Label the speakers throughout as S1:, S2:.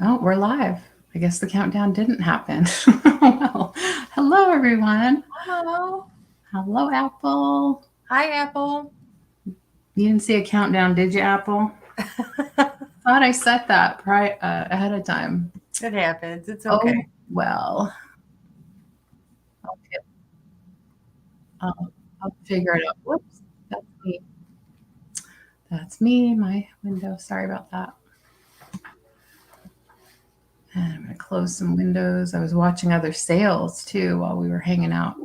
S1: Oh, we're live. I guess the countdown didn't happen. Well, hello everyone.
S2: Hello.
S1: Hello, Apple.
S2: Hi, Apple.
S1: You didn't see a countdown, did you, Apple? Thought I set that ahead of time.
S2: It happens. It's
S1: Oh,
S2: okay.
S1: well. I'll, I'll figure it out. Whoops. That's me. That's me, my window. Sorry about that. And I'm going to close some windows. I was watching other sales too while we were hanging out.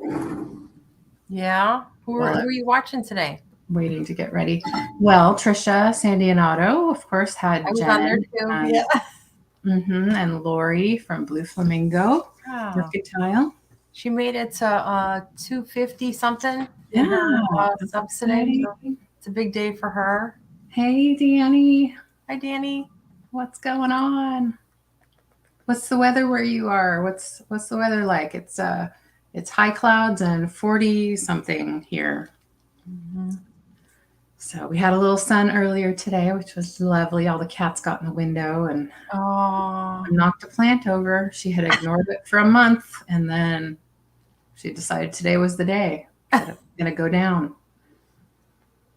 S2: Yeah. Who
S1: Well,
S2: are you watching today?
S1: waiting to get ready. Well, Trisha, Sandy, and Otto, of course,
S2: I
S1: had
S2: was on there
S1: Jen
S2: too.
S1: and,
S2: Yeah.
S1: and Lori from Blue Flamingo
S2: Oh,
S1: Mercantile.
S2: she made it to 250 something in
S1: Yeah,
S2: her
S1: that's
S2: subs today.
S1: exciting.
S2: So it's a big day for her.
S1: Hey, Danny,
S2: Hi, Danny.
S1: what's going on? What's the weather where you are? What's the weather like? It's high clouds and 40 something here.
S2: Mm-hmm.
S1: So we had a little sun earlier today, which was lovely. All the cats got in the window and
S2: Oh,
S1: knocked a plant over. She had ignored it for a month, and then she decided today was the day that it was going to go down.
S2: it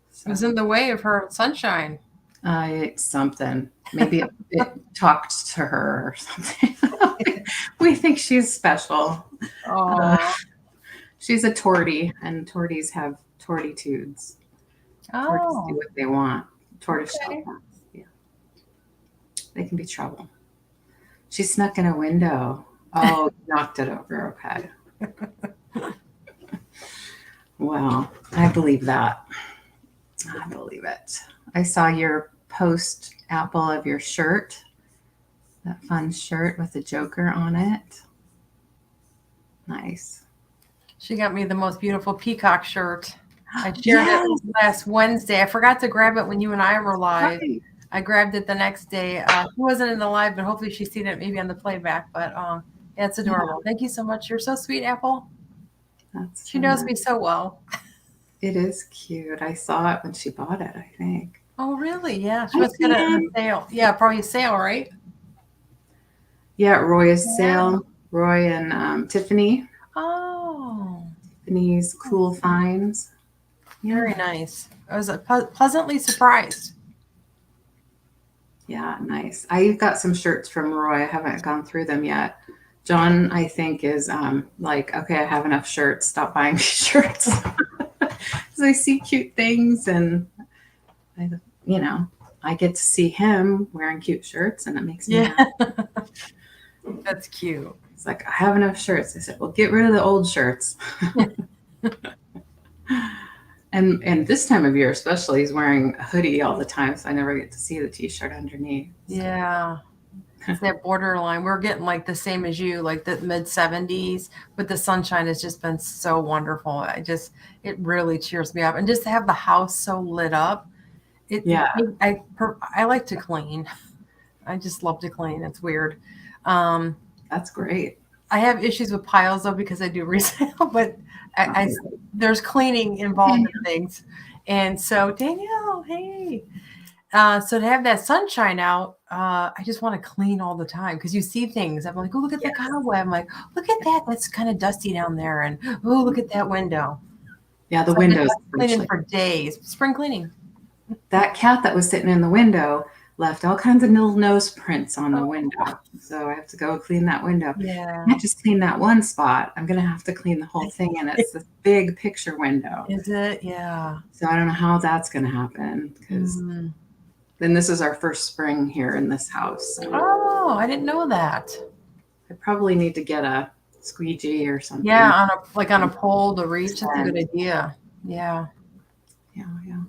S1: So,
S2: was in the way of her sunshine.
S1: something. Maybe it talked to her or something. We think she's special. Uh,
S2: Oh,
S1: she's a tortie, and torties have tortitudes. Torties do
S2: oh,
S1: what they want. Tortoiseshell
S2: okay.
S1: cats, yeah, they can be trouble. She snuck in a window. Oh, knocked it over. Okay. Well, I believe that. I believe it. I saw your post, Apple, of your shirt, that fun shirt with the Joker on it. Nice.
S2: She got me the most beautiful peacock shirt. I shared it
S1: Yes,
S2: last Wednesday. I forgot to grab it when you and I were live.
S1: right.
S2: I grabbed it the next day. She wasn't in the live, but hopefully she's seen it maybe on the playback. But yeah, it's
S1: Yeah,
S2: adorable. Thank you so much. You're so sweet, Apple.
S1: that's
S2: She
S1: so
S2: knows
S1: nice.
S2: me so well.
S1: It is cute. I saw it when she bought it, I think.
S2: Oh, really? Yeah. She
S1: Hi,
S2: must get it on
S1: Dan.
S2: sale. Yeah, probably a sale, right?
S1: Yeah, Roy's
S2: Yeah.
S1: sale. Roy and Tiffany.
S2: Oh,
S1: Tiffany's Cool Finds. Yeah,
S2: very nice. I was pleasantly surprised.
S1: yeah, nice. I got some shirts from Roy. I haven't gone through them yet. John, I think, is like, okay, I have enough shirts. Stop buying me shirts. Because I see cute things and I, you know, I get to see him wearing cute shirts and it makes me
S2: Yeah,
S1: happy.
S2: that's cute.
S1: He's like, I have enough shirts. I said, well, get rid of the old shirts. And this time of year, especially, he's wearing a hoodie all the time, so I never get to see the t-shirt underneath. So
S2: Yeah. It's that borderline. We're getting like the same as you, like the mid 70s, but the sunshine has just been so wonderful. It really cheers me up. And just to have the house so lit up,
S1: yeah,
S2: I like to clean. I just love to clean. It's weird. Um,
S1: that's great.
S2: I have issues with piles though because I do resale, but I
S1: Oh,
S2: there's cleaning involved
S1: Daniel.
S2: in things. And so Danielle, hey. So to have that sunshine out, I just want to clean all the time because you see things. I'm like, oh, look at the
S1: Yes.
S2: cobweb. I'm like, look at that. That's kind of dusty down there. And oh, look at that window.
S1: Yeah, the
S2: So I just
S1: windows,
S2: like cleaning
S1: especially.
S2: for days. Spring cleaning.
S1: That cat that was sitting in the window left all kinds of little nose prints on the
S2: Oh,
S1: window. So I have to go clean that window. I
S2: yeah.
S1: can't just clean that one spot. I'm going to have to clean the whole thing. And it's this big picture window.
S2: Is it? Yeah.
S1: So I don't know how that's going to happen because
S2: Mm.
S1: then this is our first spring here in this house. So
S2: Oh, I didn't know that.
S1: I probably need to get a squeegee or
S2: Yeah,
S1: something.
S2: on a pole to reach. That's a good
S1: And
S2: idea. Yeah.
S1: yeah, yeah.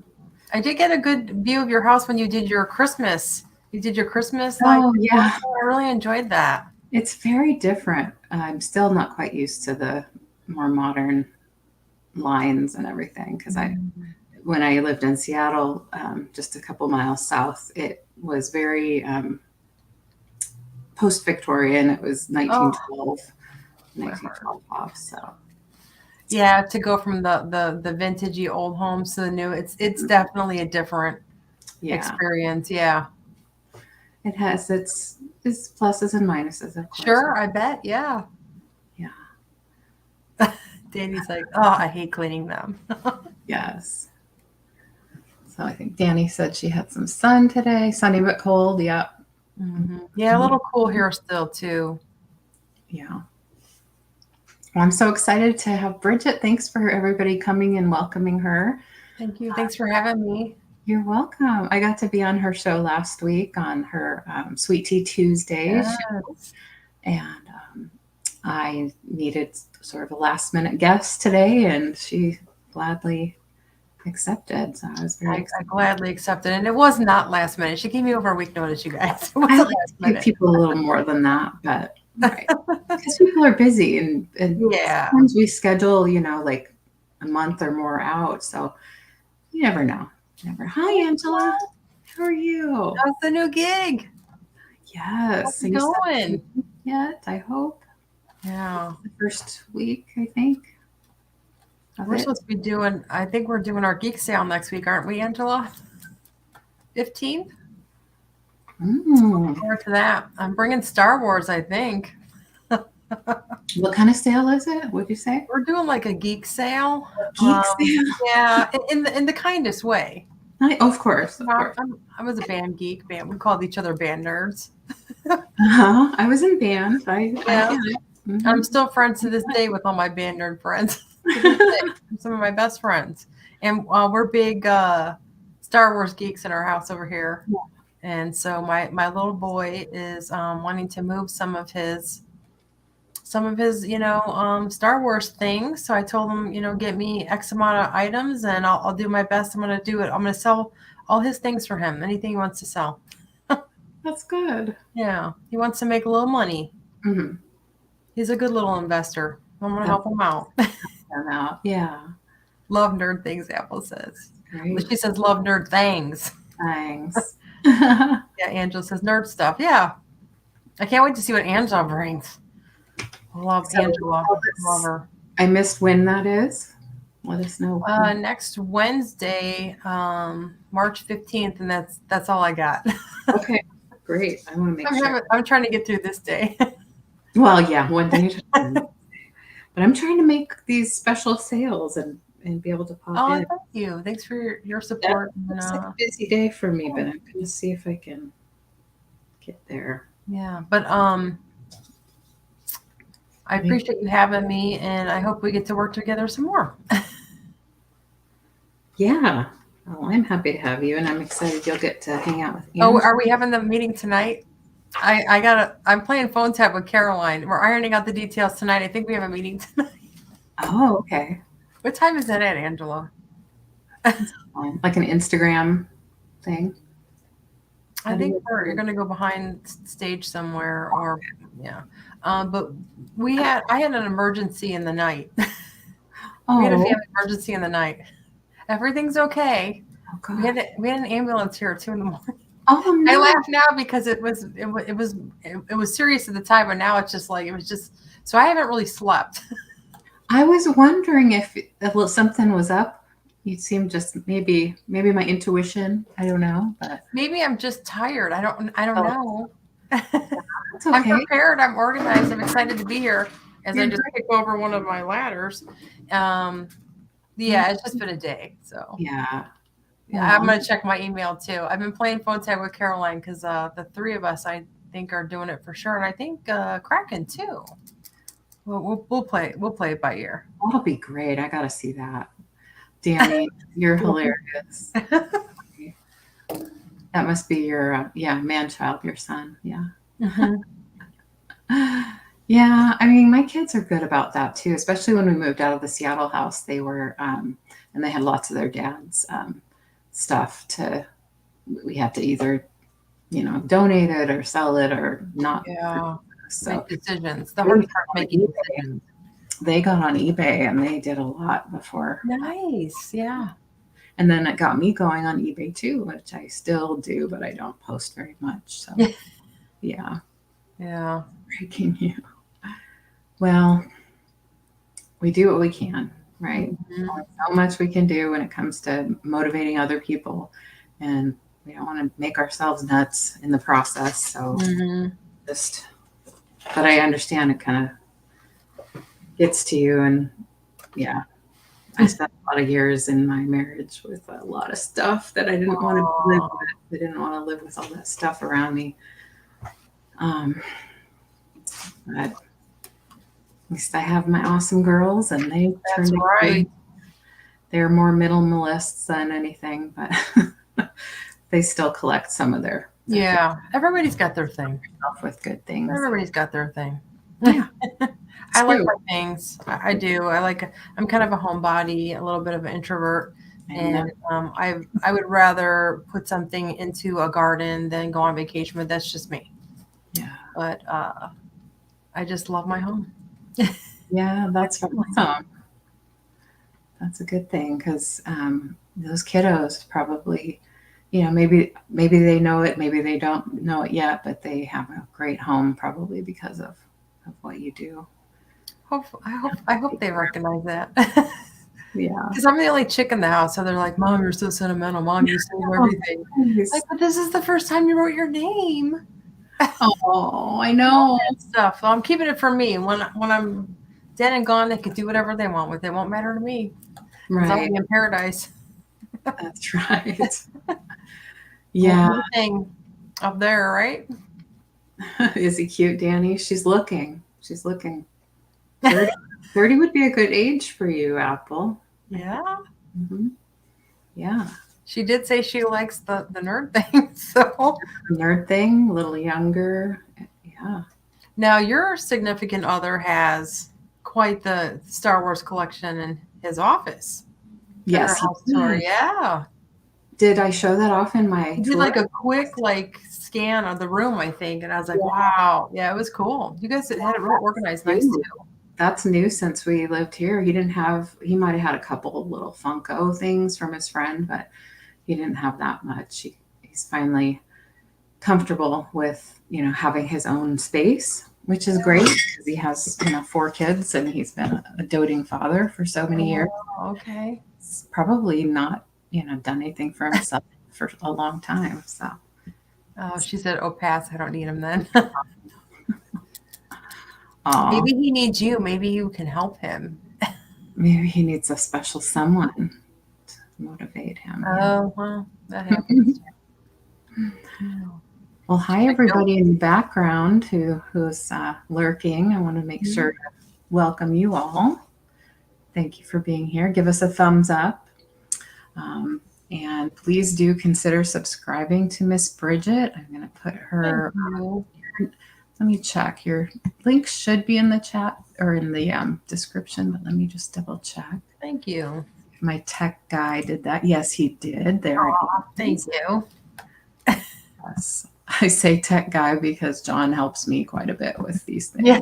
S2: I did get a good view of your house when you did your Christmas. You did your Christmas live
S1: Oh,
S2: before,
S1: yeah.
S2: so I really enjoyed that.
S1: It's very different. I'm still not quite used to the more modern lines and everything because
S2: Mm.
S1: when I lived in Seattle, just a couple miles south, it was very post Victorian. It was
S2: Oh,
S1: 1912,
S2: my heart.
S1: 1912 off. So
S2: Yeah, to go from the vintagey old homes to the new, it's definitely a different
S1: yeah,
S2: experience. Yeah.
S1: it has is pluses and minuses, of course.
S2: Sure, I bet. Yeah.
S1: Yeah.
S2: Danny's like, oh, I hate cleaning them.
S1: Yes. So I think Danny said she had some sun today. Sunny but cold. Yeah.
S2: Yeah, a little cool here still too.
S1: Yeah. Well, I'm so excited to have Bridget. Thanks for everybody coming and welcoming her.
S2: Thank you. Thanks for having me.
S1: You're welcome. I got to be on her show last week on her Sweet Tea Tuesdays.
S2: Yes.
S1: And I needed sort of a last minute guest today, and she gladly accepted. So I was very
S2: I gladly accepted, and it was not last minute. She gave me over a week notice, you guys. It
S1: I
S2: wasn't
S1: like
S2: last
S1: to give
S2: minute.
S1: people a little more than that, but right. Because people are busy, and
S2: Yeah.
S1: sometimes we schedule, like a month or more out. So you never know. Never. Hi, Angela. How are you?
S2: How's the new gig?
S1: Yes.
S2: How's it going?
S1: Yet, I hope.
S2: Yeah.
S1: The first week, I think.
S2: We're supposed to be doing, I think we're doing our geek sale next week, aren't we, Angela? 15th?
S1: Mm.
S2: Forward to that. I'm bringing Star Wars, I think.
S1: What kind of sale is it? What'd you say?
S2: We're doing like a geek sale.
S1: Geek sale?
S2: Yeah, in the kindest way.
S1: Of course.
S2: I was a band geek. We called each other band nerds.
S1: I was in band. I get it. Mm-hmm.
S2: I'm still friends to this day with all my band nerd friends. Some of my best friends. And we're big Star Wars geeks in our house over here.
S1: Yeah.
S2: And so my little boy is wanting to move some of his Star Wars things. So I told him, get me X amount of items and I'll do my best. I'm going to do it. I'm going to sell all his things for him. Anything he wants to sell.
S1: That's good.
S2: Yeah. He wants to make a little money.
S1: Mm-hmm.
S2: He's a good little investor. I'm going to help him out.
S1: Yeah.
S2: Love nerd things, Apple says.
S1: Great.
S2: She says love nerd things.
S1: Thanks.
S2: Yeah, Angela says nerd stuff. Yeah. I can't wait to see what Angela brings. I love Angela. Love her.
S1: I missed when that is. Let us know.
S2: Next Wednesday, March 15th, and that's all I got.
S1: Okay, great. I want to make sure.
S2: I'm trying to get through this day.
S1: Well, yeah, one thing at a time. But I'm trying to make these special sales and be able to pop in.
S2: Thank you. Thanks for your support.
S1: It's like a busy day for me, but I'm going to see if I can get there.
S2: Yeah, but I appreciate you having me, and I hope we get to work together some more.
S1: Yeah. Well, I'm happy to have you, and I'm excited you'll get to hang out with Anne.
S2: Oh, are we having the meeting tonight? I'm playing phone tag with Caroline. We're ironing out the details tonight. I think we have a meeting tonight.
S1: Oh, okay.
S2: What time is that at, Angela?
S1: Like an Instagram thing?
S2: I think you're going to go behind stage somewhere, or yeah. But I had an emergency in the night.
S1: Oh.
S2: We had a family emergency in the night. Everything's okay.
S1: Oh, God.
S2: We had an ambulance here at 2 a.m.
S1: Oh, no.
S2: I laugh now because it was serious at the time, but now it's just like so I haven't really slept.
S1: I was wondering if something was up. You seem just maybe my intuition. I don't know, but
S2: maybe I'm just tired. I don't know.
S1: It's okay.
S2: I'm prepared. I'm organized. I'm excited to be here as I just kick over one of my ladders. Yeah, it's just been a day. So
S1: yeah.
S2: I'm going to check my email too. I've been playing phone tag with Caroline because the three of us, I think, are doing it for sure. And I think Kraken too. We'll play it by ear.
S1: That'll be great. I got to see that. Danny, you're hilarious. That must be your, man-child, your son. Yeah.
S2: Mm-hmm.
S1: Yeah. I mean, my kids are good about that too, especially when we moved out of the Seattle house. They were, and they had lots of their dad's stuff we had to either, donate it or sell it or not.
S2: Yeah.
S1: So
S2: make decisions. The hard part making decisions.
S1: They got on eBay and they did a lot before.
S2: Nice. Yeah.
S1: And then it got me going on eBay too, which I still do, but I don't post very much. So yeah.
S2: Yeah.
S1: Breaking you. Well, we do what we can, right?
S2: Mm-hmm.
S1: There's so much we can do when it comes to motivating other people. And we don't want to make ourselves nuts in the process. So just, but I understand it kind of gets to you. And yeah, I spent a lot of years in my marriage with a lot of stuff that I didn't want to live with. I didn't want to live with all that stuff around me. But at least I have my awesome girls, and they
S2: That's
S1: turned
S2: right.
S1: they're more minimalists than anything, but they still collect some of their
S2: Yeah, everybody's got their thing.
S1: stuff with good things.
S2: Everybody's got their thing.
S1: Yeah.
S2: I like my things. I do. I'm kind of a homebody, a little bit of an introvert. And I would rather put something into a garden than go on vacation, but that's just me.
S1: Yeah.
S2: But I just love my home.
S1: Yeah, that's awesome. That's a good thing, because those kiddos probably, maybe they know it, maybe they don't know it yet, but they have a great home probably because of what you do.
S2: I hope they recognize that.
S1: Yeah.
S2: Because I'm the only chick in the house, so they're like, "Mom, you're so sentimental. Mom, you save everything." Like, but this is the first time you wrote your name.
S1: Oh, I know.
S2: Stuff. So I'm keeping it for me. When I'm dead and gone, they can do whatever they want with it. It won't matter to me.
S1: Right.
S2: I'll be in paradise.
S1: That's right. Yeah.
S2: One thing up there, right?
S1: Is he cute, Danny? She's looking. 30 would be a good age for you, Apple.
S2: Yeah.
S1: Mm-hmm. Yeah.
S2: She did say she likes the nerd thing. So
S1: nerd thing, a little younger. Yeah.
S2: Now your significant other has quite the Star Wars collection in his office.
S1: Yes.
S2: Tour. Yeah.
S1: Did I show that off in my
S2: tour? Did like a quick scan of the room, I think, and I was like, wow. Yeah, it was cool. You guys had it real organized, nice too.
S1: That's new since we lived here. He might have had a couple of little Funko things from his friend, but he didn't have that much. He's finally comfortable with, having his own space, which is great because he has, 4 kids, and he's been a doting father for so many years.
S2: Okay.
S1: He's probably not, done anything for himself for a long time. So.
S2: Oh, she said, "Oh, pass. I don't need him then."
S1: Maybe
S2: he needs you. Maybe you can help him.
S1: Maybe he needs a special someone to motivate him.
S2: Oh, well, that happens.
S1: Well, hi everybody in the background who's lurking. I want to make sure to welcome you all. Thank you for being here. Give us a thumbs up. And please do consider subscribing to Miss Bridget. I'm going to put her. Let me check. Your link should be in the chat or in the description, but let me just double check.
S2: Thank you.
S1: My tech guy did that. Yes, he did. There.
S2: Thank you.
S1: Yes. I say tech guy because John helps me quite a bit with these things.
S2: Yeah.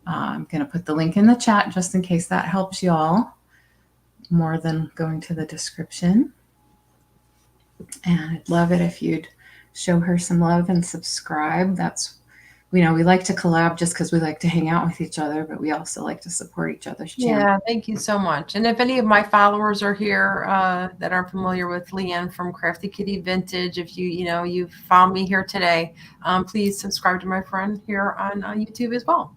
S1: I'm going to put the link in the chat just in case that helps you all more than going to the description. And I'd love it if you'd show her some love and subscribe. That's, we like to collab just because we like to hang out with each other, but we also like to support each other's channel.
S2: Yeah, thank you so much. And if any of my followers are here that aren't familiar with LeAnne from Crafty Kitty Vintage, if you found me here today, please subscribe to my friend here on YouTube as well.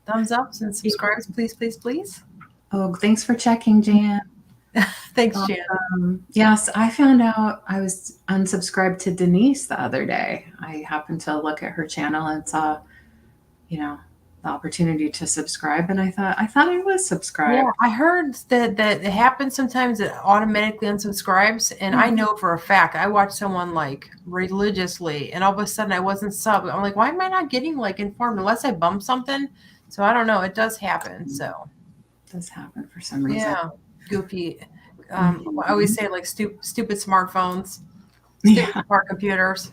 S2: Thumbs ups and subscribes, please, please, please.
S1: Oh, thanks for checking, Jan.
S2: Thanks, Jan.
S1: Yes, I found out I was unsubscribed to Denise the other day. I happened to look at her channel and saw, the opportunity to subscribe, and I thought I was subscribed.
S2: Yeah, I heard that it happens sometimes. It automatically unsubscribes, and I know for a fact I watch someone religiously, and all of a sudden I wasn't subbed. I'm like, why am I not getting informed unless I bump something? So I don't know. It does happen. So
S1: it does happen for some reason.
S2: Yeah, goofy. I always say stupid smartphones, stupid smart computers.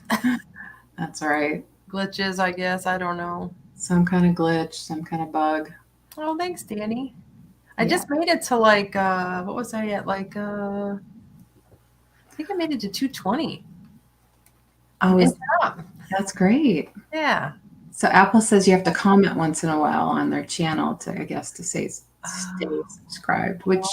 S1: That's right.
S2: Glitches, I guess. I don't know.
S1: Some kind of glitch, some kind of bug.
S2: Oh, thanks, Danny. I just made it to what was I at? I think I made it to 220.
S1: Oh, that's great.
S2: Yeah.
S1: So Apple says you have to comment once in a while on their channel to stay subscribed, which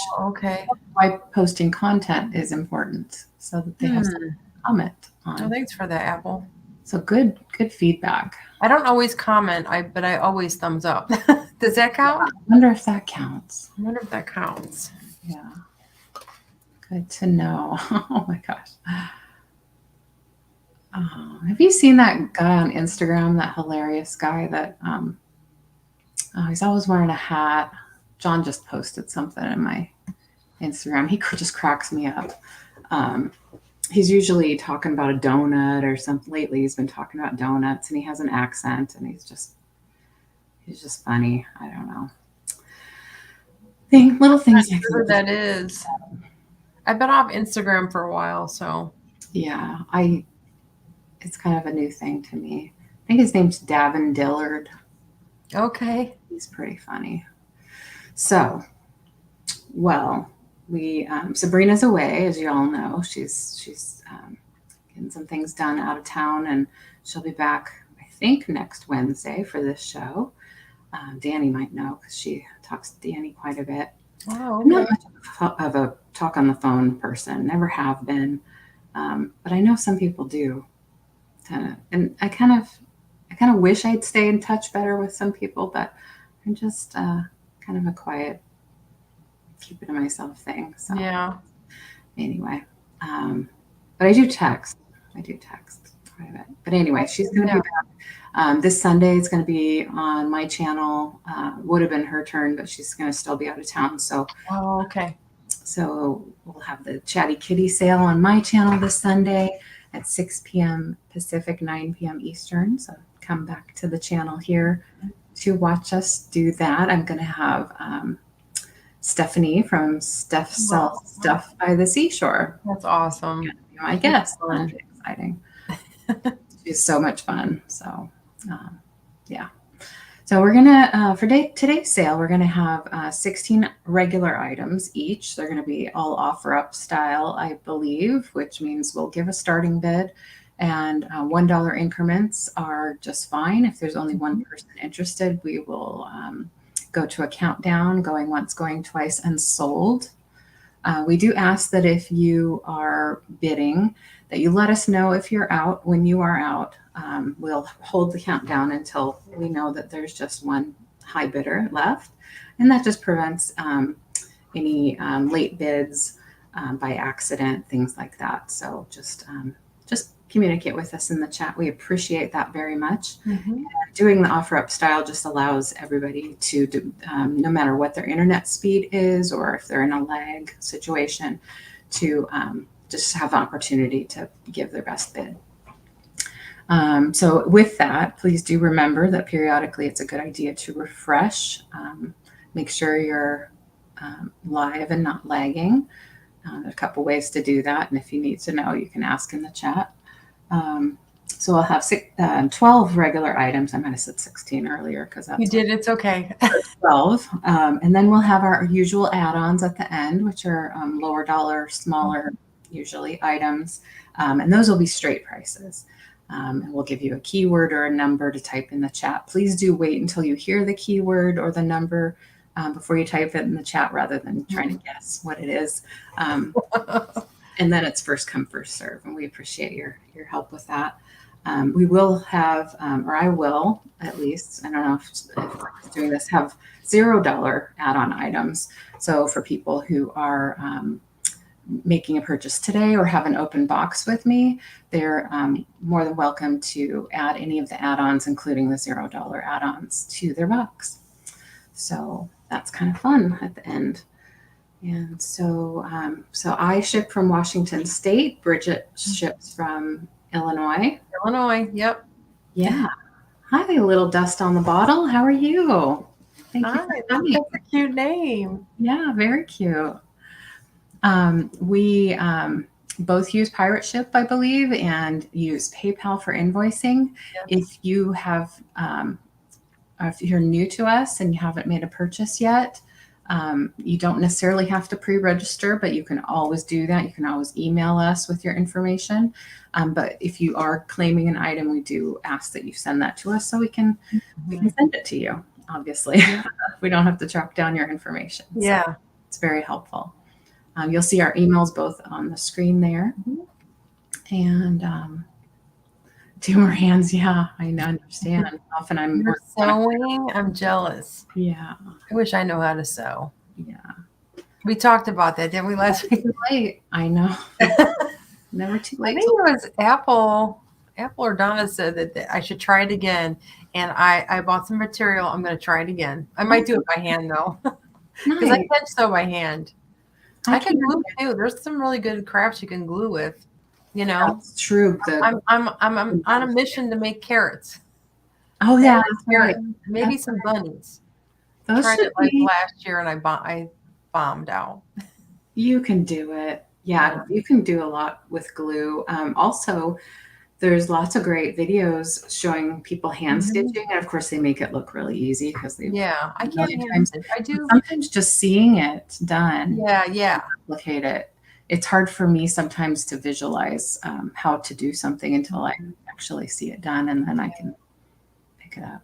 S1: why posting content is important so that they have something to comment on.
S2: Oh, thanks for that, Apple.
S1: So good feedback.
S2: I don't always comment, but I always thumbs up. Does that count?
S1: I wonder if that counts.
S2: I wonder if that counts.
S1: Yeah. Good to know. Oh my gosh. Have you seen that guy on Instagram, that hilarious guy that he's always wearing a hat? John just posted something in my Instagram. He just cracks me up. He's usually talking about a donut or something. Lately, he's been talking about donuts, and he has an accent, and he's just funny. I don't know. Little things like
S2: Sure that is. I've been off Instagram for a while, so
S1: yeah, it's kind of a new thing to me. I think his name's Davin Dillard.
S2: Okay.
S1: He's pretty funny. So, well, we Sabrina's away, as you all know. She's getting some things done out of town, and she'll be back, I think, next Wednesday for this show. Danny might know because she talks to Danny quite a bit.
S2: Oh, okay.
S1: I'm not much of a talk on the phone person, never have been, but I know some people do. And I kind of wish I'd stay in touch better with some people, but I'm just kind of a quiet, keep it to myself thing. So
S2: yeah.
S1: Anyway, but I do text. quite a bit. But anyway, she's going to be back. This Sunday it's going to be on my channel. Would have been her turn, but she's going to still be out of town. So,
S2: Oh, okay.
S1: So we'll have the Chatty Kitty sale on my channel this Sunday at 6 p.m. Pacific, 9 p.m. Eastern. So come back to the channel here to watch us do that. I'm going to have Stephanie from Steph Sells Stuff by the Seashore.
S2: That's awesome.
S1: I guess that'll be exciting. She's so much fun. So, yeah. So we're gonna for today's sale, we're gonna have 16 regular items each. They're gonna be all offer up style, I believe, which means we'll give a starting bid, and $1 increments are just fine. If there's only one person interested, we will go to a countdown, going once, going twice, and sold. We do ask that if you are bidding, that you let us know if you're out. When you are out, we'll hold the countdown until we know that there's just one high bidder left. And that just prevents any late bids by accident, things like that. So just communicate with us in the chat. We appreciate that very much.
S2: Mm-hmm.
S1: Doing the offer up style just allows everybody to, no matter what their internet speed is, or if they're in a lag situation, to just have the opportunity to give their best bid. So with that, please do remember that periodically it's a good idea to refresh. Make sure you're live and not lagging. There's a couple ways to do that. And if you need to know, you can ask in the chat. So I'll have 12 regular items. I might have said 16 earlier because that's
S2: You did. It's okay.
S1: 12. And then we'll have our usual add-ons at the end, which are lower dollar, smaller, usually items. And those will be straight prices. And we'll give you a keyword or a number to type in the chat. Please do wait until you hear the keyword or the number before you type it in the chat, rather than trying to guess what it is. And then it's first come, first serve. And we appreciate your help with that. We will have, or I will at least, I don't know if I'm doing this, have $0 add-on items. So for people who are making a purchase today or have an open box with me, they're more than welcome to add any of the add-ons, including the $0 add-ons, to their box. So that's kind of fun at the end. And so, so I ship from Washington State. Bridget ships from Illinois.
S2: Illinois. Yep.
S1: Yeah. Hi, little dust on the bottle. How are you? Thank you for coming.
S2: That's a cute name.
S1: Yeah, very cute. We both use Pirate Ship, I believe, and use PayPal for invoicing.
S2: Yep.
S1: If you have, if you're new to us and you haven't made a purchase yet, you don't necessarily have to pre-register, but you can always do that. You can always email us with your information. But if you are claiming an item, we do ask that you send that to us so we can send it to you. Obviously, we don't have to track down your information.
S2: Yeah,
S1: so it's very helpful. You'll see our emails both on the screen there. And 2 more hands. Yeah, I understand. Often I'm
S2: You're
S1: working on it.
S2: sewing. I'm jealous.
S1: Yeah.
S2: I wish I know how to sew.
S1: Yeah.
S2: We talked about that, didn't we, last week?
S1: Too late. I know. Never too
S2: I
S1: late
S2: think
S1: to
S2: it was Apple or Donna said that I should try it again. And I bought some material. I'm going to try it again. I might do it by hand though, because I
S1: nice.
S2: can sew by hand.
S1: I
S2: I can
S1: can.
S2: glue too. There's some really good crafts you can glue with. You know,
S1: That's true.
S2: I'm on a mission to make carrots.
S1: Oh
S2: I
S1: yeah,
S2: like
S1: that's right.
S2: carrots, maybe
S1: That's
S2: some bunnies.
S1: those
S2: Tried
S1: should
S2: it like
S1: be.
S2: last year and I bombed out.
S1: You can do it.
S2: Yeah.
S1: Yeah, you can do a lot with glue. Also, there's lots of great videos showing people hand
S2: Mhm.
S1: stitching, and of course, they make it look really easy because they've
S2: Yeah, I
S1: done it a
S2: can't
S1: million
S2: hand
S1: times.
S2: stitch. I
S1: But
S2: do.
S1: sometimes just seeing it done
S2: Yeah, yeah.
S1: replicate it. It's hard for me sometimes to visualize how to do something until I
S2: Mhm.
S1: actually see it done, and then I can pick it up.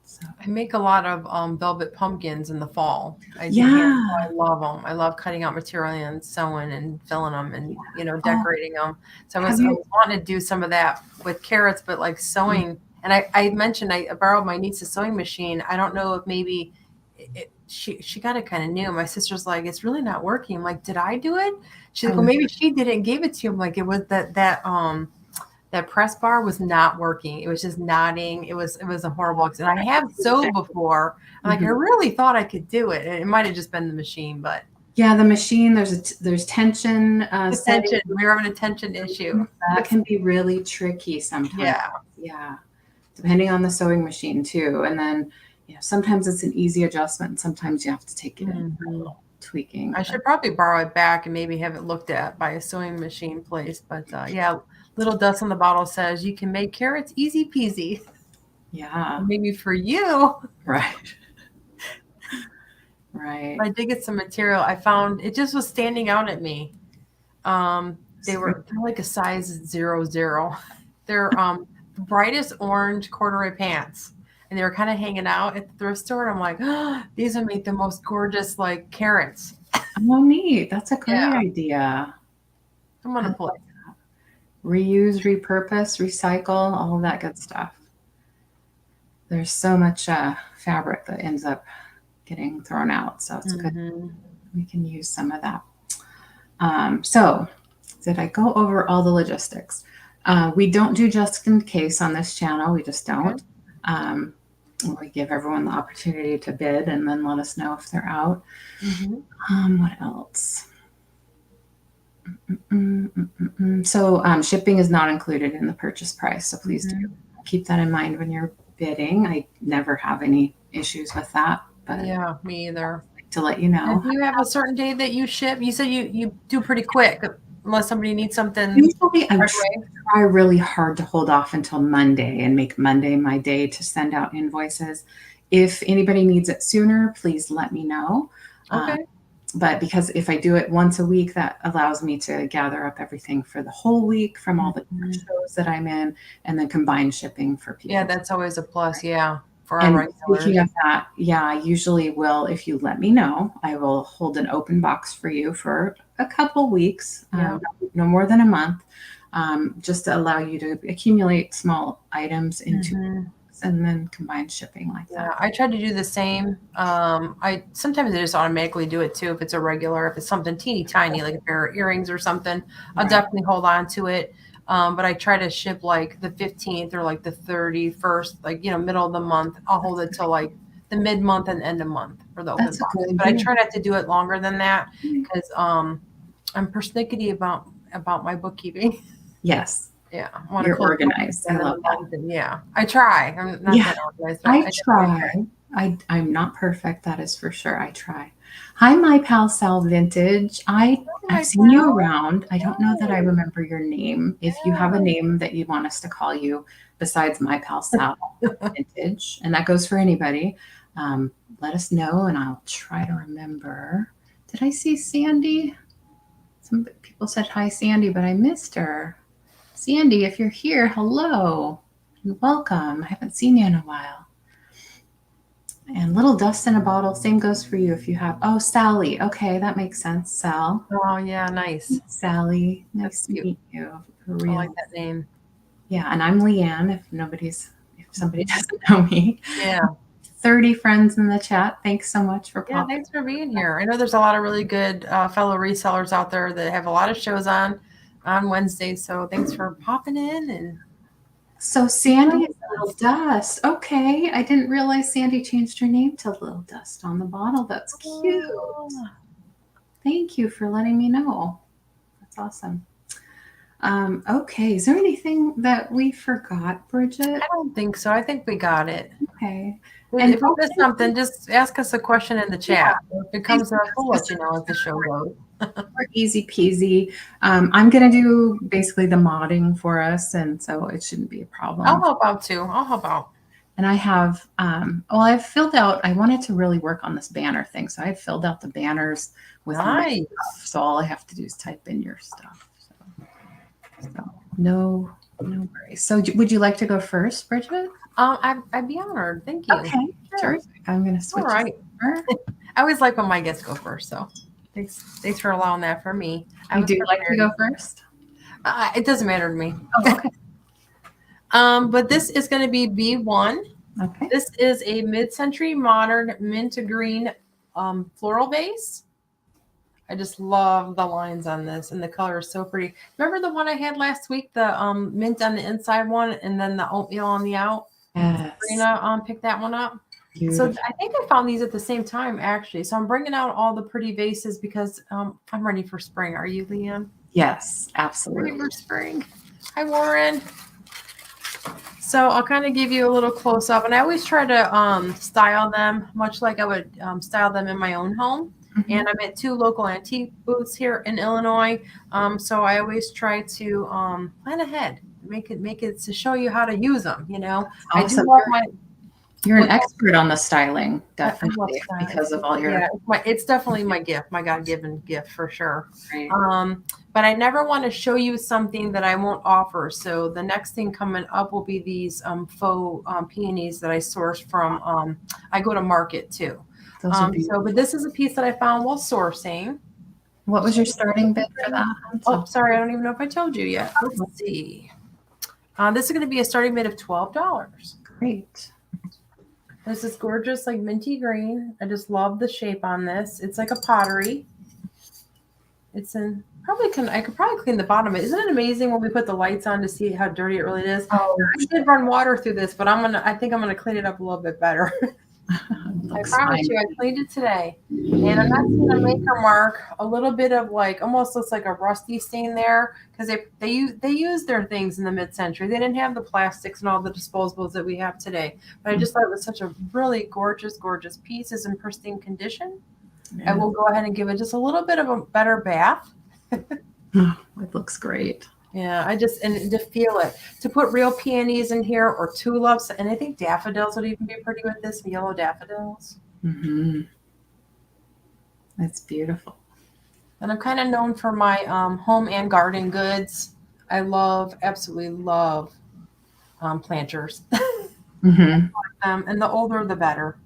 S1: So
S2: I make a lot of velvet pumpkins in the fall. I do hand.
S1: yeah.
S2: I love them. I love cutting out material and sewing and filling them and
S1: Oh,
S2: decorating them. So
S1: have
S2: I
S1: you?
S2: was wanting to do some of that with carrots, but like sewing. And I mentioned I borrowed my niece's sewing machine. I don't know if maybe she got it kind of new. My sister's like, it's really not working. I'm like, did I do it? She's like, well,
S1: Oh,
S2: maybe she did it and gave it to you. I'm like, it was that press bar was not working. It was just nodding. It was a horrible accident. I have sewed before. I'm like, I
S1: mhm.
S2: really thought I could do it. It might have just been the machine, but
S1: Yeah, the machine. There's tension settings
S2: attention. We were having a tension issue.
S1: that can be really tricky sometimes.
S2: Yeah.
S1: Yeah, depending on the sewing machine too. And then sometimes it's an easy adjustment. Sometimes you have to take it in for a
S2: Mhm.
S1: little tweaking.
S2: I should probably borrow it back and maybe have it looked at by a sewing machine place. But yeah, little dust on the bottle says you can make carrots easy peasy.
S1: Yeah,
S2: Maybe for you.
S1: right, right.
S2: I did get some material. I found it just was standing out at me. They're like a size 00. They're the brightest orange corduroy pants. And they were kind of hanging out at the thrift store. And I'm like, oh, these would make the most gorgeous like carrots.
S1: Oh, neat. That's a great
S2: Yeah.
S1: idea.
S2: I'm
S1: I
S2: gonna
S1: love
S2: pull it.
S1: that. Reuse, repurpose, recycle, all of that good stuff. There's so much fabric that ends up getting thrown out, so it's good.
S2: Mhm.
S1: We can use some of that. So, did I go over all the logistics? We don't do just in case on this channel. We just
S2: Okay.
S1: don't. Um, we give everyone the opportunity to bid and then let us know if they're out.
S2: Mhm.
S1: What else? So shipping is not included in the purchase price. So please do
S2: Mhm.
S1: keep that in mind when you're bidding. I never have any issues with that, but
S2: Yeah, me either.
S1: to let you
S2: And
S1: know.
S2: do you have a certain day that you ship? You said you do pretty quick unless somebody needs something
S1: Usually I
S2: right away.
S1: try really hard to hold off until Monday and make Monday my day to send out invoices. If anybody needs it sooner, please let me know. Um,
S2: Okay.
S1: but because if I do it once a week, that allows me to gather up everything for the whole week from all the different
S2: Mhm.
S1: shows that I'm in and then combine shipping for
S2: Yeah,
S1: people.
S2: that's always a plus. Yeah, for our
S1: And speaking
S2: regulars.
S1: of that, yeah, I usually will, if you let me know, I will hold an open box for you for a couple weeks,
S2: Yeah.
S1: no more than a month, just to allow you to accumulate small items into
S2: Mhm.
S1: and then combine shipping like
S2: Yeah,
S1: that.
S2: I try to do the same. I sometimes I just automatically do it too if it's a regular. If it's something teeny tiny like a pair of earrings or something, I'll
S1: Right.
S2: definitely hold on to it. But I try to ship like the 15th or like the 31st, like middle of the month. I'll hold it till like the mid month and end of month for the open
S1: That's a
S2: box.
S1: good
S2: But I
S1: idea.
S2: try not to do it longer than that because I'm persnickety about my bookkeeping.
S1: Yes,
S2: Yeah, I want to
S1: you're
S2: close the
S1: organized. I
S2: end of
S1: love
S2: the
S1: that.
S2: month, and yeah, I try. I'm not
S1: Yeah,
S2: that organized, but I
S1: I
S2: definitely try.
S1: try. I'm not perfect, that is for sure. I try. Hi, my pal Sal Vintage.
S2: Oh,
S1: I've
S2: my
S1: seen you
S2: pal.
S1: around. I don't know that I
S2: Yay.
S1: remember your name. If you have a name that you want us to call you besides my pal Sal
S2: Yeah.
S1: Vintage, and that goes for anybody, um, let us know and I'll try to remember. Did I see Sandy? Some people said hi, Sandy, but I missed her. Sandy, if you're here, hello and welcome. I haven't seen you in a while. And little dust in a bottle, same goes for you if you have. Oh, Sally. Okay, that makes sense. Sal.
S2: Oh, yeah, nice.
S1: Sally.
S2: That's
S1: Nice to
S2: cute.
S1: meet you for
S2: I like
S1: real.
S2: that name.
S1: Yeah, and I'm LeAnne. If somebody doesn't know me,
S2: Yeah.
S1: 30 friends in the chat. Thanks so much for
S2: Yeah,
S1: popping.
S2: thanks for being here. I know there's a lot of really good fellow resellers out there that have a lot of shows on Wednesdays. So thanks for popping in. And
S1: So Sandy is Little Dust. Okay, I didn't realize Sandy changed her name to Little Dust on the bottle. That's cute. Thank you for letting me know. That's awesome. Okay, is there anything that we forgot, Bridget?
S2: I don't think so. I think we got it.
S1: Okay.
S2: And if we missed something, just ask us a question in the chat. If it comes up, we'll let you know as the show goes.
S1: Easy peasy. I'm going to do basically the modding for us, and so it shouldn't be a problem.
S2: I'll help out too. I'll help out.
S1: And I have, I've filled out, I wanted to really work on this banner thing. So I filled out the banners with my stuff. So all I have to do is type in your stuff. So no worries. So would you like to go first, Bridget?
S2: I'd be honored. Thank you.
S1: Okay. Sure. I'm going to switch.
S2: All right. I always like when my guests go first. So thanks for allowing that for me.
S1: I do like to go first.
S2: It doesn't matter to me.
S1: Oh, okay.
S2: But this is going to be B1.
S1: Okay.
S2: This is a mid-century modern mint green floral vase. I just love the lines on this, and the color is so pretty. Remember the one I had last week, the mint on the inside one, and then the oatmeal on the out?
S1: Yes.
S2: Sabrina picked that one up. Beautiful. So I think I found these at the same time, actually. So I'm bringing out all the pretty vases because I'm ready for spring. Are you, LeAnne?
S1: Yes, absolutely.
S2: Ready for spring. Hi, Warren. So I'll kind of give you a little close up, and I always try to style them much like I would style them in my own home. Mm-hmm. And I'm at 2 local antique booths here in Illinois. So I always try to plan ahead, make it to show you how to use them. You know,
S1: awesome.
S2: I do love
S1: You're an expert on the styling, definitely, because of all your.
S2: Yeah, it's definitely my gift, my God-given gift for sure. Right. But I never want to show you something that I won't offer. So the next thing coming up will be these faux peonies that I sourced from. I go to market too. But this is a piece that I found while sourcing.
S1: What was your starting bid for that?
S2: Oh, sorry, I don't even know if I told you yet. Let's see. This is going to be a starting bid of $12.
S1: Great.
S2: This is gorgeous, like minty green. I just love the shape on this. It's like a pottery. It's in I could probably clean the bottom of it. Isn't it amazing when we put the lights on to see how dirty it really is? Oh, I did run water through this, but I think I'm gonna clean it up a little bit better. I promise you, I cleaned it today. And I'm not seeing a maker mark. A little bit of like almost looks like a rusty stain there because they use their things in the mid-century. They didn't have the plastics and all the disposables that we have today. But I just thought it was such a really gorgeous, gorgeous piece. It's in pristine condition. Yeah. I will go ahead and give it just a little bit of a better bath.
S1: It looks great.
S2: Yeah, and to feel it, to put real peonies in here or tulips, and I think daffodils would even be pretty with this, yellow daffodils.
S1: Mm-hmm. That's beautiful.
S2: And I'm kind of known for my home and garden goods. I absolutely love planters. Mm-hmm. And the older, the better.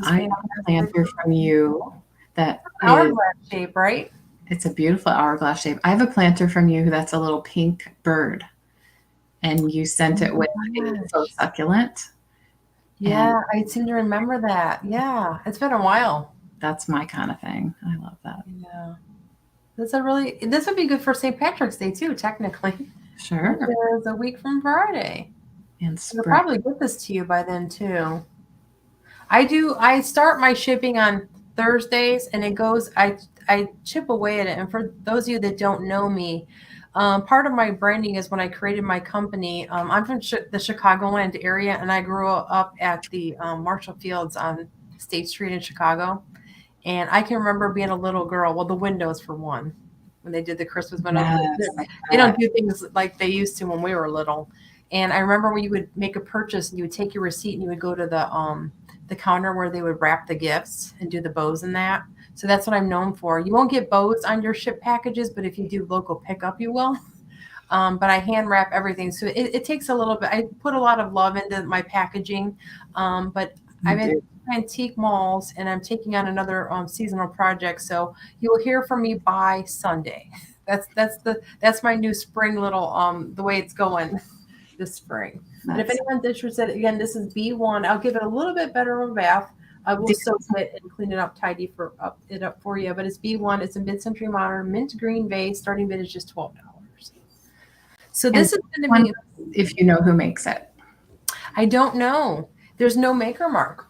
S1: I have a planter from you that
S2: hourglass shape, right?
S1: It's a beautiful hourglass shape. I have a planter from you that's a little pink bird, and you sent it with so succulent.
S2: Yeah, I seem to remember that. Yeah, it's been a while.
S1: That's my kind of thing. I love that.
S2: Yeah, this would be good for St. Patrick's Day too, technically.
S1: Sure.
S2: It's a week from Friday,
S1: and
S2: I'll probably get this to you by then too. I start my shipping on Thursdays, and it goes. I chip away at it. And for those of you that don't know me, part of my branding is when I created my company. I'm from the Chicagoland area, and I grew up at the Marshall Fields on State Street in Chicago. And I can remember being a little girl. Well, the windows for one, when they did the Christmas windows. Yes, they don't do things like they used to when we were little. And I remember when you would make a purchase and you would take your receipt and you would go to the counter where they would wrap the gifts and do the bows and that. So that's what I'm known for. You won't get bows on your ship packages, but if you do local pickup, you will. But I hand wrap everything. So it takes a little bit. I put a lot of love into my packaging. But I'm in antique malls, and I'm taking on another seasonal project. So you will hear from me by Sunday. That's my new spring little the way it's going this spring. But if anyone's interested, again, this is B1. I'll give it a little bit better of a bath. I will soak it and clean it up for you. But it's B1. It's a mid-century modern mint green vase. Starting bid is just $12. So this is going to be,
S1: if you know who makes it.
S2: I don't know. There's no maker mark.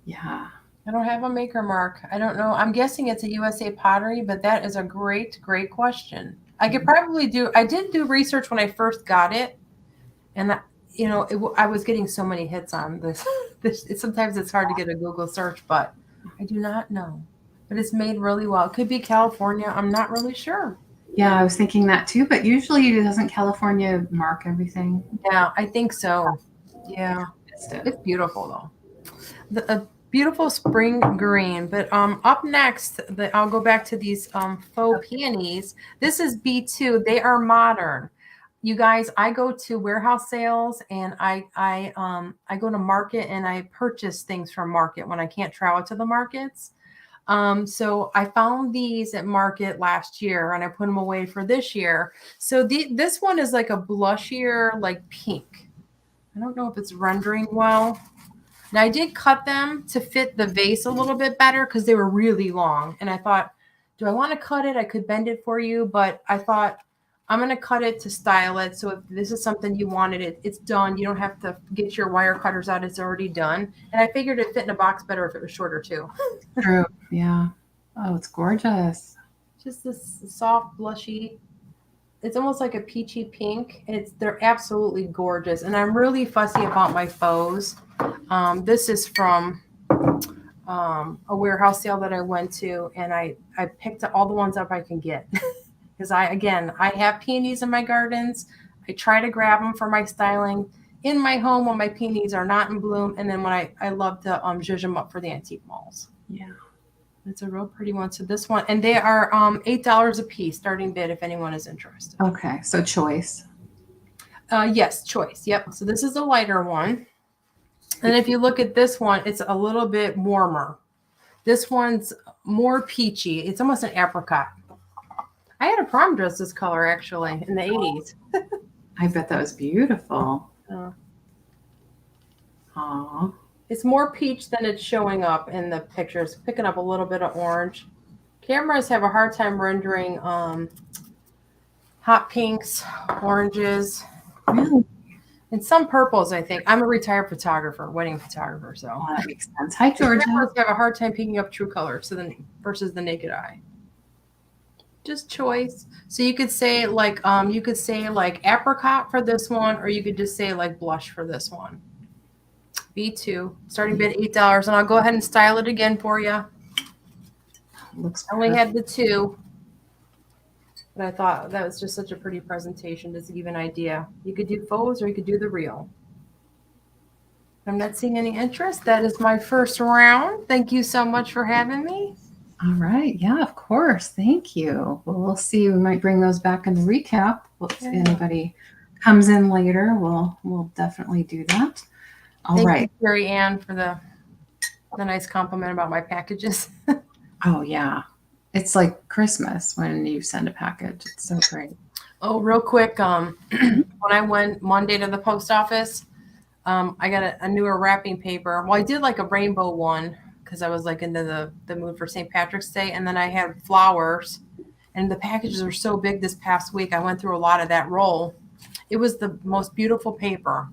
S1: Yeah.
S2: I don't have a maker mark. I don't know. I'm guessing it's a USA Pottery, but that is a great, great question. I could probably I did do research when I first got it. And, I was getting so many hits on this. Sometimes it's hard to get a Google search, but I do not know. But it's made really well. It could be California. I'm not really sure.
S1: Yeah, I was thinking that too, but usually doesn't California mark everything?
S2: Yeah, I think so. Yeah. It's beautiful, though. A beautiful spring green. But up next, I'll go back to these faux peonies. This is B2. They are modern. You guys, I go to warehouse sales and I go to market and I purchase things from market when I can't travel to the markets. So I found these at market last year and I put them away for this year. So this one is like a blushier, like pink. I don't know if it's rendering well. Now I did cut them to fit the vase a little bit better because they were really long. And I thought, do I want to cut it? I could bend it for you, but I thought, I'm going to cut it to style it. So if this is something you wanted, it's done. You don't have to get your wire cutters out. It's already done. And I figured it'd fit in a box better if it was shorter too.
S1: True. Yeah. Oh, it's gorgeous.
S2: Just this soft, blushy. It's almost like a peachy pink. They're absolutely gorgeous. And I'm really fussy about my faux. This is from a warehouse sale that I went to. And I picked all the ones up I can get. Because I have peonies in my gardens. I try to grab them for my styling in my home when my peonies are not in bloom. And then when I love to zhuzh them up for the antique malls.
S1: Yeah.
S2: It's a real pretty one. So this one, and they are $8 a piece, starting bid if anyone is interested.
S1: Okay. So choice.
S2: Yes, choice. Yep. So this is a lighter one. And if you look at this one, it's a little bit warmer. This one's more peachy. It's almost an apricot. I had a prom dress this color actually in the 80s.
S1: I bet that was beautiful. Aww.
S2: It's more peach than it's showing up in the pictures. Picking up a little bit of orange. Cameras have a hard time rendering hot pinks, oranges,
S1: Really?
S2: and some purples. I think I'm a retired photographer, wedding photographer, so
S1: That makes sense. Hi, Georgia.
S2: cameras have a hard time picking up true colors versus the naked eye. Just choice. So you could say like apricot for this one, or you could just say like blush for this one. B2, starting bid $8, and I'll go ahead and style it again for you.
S1: Looks
S2: I only had the two, but I thought that was just such a pretty presentation just to give you an idea. You could do faux or you could do the real. I'm not seeing any interest. That is my first round. Thank you so much for having me.
S1: All right. Yeah, of course. Thank you. Well, we'll see. We might bring those back in the recap. If anybody comes in later, we'll definitely do that. All right.
S2: Thank you, Carrie Ann, for the nice compliment about my packages.
S1: Oh, yeah. It's like Christmas when you send a package. It's so great.
S2: Oh, real quick. When I went Monday to the post office, I got a newer wrapping paper. Well, I did like a rainbow one because I was like into the mood for St. Patrick's Day. And then I had flowers, and the packages were so big this past week. I went through a lot of that roll. It was the most beautiful paper.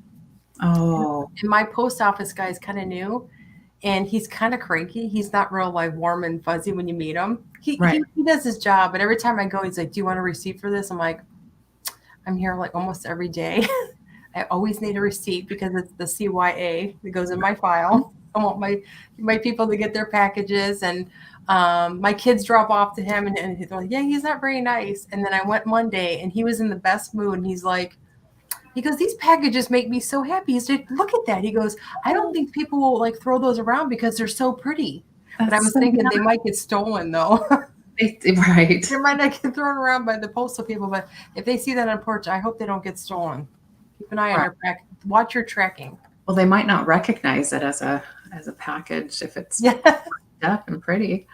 S1: Oh.
S2: And my post office guy is kind of new, and he's kind of cranky. He's not real like warm and fuzzy when you meet him. He does his job, but every time I go, he's like, "Do you want a receipt for this?" I'm like, "I'm here like almost every day. I always need a receipt because it's the CYA that goes in my file. I want my people to get their packages, and my kids drop off to him, and they're like, yeah, he's not very nice." And then I went Monday, and he was in the best mood, and he goes, "These packages make me so happy." He's like, "Look at that." He goes, "I don't think people will like throw those around because they're so pretty." But I was thinking they might get stolen though.
S1: Right.
S2: They might not get thrown around by the postal people, but if they see that on porch, I hope they don't get stolen. Keep an eye on your pack. Watch your tracking.
S1: Well, they might not recognize it as a package if it's up and pretty.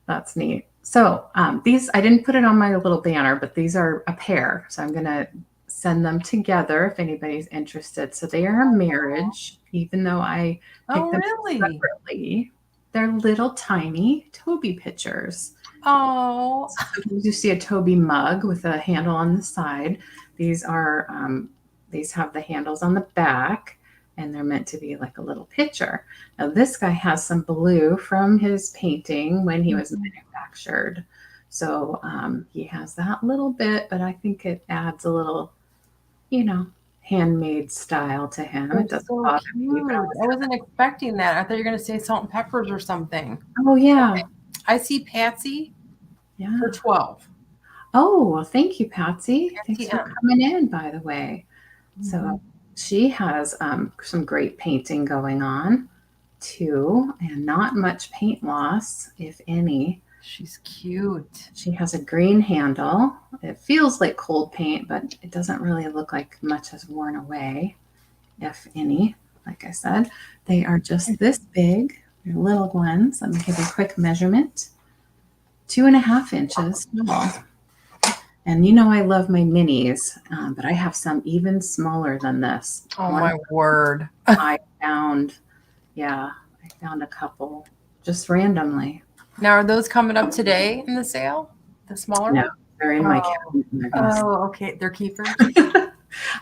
S1: That's neat. So these, I didn't put it on my little banner, but these are a pair. So I'm going to send them together if anybody's interested. So they are a marriage, even though I picked
S2: Oh,
S1: them
S2: really?
S1: separately. They're little tiny Toby pitchers.
S2: Oh,
S1: Sometimes you see a Toby mug with a handle on the side. These are these have the handles on the back, and they're meant to be like a little pitcher. Now this guy has some blue from his painting when he was manufactured, so he has that little bit. But I think it adds a little, you know, handmade style to him.
S2: they're
S1: It doesn't
S2: so
S1: bother me,
S2: cute.
S1: but
S2: I wasn't expecting that. I thought you were going to say salt and peppers or something.
S1: oh yeah,
S2: I see Patsy
S1: yeah.
S2: for 12.
S1: Oh, well, thank you, Patsy. Thanks for
S2: PTM.
S1: coming in, by the way.
S2: Mhm.
S1: So she has some great painting going on too, and not much paint loss, if any.
S2: She's cute.
S1: She has a green handle. It feels like cold paint, but it doesn't really look like much has worn away, if any. Like I said, they are just this big. They're little ones. Let me give you a quick measurement. 2.5 inches tall. And you know I love my minis, but I have some even smaller than this.
S2: Oh, my word.
S1: I found, yeah, I found a couple just randomly.
S2: Now, are those coming up today in the sale? The smaller
S1: No,
S2: ones?
S1: they're in my
S2: Oh.
S1: cabinet. And they're gonna
S2: Oh, okay. They're keepers.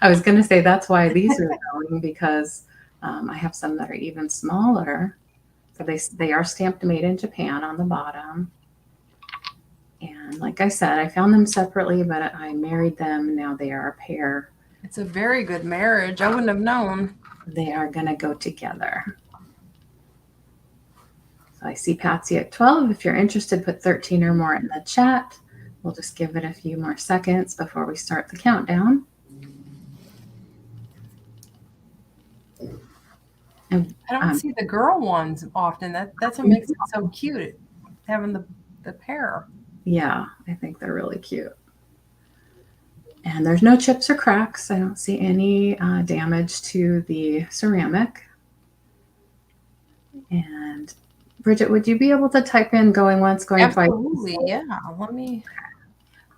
S1: I was going to say that's why these are going, because I have some that are even smaller. So they are stamped made in Japan on the bottom. And like I said, I found them separately, but I married them. Now they are a pair.
S2: It's a very good marriage. I wouldn't have known.
S1: They are going to go together. So I see Patsy at 12. If you're interested, put 13 or more in the chat. We'll just give it a few more seconds before we start the countdown. And
S2: I don't see the girl ones often. That's what makes it so cute, having the pair.
S1: yeah, I think they're really cute. And there's no chips or cracks. I don't see any damage to the ceramic. And Bridget, would you be able to type in going once, going twice?
S2: Absolutely, yeah. Let me.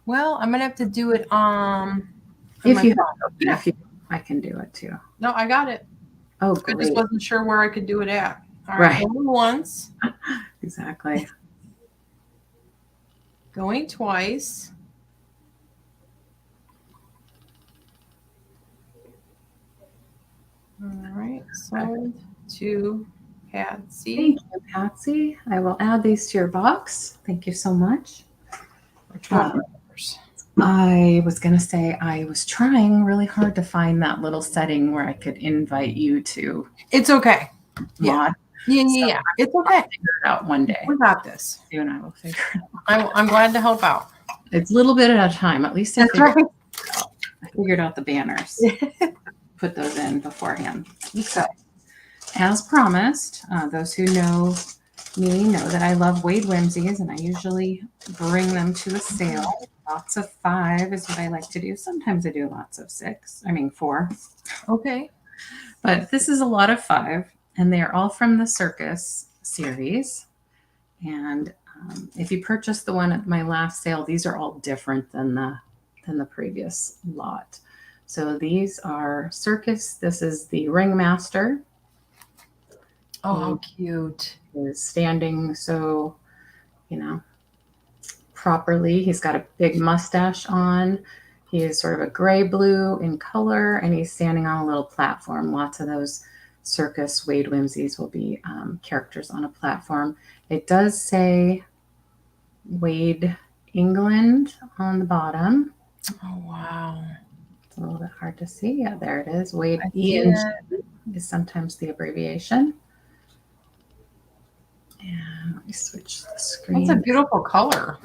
S2: Well, I'm gonna have to do it.
S1: If you have, yeah. If you, I can do it too.
S2: No, I got it.
S1: Oh,
S2: I
S1: great.
S2: just wasn't sure where I could do it at. All
S1: right.
S2: Going once.
S1: Exactly.
S2: Going twice. All right. Sold to Patsy.
S1: Thank you, Patsy. I will add these to your box. Thank you so much. I was going to say I was trying really hard to find that little setting where I could invite you to.
S2: It's okay.
S1: Mod.
S2: Yeah. It's okay.
S1: Figure it out one day.
S2: We got this.
S1: You and I will figure it out.
S2: I'm glad to help out.
S1: It's a little bit at a time. At least I figured out the banners. Put those in beforehand. So, as promised, those who know me know that I love Wade Whimsies, and I usually bring them to a sale. Lots of 5 is what I like to do. Sometimes I do lots of 4.
S2: Okay.
S1: But this is a lot of 5, and they are all from the Circus series. And if you purchase the one at my last sale, these are all different than the previous lot. So these are Circus. This is the Ringmaster.
S2: Oh, how cute.
S1: Is standing so, properly. He's got a big mustache on. He is sort of a gray blue in color, and he's standing on a little platform. Lots of those Circus Wade Whimsies will be characters on a platform. It does say Wade, England on the bottom.
S2: Oh, wow.
S1: It's a little bit hard to see. Yeah, there it is. Wade ENG is sometimes the abbreviation. And let me switch the screen.
S2: That's a beautiful color.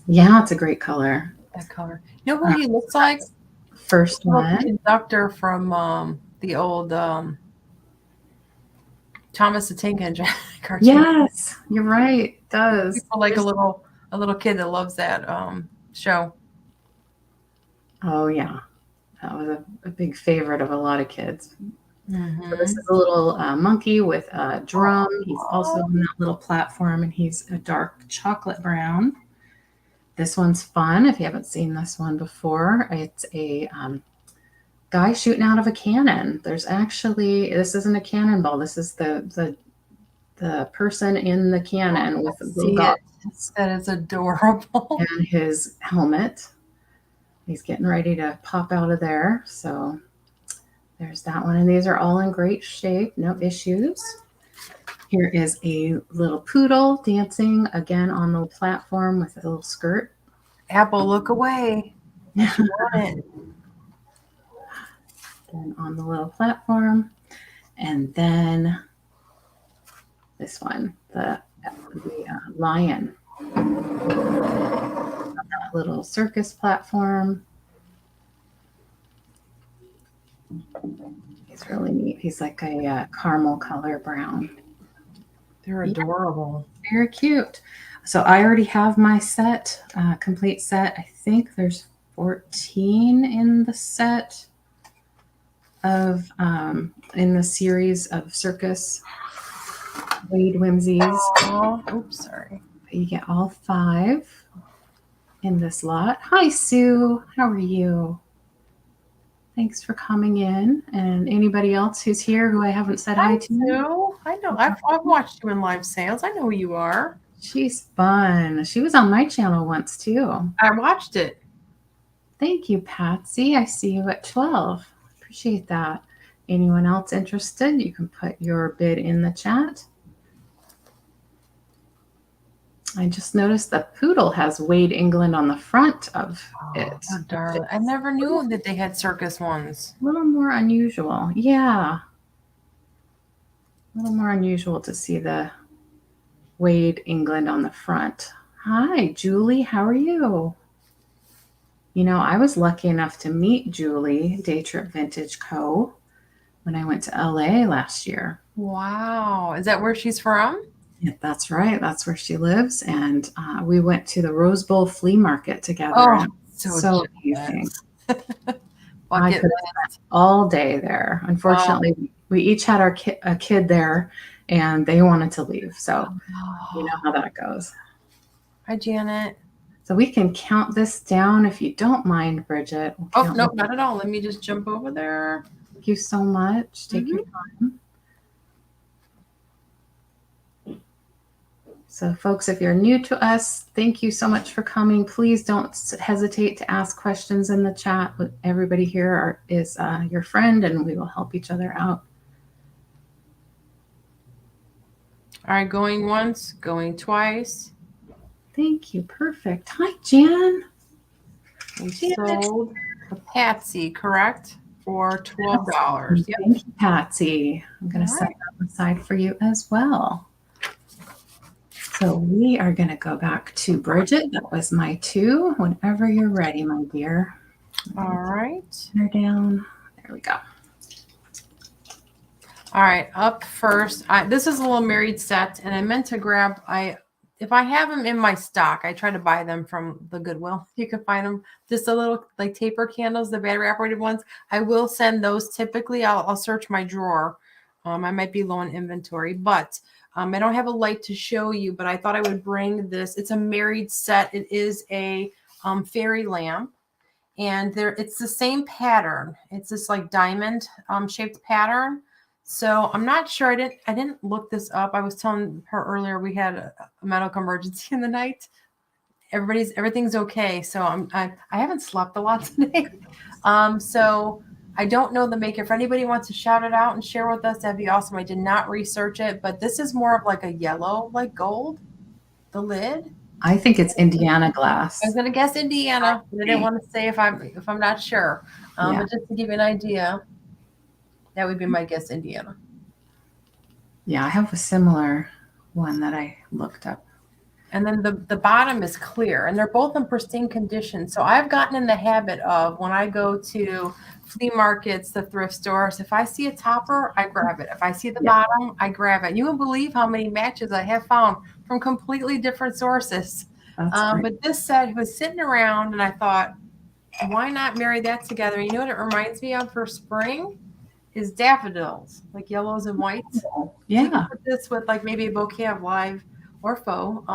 S1: Yeah, it's a great color.
S2: That color. You know who he looks like?
S1: First
S2: The
S1: one.
S2: conductor from the old Thomas the Tank Engine cartoon.
S1: Yes, you're right. It does.
S2: People like a little kid that loves that show.
S1: Oh yeah, that was a big favorite of a lot of kids.
S2: Mm-hmm.
S1: So this is a little monkey with a drum. He's also on that little platform, and he's a dark chocolate brown. This one's fun. If you haven't seen this one before, it's a guy shooting out of a cannon. This isn't a cannonball. This is the person in the cannon with the goggles.
S2: That is adorable.
S1: And his helmet. He's getting ready to pop out of there. So there's that one. And these are all in great shape. No issues. Here is a little poodle dancing again on the platform with a little skirt.
S2: Apple, look away. You want it.
S1: And on the little platform. And then this one, the lion. On that little circus platform. He's really neat. He's like a caramel color brown.
S2: They're adorable.
S1: Yeah, very cute. So I already have my set, complete set. I think there's 14 in the set of in the series of circus Wade Whimsies.
S2: Oh, oops, sorry.
S1: You get all 5 in this lot. Hi, Sue. How are you? Thanks for coming in. And anybody else who's here who I haven't said hi to?
S2: Sue. I know. I've watched you in live sales. I know who you are.
S1: She's fun. She was on my channel once too.
S2: I watched it.
S1: Thank you, Patsy. I see you at 12. Appreciate that. Anyone else interested? You can put your bid in the chat. I just noticed the poodle has Wade England on the front of it.
S2: Oh, darn. I never knew that they had circus ones.
S1: A little more unusual. Yeah. A little more unusual to see the Wade England on the front. Hi, Julie. How are you? You know, I was lucky enough to meet Julie, Day Trip Vintage Co. when I went to LA last year.
S2: Wow. Is that where she's from?
S1: Yeah, that's right. That's where she lives. And we went to the Rose Bowl flea market together.
S2: Oh,
S1: so amazing. I
S2: Bucket
S1: could have spent all day there. Unfortunately, we each had a kid there, and they wanted to leave. So you know how that goes.
S2: Hi, Janet.
S1: So we can count this down if you don't mind, Bridget.
S2: Oh, no, not at all. Let me just jump over there.
S1: Thank you so much. Take your time. So folks, if you're new to us, thank you so much for coming. Please don't hesitate to ask questions in the chat. Everybody here is your friend, and we will help each other out.
S2: All right, going once, going twice.
S1: Thank you. Perfect. Hi, Jan.
S2: We sold a Patsy, correct? For $12. Yep.
S1: Thank you, Patsy. I'm going to set that aside for you as well. So we are going to go back to Bridget. That was my 2. Whenever you're ready, my dear.
S2: All right.
S1: Turn her down. There we go.
S2: All right. Up first. This is a little married set, and I meant to grab. If I have them in my stock, I try to buy them from the Goodwill. You can find them. Just the little like taper candles, the battery operated ones. I will send those. Typically, I'll search my drawer. I might be low in inventory, but I don't have a light to show you, but I thought I would bring this. It's a married set. It is a fairy lamp, and it's the same pattern. It's this like diamond shaped pattern. So I'm not sure. I didn't look this up. I was telling her earlier we had a medical emergency in the night. Everything's okay. So I haven't slept a lot today. So I don't know the maker. If anybody wants to shout it out and share with us, that'd be awesome. I did not research it, but this is more of like a yellow, like gold, the lid.
S1: I think it's Indiana glass.
S2: I was gonna guess Indiana, but I didn't want to say if I'm not sure. But just to give you an idea, that would be my guess, Indiana.
S1: Yeah, I have a similar one that I looked up.
S2: And then the bottom is clear, and they're both in pristine condition. So I've gotten in the habit of when I go to flea markets, the thrift stores, if I see a topper, I grab it. If I see the bottom, I grab it. You won't believe how many matches I have found from completely different sources. But this set was sitting around, and I thought, why not marry that together? You know what it reminds me of for spring? Is daffodils, like yellows and whites.
S1: Yeah.
S2: You can put this with like maybe a bouquet of live or faux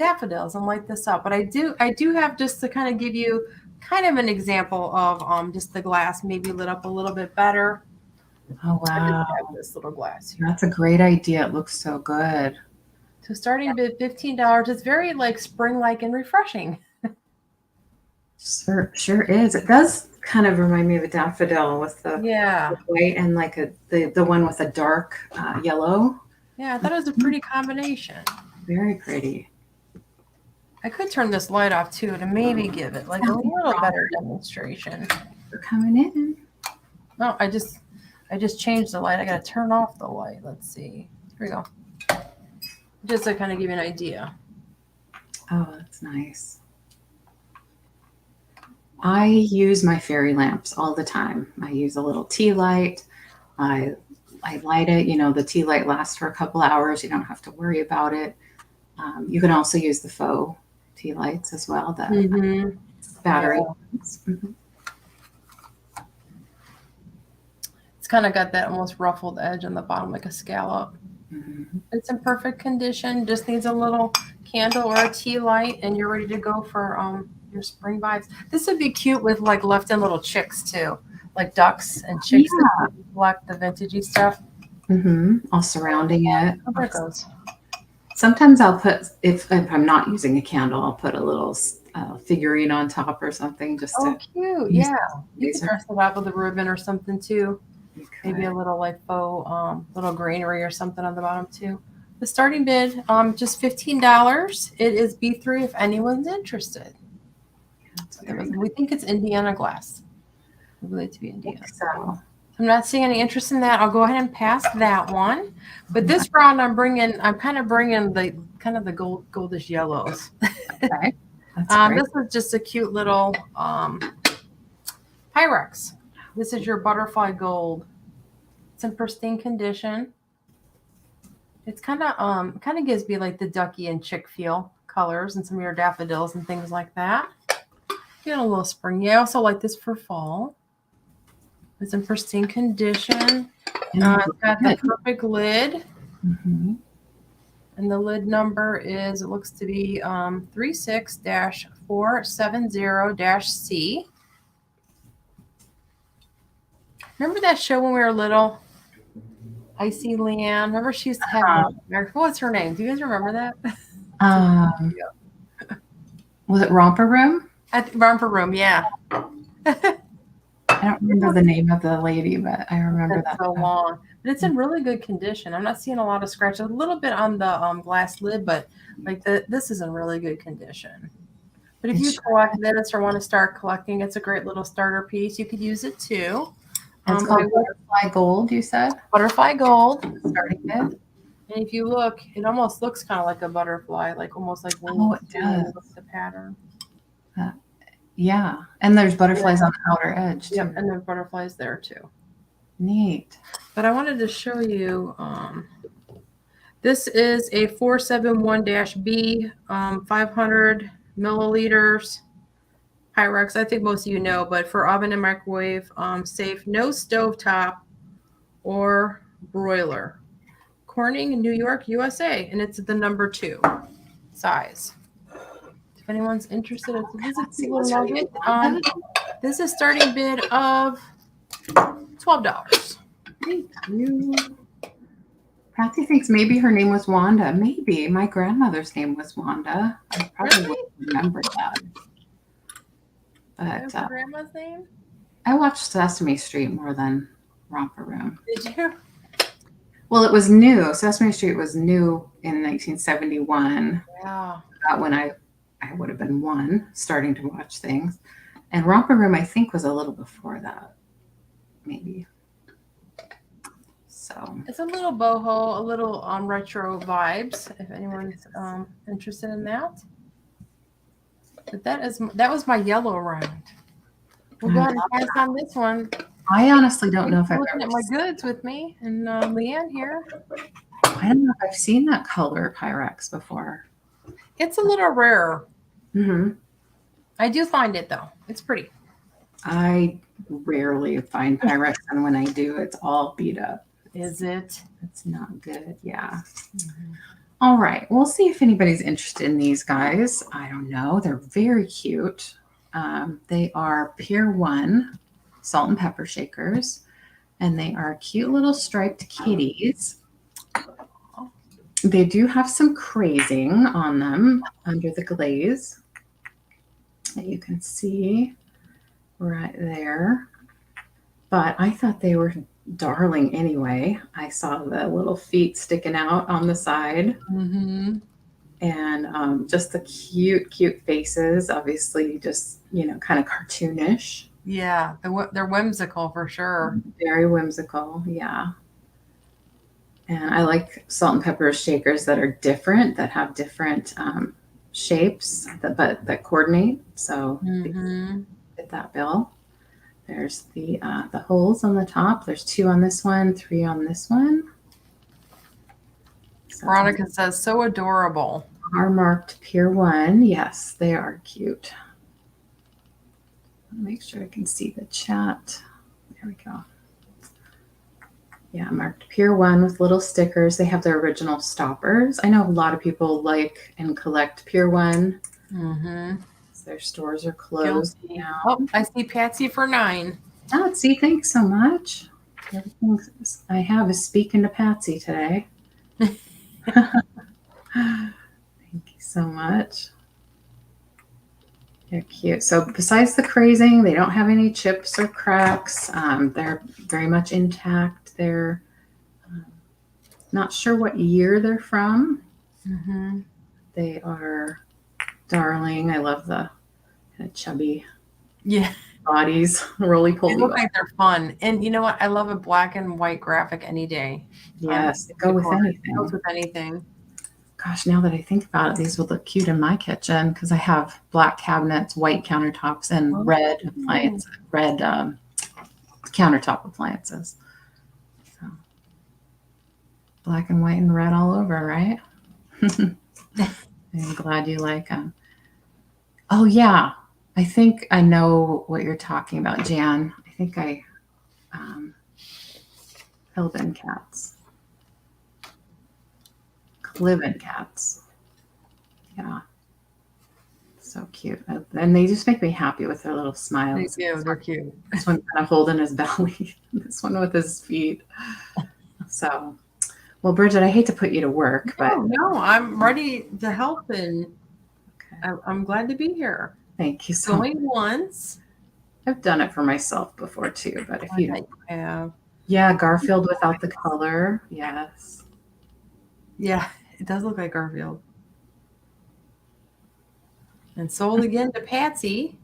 S2: daffodils and light this up. But I do have, just to kind of give you kind of an example of just the glass maybe lit up a little bit better.
S1: Oh, wow.
S2: I have this little glass here.
S1: That's a great idea. It looks so good.
S2: So starting bid $15. It's very like spring-like and refreshing.
S1: Sure is. It does kind of remind me of a daffodil with the white and like the one with a dark yellow.
S2: Yeah, I thought it was a pretty combination.
S1: Very pretty.
S2: I could turn this light off too to maybe give it like a little better demonstration.
S1: We're coming in.
S2: No, I just changed the light. I got to turn off the light. Let's see. Here we go. Just to kind of give you an idea.
S1: Oh, that's nice. I use my fairy lamps all the time. I use a little tea light. I light it. You know, the tea light lasts for a couple hours. You don't have to worry about it. You can also use the faux tea lights as well. The battery. Yeah.
S2: It's kind of got that almost ruffled edge on the bottom, like a scallop. It's in perfect condition. Just needs a little candle or a tea light, and you're ready to go for your spring vibes. This would be cute with like left in little chicks too, like ducks and chicks that collect the vintagey stuff.
S1: All surrounding it.
S2: Oh, there it goes.
S1: Sometimes I'll put, if I'm not using a candle, I'll put a little figurine on top or something just to.
S2: Cute. Yeah. You can dress it up with a ribbon or something too. Maybe a little like faux little greenery or something on the bottom too. The starting bid, just $15. It is B3 if anyone's interested. We think it's Indiana glass. We believe it to be Indiana.
S1: So
S2: I'm not seeing any interest in that. I'll go ahead and pass that one. But this round, I'm kind of bringing the goldish yellows.
S1: Okay. That's
S2: this is just a cute little Pyrex. This is your butterfly gold. It's in pristine condition. It's kind of gives me like the ducky and chick feel colors and some of your daffodils and things like that. Get a little spring. Yeah, I also like this for fall. It's in pristine condition. It's got the perfect lid. And the lid number is, it looks to be 36-470-C. Remember that show when we were little? Icy LeAnne. Remember she used to have, what's her name? Do you guys remember that?
S1: Was it Romper Room?
S2: Romper Room, yeah.
S1: I don't remember the name of the lady, but I remember that.
S2: So long. But it's in really good condition. I'm not seeing a lot of scratches. A little bit on the glass lid, but like this is in really good condition. But if you collect this or want to start collecting, it's a great little starter piece. You could use it too.
S1: It's called Butterfly Gold, you said?
S2: Butterfly Gold.
S1: Starting bid.
S2: And if you look, it almost looks kind of like a butterfly, like almost like wings.
S1: Oh, it does.
S2: The pattern.
S1: Yeah. And there's butterflies on the outer edge too.
S2: Yep, and there's butterflies there too.
S1: Neat.
S2: But I wanted to show you, this is a 471-B, 500 milliliters Pyrex. I think most of you know, but for oven and microwave safe, no stovetop or broiler. Corning, New York, USA, and it's the number 2 size. If anyone's interested, this is starting bid of $12.
S1: Thank you. Kathy thinks maybe her name was Wanda. Maybe my grandmother's name was Wanda. I probably wouldn't remember that. But
S2: grandma's name?
S1: I watched Sesame Street more than Romper Room.
S2: Did you?
S1: Well, it was new. Sesame Street was new in 1971.
S2: Yeah.
S1: About when I would have been 1, starting to watch things. And Romper Room, I think, was a little before that, maybe. So
S2: it's a little boho, a little retro vibes. If anyone's interested in that. But that was my yellow round. We'll go ahead and pass on this one.
S1: I honestly don't know if I've
S2: looking at my goods with me and LeAnne here.
S1: I don't know if I've seen that color Pyrex before.
S2: It's a little rarer.
S1: Mm-hmm.
S2: I do find it though. It's pretty.
S1: I rarely find Pyrex, and when I do, it's all beat up.
S2: Is it?
S1: It's not good. Yeah. All right. We'll see if anybody's interested in these guys. I don't know. They're very cute. They are Pier 1 salt and pepper shakers, and they are cute little striped kitties. They do have some crazing on them under the glaze that you can see right there. But I thought they were darling anyway. I saw the little feet sticking out on the side.
S2: Mm-hmm.
S1: And just the cute faces, obviously just, kind of cartoonish.
S2: Yeah, they're whimsical for sure.
S1: Very whimsical, yeah. And I like salt and pepper shakers that are different, that have different shapes, but that coordinate. So fit that bill. There's the holes on the top. There's 2 on this one, 3 on this one. So
S2: Veronica says, so adorable.
S1: Are marked Pier 1. Yes, they are cute. Make sure I can see the chat. There we go. Yeah, marked Pier 1 with little stickers. They have their original stoppers. I know a lot of people like and collect Pier 1.
S2: Mm-hmm.
S1: Their stores are closed now.
S2: Oh, I see Patsy for 9.
S1: Patsy, thanks so much. Everything I have is speaking to Patsy today. Thank you so much. They're cute. So besides the crazing, they don't have any chips or cracks. They're very much intact. They're not sure what year they're from.
S2: Mm-hmm.
S1: They are darling. I love the kind of chubby bodies, roly-poly.
S2: They look like they're fun. And you know what? I love a black and white graphic any day.
S1: Yes, they go with anything.
S2: Goes with anything.
S1: Gosh, now that I think about it, these would look cute in my kitchen because I have black cabinets, white countertops, and red appliances, red countertop appliances. So black and white and red all over, right? I'm glad you like them. Oh yeah, I think I know what you're talking about, Jan. I think I Hillbin cats. Live-in cats. Yeah. So cute. And they just make me happy with their little smiles.
S2: They do. They're cute.
S1: This one kind of holding his belly. This one with his feet. So, well, Bridget, I hate to put you to work, but
S2: no, I'm ready to help, and I'm glad to be here.
S1: Thank you so much.
S2: Going once.
S1: I've done it for myself before too, but if you
S2: have.
S1: Yeah, Garfield without the color. Yes.
S2: Yeah, it does look like Garfield. And sold again to Patsy.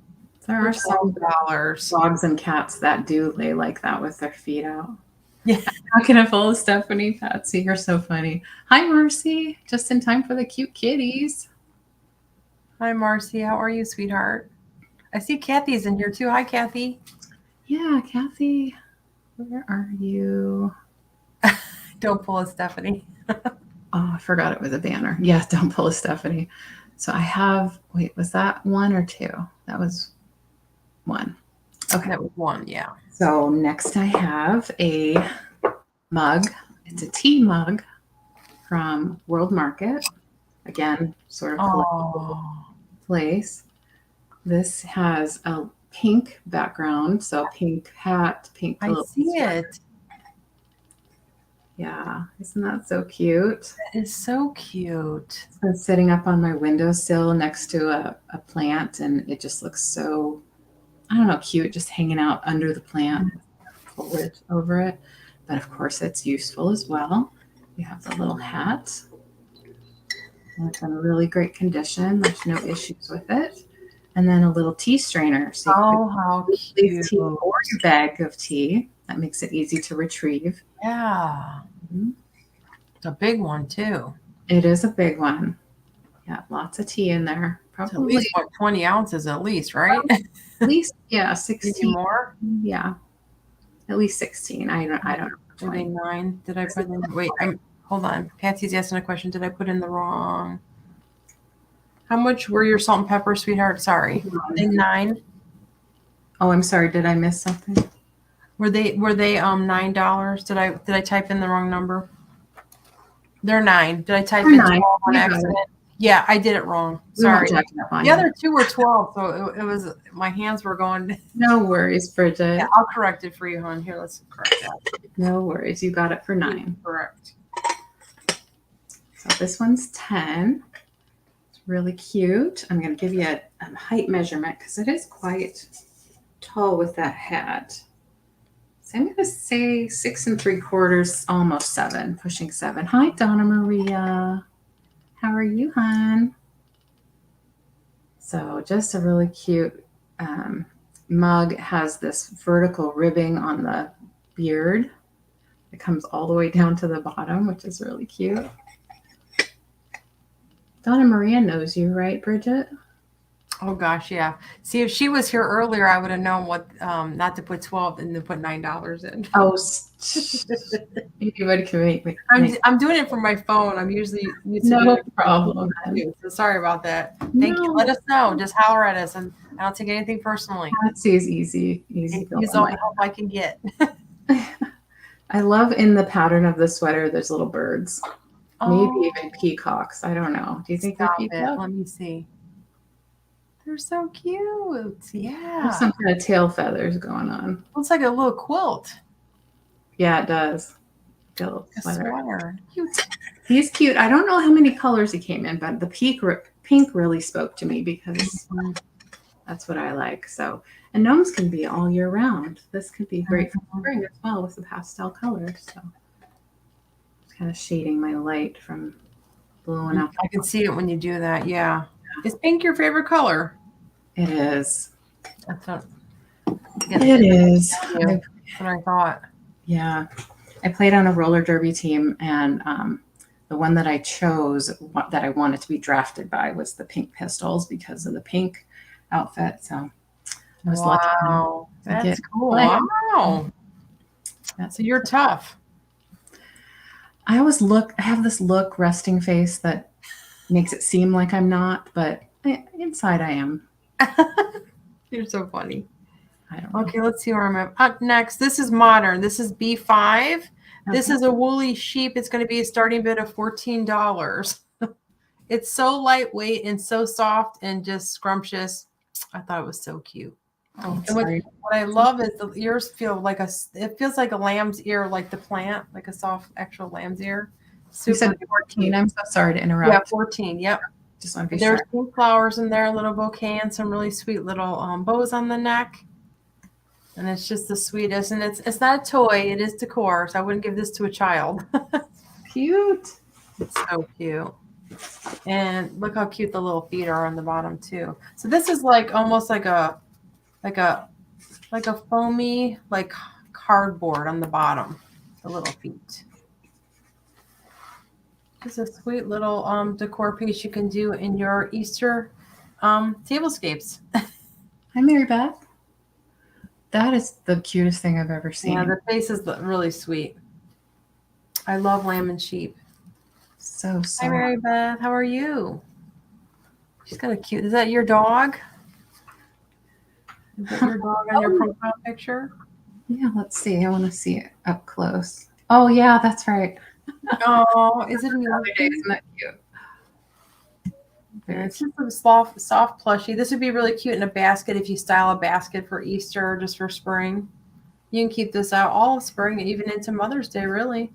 S1: There are some
S2: $12.
S1: Dogs and cats that do lay like that with their feet out. Yeah. How can I follow Stephanie? Patsy, you're so funny. Hi, Mercy. Just in time for the cute kitties.
S2: Hi, Marcy. How are you, sweetheart? I see Kathy's in here too. Hi, Kathy.
S1: Yeah, Kathy. Where are you?
S2: Don't pull a Stephanie.
S1: Oh, I forgot it was a banner. Yeah, don't pull a Stephanie. So I have, wait, was that 1 or 2? That was 1. Okay.
S2: That was 1, yeah.
S1: So next I have a mug. It's a tea mug from World Market. Again, sort of collectible place. This has a pink background, so pink hat, pink pillow.
S2: I see it.
S1: Yeah, isn't that so cute?
S2: That is so cute.
S1: It's been sitting up on my windowsill next to a plant, and it just looks so, I don't know, cute, just hanging out under the plant, foliage over it. But of course, it's useful as well. You have the little hat. And it's in really great condition. There's no issues with it. And then a little tea strainer. So
S2: how cute.
S1: Tea or your bag of tea. That makes it easy to retrieve.
S2: Yeah. Mm-hmm. It's a big one, too.
S1: It is a big one. Yeah, lots of tea in there. Probably
S2: at least 20 ounces at least, right?
S1: At least, yeah, 16.
S2: More?
S1: Yeah. At least 16. I don't know.
S2: 29. Did I put in? Wait, hold on. Patsy's asking a question. Did I put in the wrong? How much were your salt and pepper, sweetheart? Sorry. 9.
S1: Oh, I'm sorry. Did I miss something?
S2: Were they $9? Did I type in the wrong number? They're 9. Did I type
S1: They're
S2: in
S1: 9.
S2: 12 on
S1: You got
S2: accident? Yeah, I did it wrong.
S1: We won't
S2: Sorry.
S1: jack it up on
S2: The
S1: you.
S2: other 2 were 12, so it was my hands were going.
S1: No worries, Bridget.
S2: Yeah, I'll correct it for you, hon. Here, let's correct that.
S1: No worries. You got it for 9.
S2: Correct.
S1: So this one's 10. It's really cute. I'm going to give you a height measurement because it is quite tall with that hat. So I'm going to say 6 3/4, almost 7, pushing 7. Hi, Donna Maria. How are you, hon? So just a really cute mug. Has this vertical ribbing on the beard. It comes all the way down to the bottom, which is really cute. Donna Maria knows you, right, Bridget?
S2: Oh gosh, yeah. See, if she was here earlier, I would have known what not to put 12 and to put $9 in.
S1: Oh, anybody can make me.
S2: I'm doing it from my phone. I'm usually used to
S1: No
S2: doing it
S1: problem.
S2: so sorry about that. Thank you. Let us know. Just holler at us, and I don't take anything personally.
S1: Etsy is easy.
S2: Use all the help I can get.
S1: I love in the pattern of the sweater, there's little birds.
S2: Oh,
S1: Maybe even peacocks. I don't know. Do you think they're peacocks?
S2: Let me see. They're so cute. Yeah.
S1: There's some kind of tail feathers going on.
S2: Looks like a little quilt.
S1: Yeah, it does.
S2: A sweater. Cute.
S1: He's cute. I don't know how many colors he came in, but the pink really spoke to me because that's what I like. So, and gnomes can be all year round. This could be great for spring as well with the pastel colors. So, just kind of shading my light from blowing up.
S2: I can see it when you do that. Yeah. Is pink your favorite color?
S1: It is.
S2: That's what,
S1: it is.
S2: That's what I thought.
S1: Yeah. I played on a roller derby team, and the one that I chose that I wanted to be drafted by was the Pink Pistols because of the pink outfit. So I was lucky.
S2: Wow. That's cool. Wow. So you're tough.
S1: I have this look, resting face that makes it seem like I'm not, but inside I am.
S2: You're so funny.
S1: I don't know.
S2: Okay, let's see where I'm at. Up next, this is modern. This is B5. Okay. This is a woolly sheep. It's going to be a starting bid of $14. It's so lightweight and so soft and just scrumptious. I thought it was so cute.
S1: Oh,
S2: and what I love is the ears feel like it feels like a lamb's ear, like the plant, like a soft actual lamb's ear.
S1: You said 14. I'm so sorry to interrupt.
S2: Yeah, 14. Yep.
S1: Just want to be
S2: There's
S1: sure.
S2: pink flowers in there, a little bouquet, and some really sweet little bows on the neck. And it's just the sweetest. And it's not a toy. It is decor. So I wouldn't give this to a child.
S1: Cute.
S2: It's so cute. And look how cute the little feet are on the bottom too. So this is like almost like a foamy like cardboard on the bottom. The little feet. It's a sweet little decor piece you can do in your Easter tablescapes.
S1: Hi, Mary Beth. That is the cutest thing I've ever seen.
S2: Yeah, the face is really sweet. I love lamb and sheep.
S1: So soft.
S2: Hi, Mary Beth. How are you? She's got a cute. Is that your dog? Is that your dog on your profile picture?
S1: Yeah, let's see. I want to see it up close. Oh, yeah, that's right.
S2: Oh, is it
S1: the other day? Isn't that cute?
S2: It's just a soft plushie. This would be really cute in a basket if you style a basket for Easter or just for spring. You can keep this out all of spring, even into Mother's Day, really.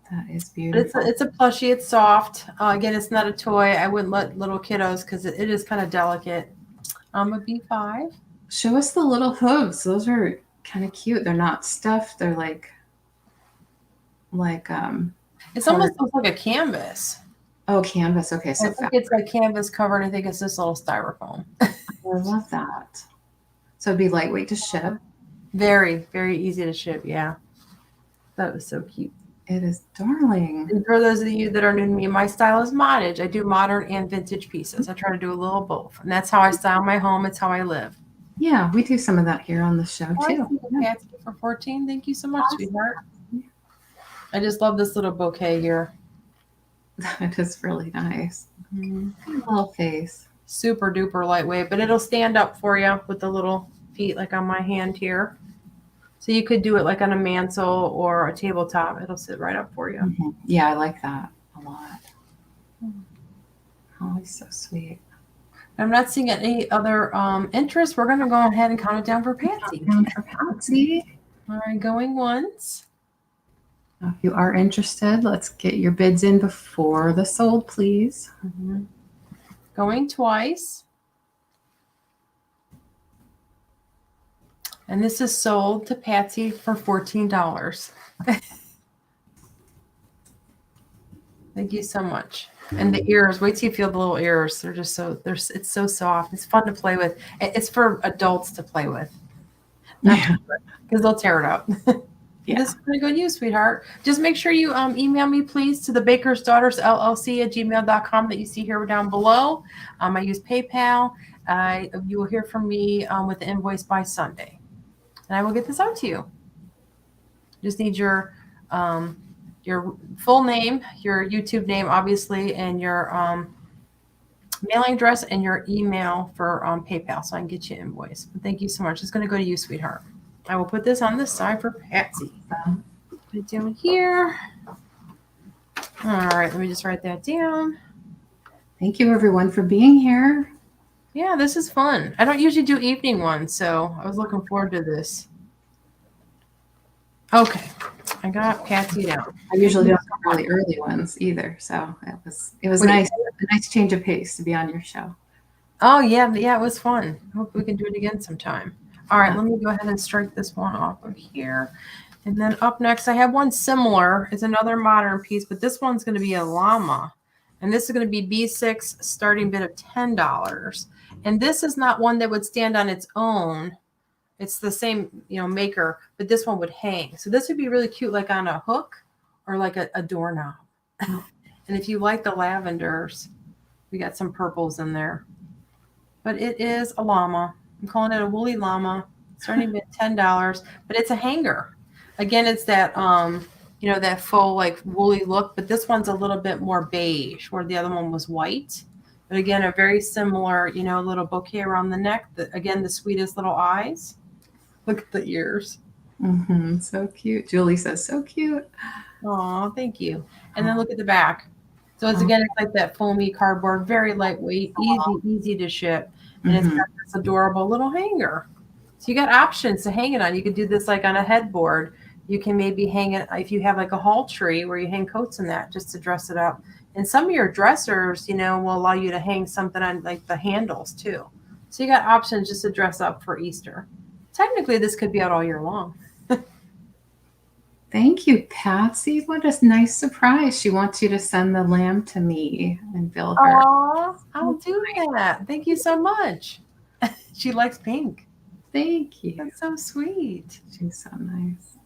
S1: That is beautiful.
S2: But it's a plushie. It's soft. Again, it's not a toy. I wouldn't let little kiddos because it is kind of delicate. A B5.
S1: Show us the little hooves. Those are kind of cute. They're not stuffed. They're like
S2: It's almost looks like a canvas.
S1: Oh, canvas. Okay, so
S2: I think it's like canvas covered. I think it's this little styrofoam.
S1: I love that. So it'd be lightweight to ship.
S2: Very, very easy to ship. Yeah, that was so cute.
S1: It is darling.
S2: And for those of you that are new to me, my style is moddage. I do modern and vintage pieces. I try to do a little both, and that's how I style my home. It's how I live.
S1: Yeah, we do some of that here on the show too.
S2: Okay, for 14. Thank you so much, sweetheart. I just love this little bouquet here.
S1: That is really nice. Little face.
S2: Super duper lightweight, but it'll stand up for you with the little feet like on my hand here. So you could do it like on a mantle or a tabletop. It'll sit right up for you.
S1: Mm-hmm. Yeah, I like that a lot. Oh, he's so sweet.
S2: I'm not seeing any other interest. We're going to go ahead and count it down for Patsy.
S1: Down for Patsy.
S2: All right, going once.
S1: If you are interested, let's get your bids in before the sold, please.
S2: Mm-hmm. Going twice. And this is sold to Patsy for $14. Thank you so much. And the ears, wait till you feel the little ears. They're just it's so soft. It's fun to play with. It's for adults to play with. Because they'll tear it up. Yeah. This is going to go to you, sweetheart. Just make sure you email me, please, to the Baker's Daughters LLC at gmail.com that you see here down below. I use PayPal. You will hear from me with the invoice by Sunday. And I will get this out to you. Just need your full name, your YouTube name, obviously, and your mailing address and your email for PayPal so I can get you an invoice. But thank you so much. It's going to go to you, sweetheart. I will put this on this side for Patsy. Put it down here. All right, let me just write that down.
S1: Thank you, everyone, for being here.
S2: Yeah, this is fun. I don't usually do evening ones, so I was looking forward to this. Okay, I got Patsy down.
S1: I usually don't do really early ones either, so it was nice. A nice change of pace to be on your show.
S2: Oh yeah, it was fun. Hope we can do it again sometime. All right, let me go ahead and strike this one off of here. And then up next, I have one similar. It's another modern piece, but this one's going to be a llama. And this is going to be B6, starting bid of $10. And this is not one that would stand on its own. It's the same, maker, but this one would hang. So this would be really cute, like on a hook or like a doorknob. And if you like the lavenders, we got some purples in there. But it is a llama. I'm calling it a woolly llama, starting at $10, but it's a hanger. Again, it's that, that full like woolly look, but this one's a little bit more beige where the other one was white. But again, a very similar, little bouquet around the neck. Again, the sweetest little eyes. Look at the ears.
S1: Mm-hmm. So cute. Julie says, so cute.
S2: Oh, thank you. And then look at the back. So it's like that foamy cardboard, very lightweight, easy to ship. And it's got this adorable little hanger. So you got options to hang it on. You could do this like on a headboard. You can maybe hang it if you have like a hall tree where you hang coats in that just to dress it up. And some of your dressers, will allow you to hang something on like the handles too. So you got options just to dress up for Easter. Technically, this could be out all year long.
S1: Thank you, Patsy. What a nice surprise. She wants you to send the lamb to me and bill her.
S2: Oh, I'll do that. Thank you so much. She likes pink.
S1: Thank you.
S2: That's so sweet.
S1: She's so nice.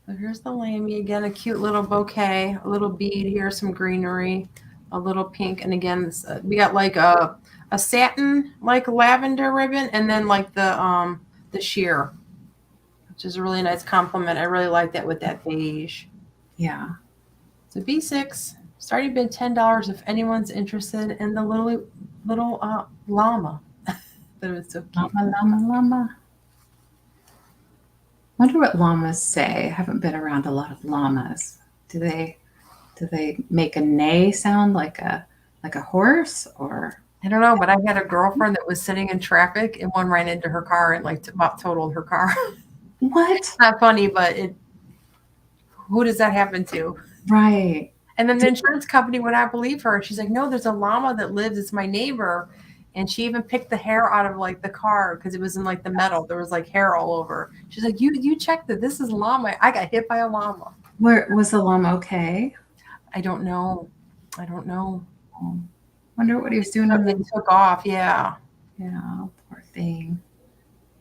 S2: So here's the lambie. Again, a cute little bouquet, a little bead here, some greenery, a little pink. And again, we got like a satin, like lavender ribbon, and then like the sheer, which is a really nice compliment. I really like that with that beige.
S1: Yeah.
S2: So B6, starting bid $10 if anyone's interested in the little llama. That was so cute.
S1: Llama. Wonder what llamas say. I haven't been around a lot of llamas. Do they make a neigh sound like a horse, or?
S2: I don't know, but I had a girlfriend that was sitting in traffic and one ran into her car and like about totaled her car.
S1: What?
S2: It's not funny, but who does that happen to?
S1: Right.
S2: And then the insurance company would not believe her. She's like, no, there's a llama that lives. It's my neighbor. And she even picked the hair out of like the car because it was in like the metal. There was like hair all over. She's like, you checked that this is a llama. I got hit by a llama.
S1: Where was the llama okay?
S2: I don't know.
S1: Wonder what he was doing.
S2: It took off. Yeah.
S1: Yeah. Poor thing.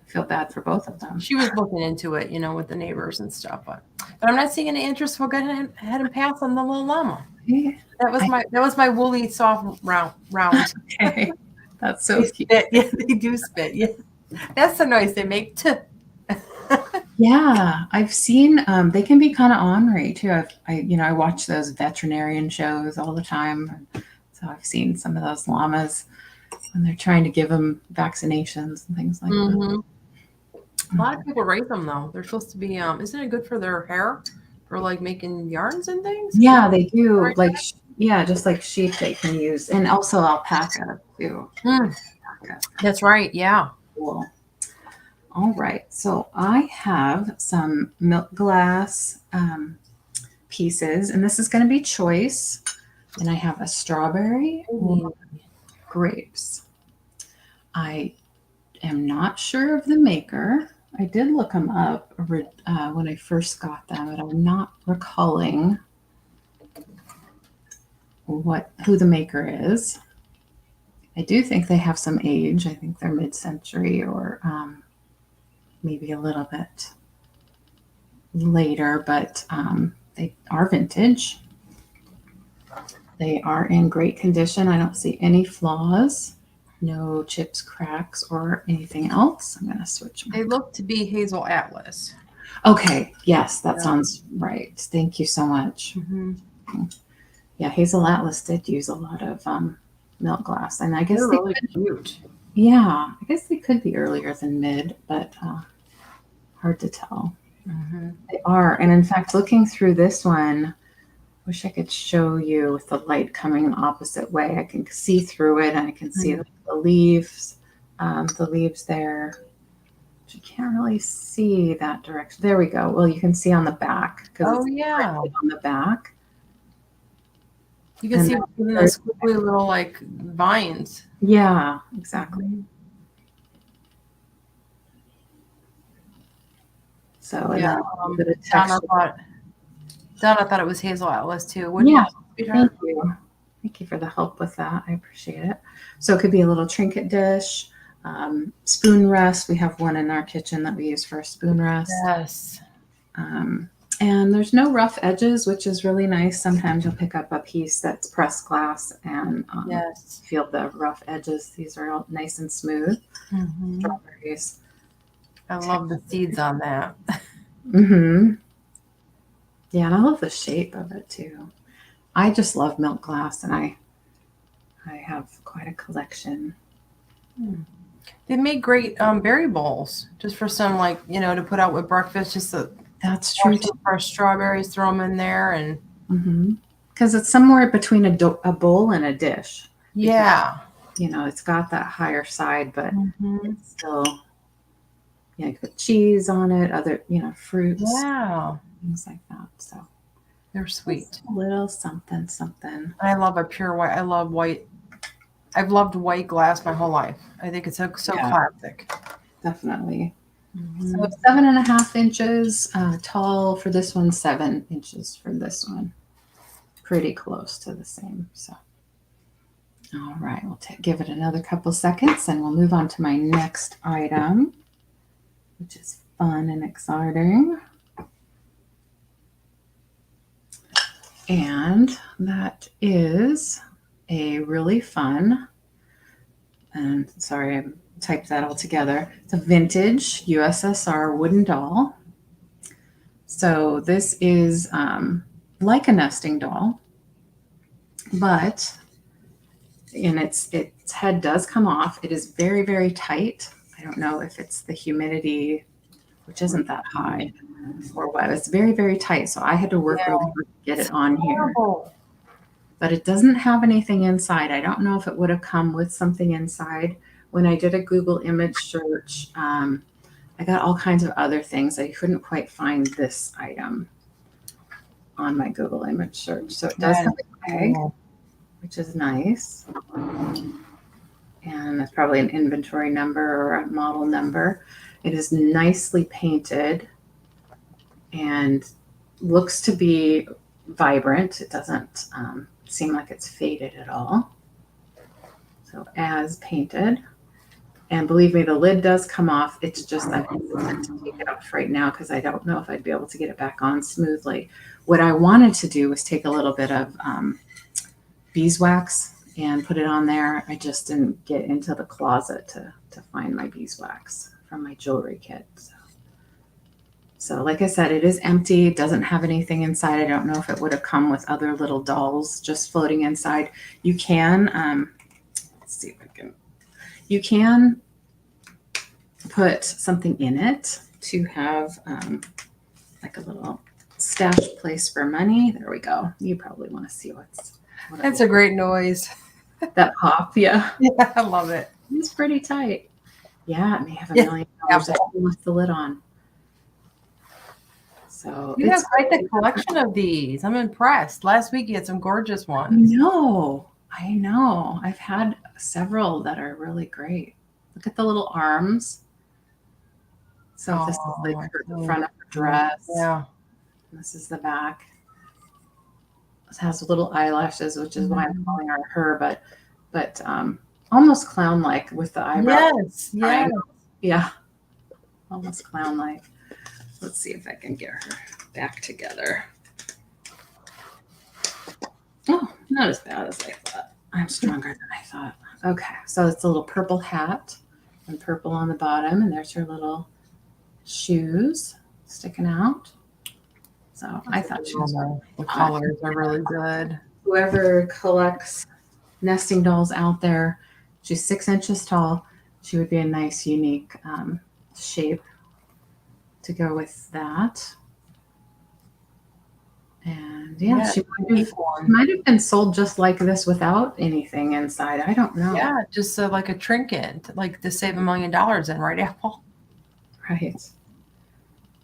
S1: I feel bad for both of them.
S2: She was looking into it, with the neighbors and stuff. But I'm not seeing any interest. We'll go ahead and pass on the little llama.
S1: Yeah.
S2: That was my woolly soft round.
S1: Okay. That's so cute.
S2: Yeah, they do spit. Yeah. That's the noise they make too.
S1: Yeah, I've seen they can be kind of ornery too. I watch those veterinarian shows all the time. So I've seen some of those llamas when they're trying to give them vaccinations and things like that.
S2: A lot of people raise them though. They're supposed to be, isn't it good for their hair? For like making yarns and things?
S1: Yeah, they do.
S2: Right.
S1: Like, yeah, just like sheep they can use. And also alpaca too. Alpaca.
S2: That's right. Yeah.
S1: Cool. All right. So I have some milk glass pieces, and this is going to be choice. And I have a strawberry or grapes. I am not sure of the maker. I did look them up when I first got them, but I'm not recalling who the maker is. I do think they have some age. I think they're mid-century or maybe a little bit later, but they are vintage. They are in great condition. I don't see any flaws, no chips, cracks, or anything else. I'm going to switch.
S2: They look to be Hazel Atlas.
S1: Okay. Yes, that sounds right. Thank you so much. Mm-hmm. Yeah, Hazel Atlas did use a lot of milk glass, and I guess
S2: they're really cute.
S1: Yeah, I guess they could be earlier than mid, but hard to tell.
S2: Mm-hmm.
S1: They are, and in fact, looking through this one, wish I could show you with the light coming the opposite way. I can see through it, and I can see the leaves there. But you can't really see that direction. There we go. Well, you can see on the back because
S2: on
S1: the back.
S2: You can see those squiggly little like vines.
S1: Yeah, exactly. So
S2: yeah,
S1: a bit of texture.
S2: Donna thought it was Hazel Atlas too.
S1: Thank you. Thank you for the help with that. I appreciate it. So it could be a little trinket dish, spoon rest. We have one in our kitchen that we use for a spoon rest.
S2: Yes.
S1: And there's no rough edges, which is really nice. Sometimes you'll pick up a piece that's pressed glass and feel the rough edges. These are all nice and smooth. Mm-hmm. Strawberries.
S2: I love the seeds on that.
S1: Mm-hmm. Yeah, and I love the shape of it too. I just love milk glass, and I have quite a collection.
S2: They make great berry bowls just for some, like, to put out with breakfast.
S1: That's true.
S2: Fresh strawberries, throw them in there, and
S1: because it's somewhere between a bowl and a dish.
S2: Yeah,
S1: it's got that higher side, but it's still, you put cheese on it, other fruits, things like that. So
S2: they're sweet.
S1: A little something.
S2: I love a pure white. I love white. I've loved white glass my whole life. I think it's so classic.
S1: Definitely. So 7.5 inches tall for this one, 7 inches for this one. Pretty close to the same. So, all right, we'll give it another couple seconds, and we'll move on to my next item, which is fun and exciting. And that is a really fun, and sorry, I typed that all together. It's a vintage USSR wooden doll. So this is like a nesting doll, but its head does come off. It is very, very tight. I don't know if it's the humidity, which isn't that high, or what. It's very, very tight. So I had to work really hard to get it on here. But it doesn't have anything inside. I don't know if it would have come with something inside. When I did a Google image search, I got all kinds of other things. I couldn't quite find this item on my Google image search. So it does have a tag, which is nice. And it's probably an inventory number or a model number. It is nicely painted and looks to be vibrant. It doesn't seem like it's faded at all. So as painted. And believe me, the lid does come off. It's just I'm hesitant to take it off right now because I don't know if I'd be able to get it back on smoothly. What I wanted to do was take a little bit of beeswax and put it on there. I just didn't get into the closet to find my beeswax from my jewelry kit. So like I said, it is empty. It doesn't have anything inside. I don't know if it would have come with other little dolls just floating inside. You can, let's see if I can. You can put something in it to have like a little stash place for money. There we go. You probably want to see what
S2: That's a great noise.
S1: that pop. Yeah.
S2: Yeah, I love it.
S1: It's pretty tight. Yeah, it may have $1
S2: Yeah.
S1: million with the lid on. So
S2: You have quite the collection of these. I'm impressed. Last week you had some gorgeous ones.
S1: I know. I've had several that are really great. Look at the little arms. So this is like the front of her dress.
S2: Yeah.
S1: This is the back. It has little eyelashes, which is why I'm calling her, but almost clown-like with the eyebrows.
S2: Yes.
S1: Yeah. Almost clown-like. Let's see if I can get her back together. Oh, not as bad as I thought. I'm stronger than I thought. Okay, so it's a little purple hat and purple on the bottom, and there's her little shoes sticking out. So I thought she was
S2: the colors are really good.
S1: Whoever collects nesting dolls out there, she's 6 inches tall. She would be a nice, unique shape to go with that. And yeah, she might have been sold just like this without anything inside. I don't know.
S2: Yeah, just like a trinket, like to save $1 million in, right, Apple?
S1: Right.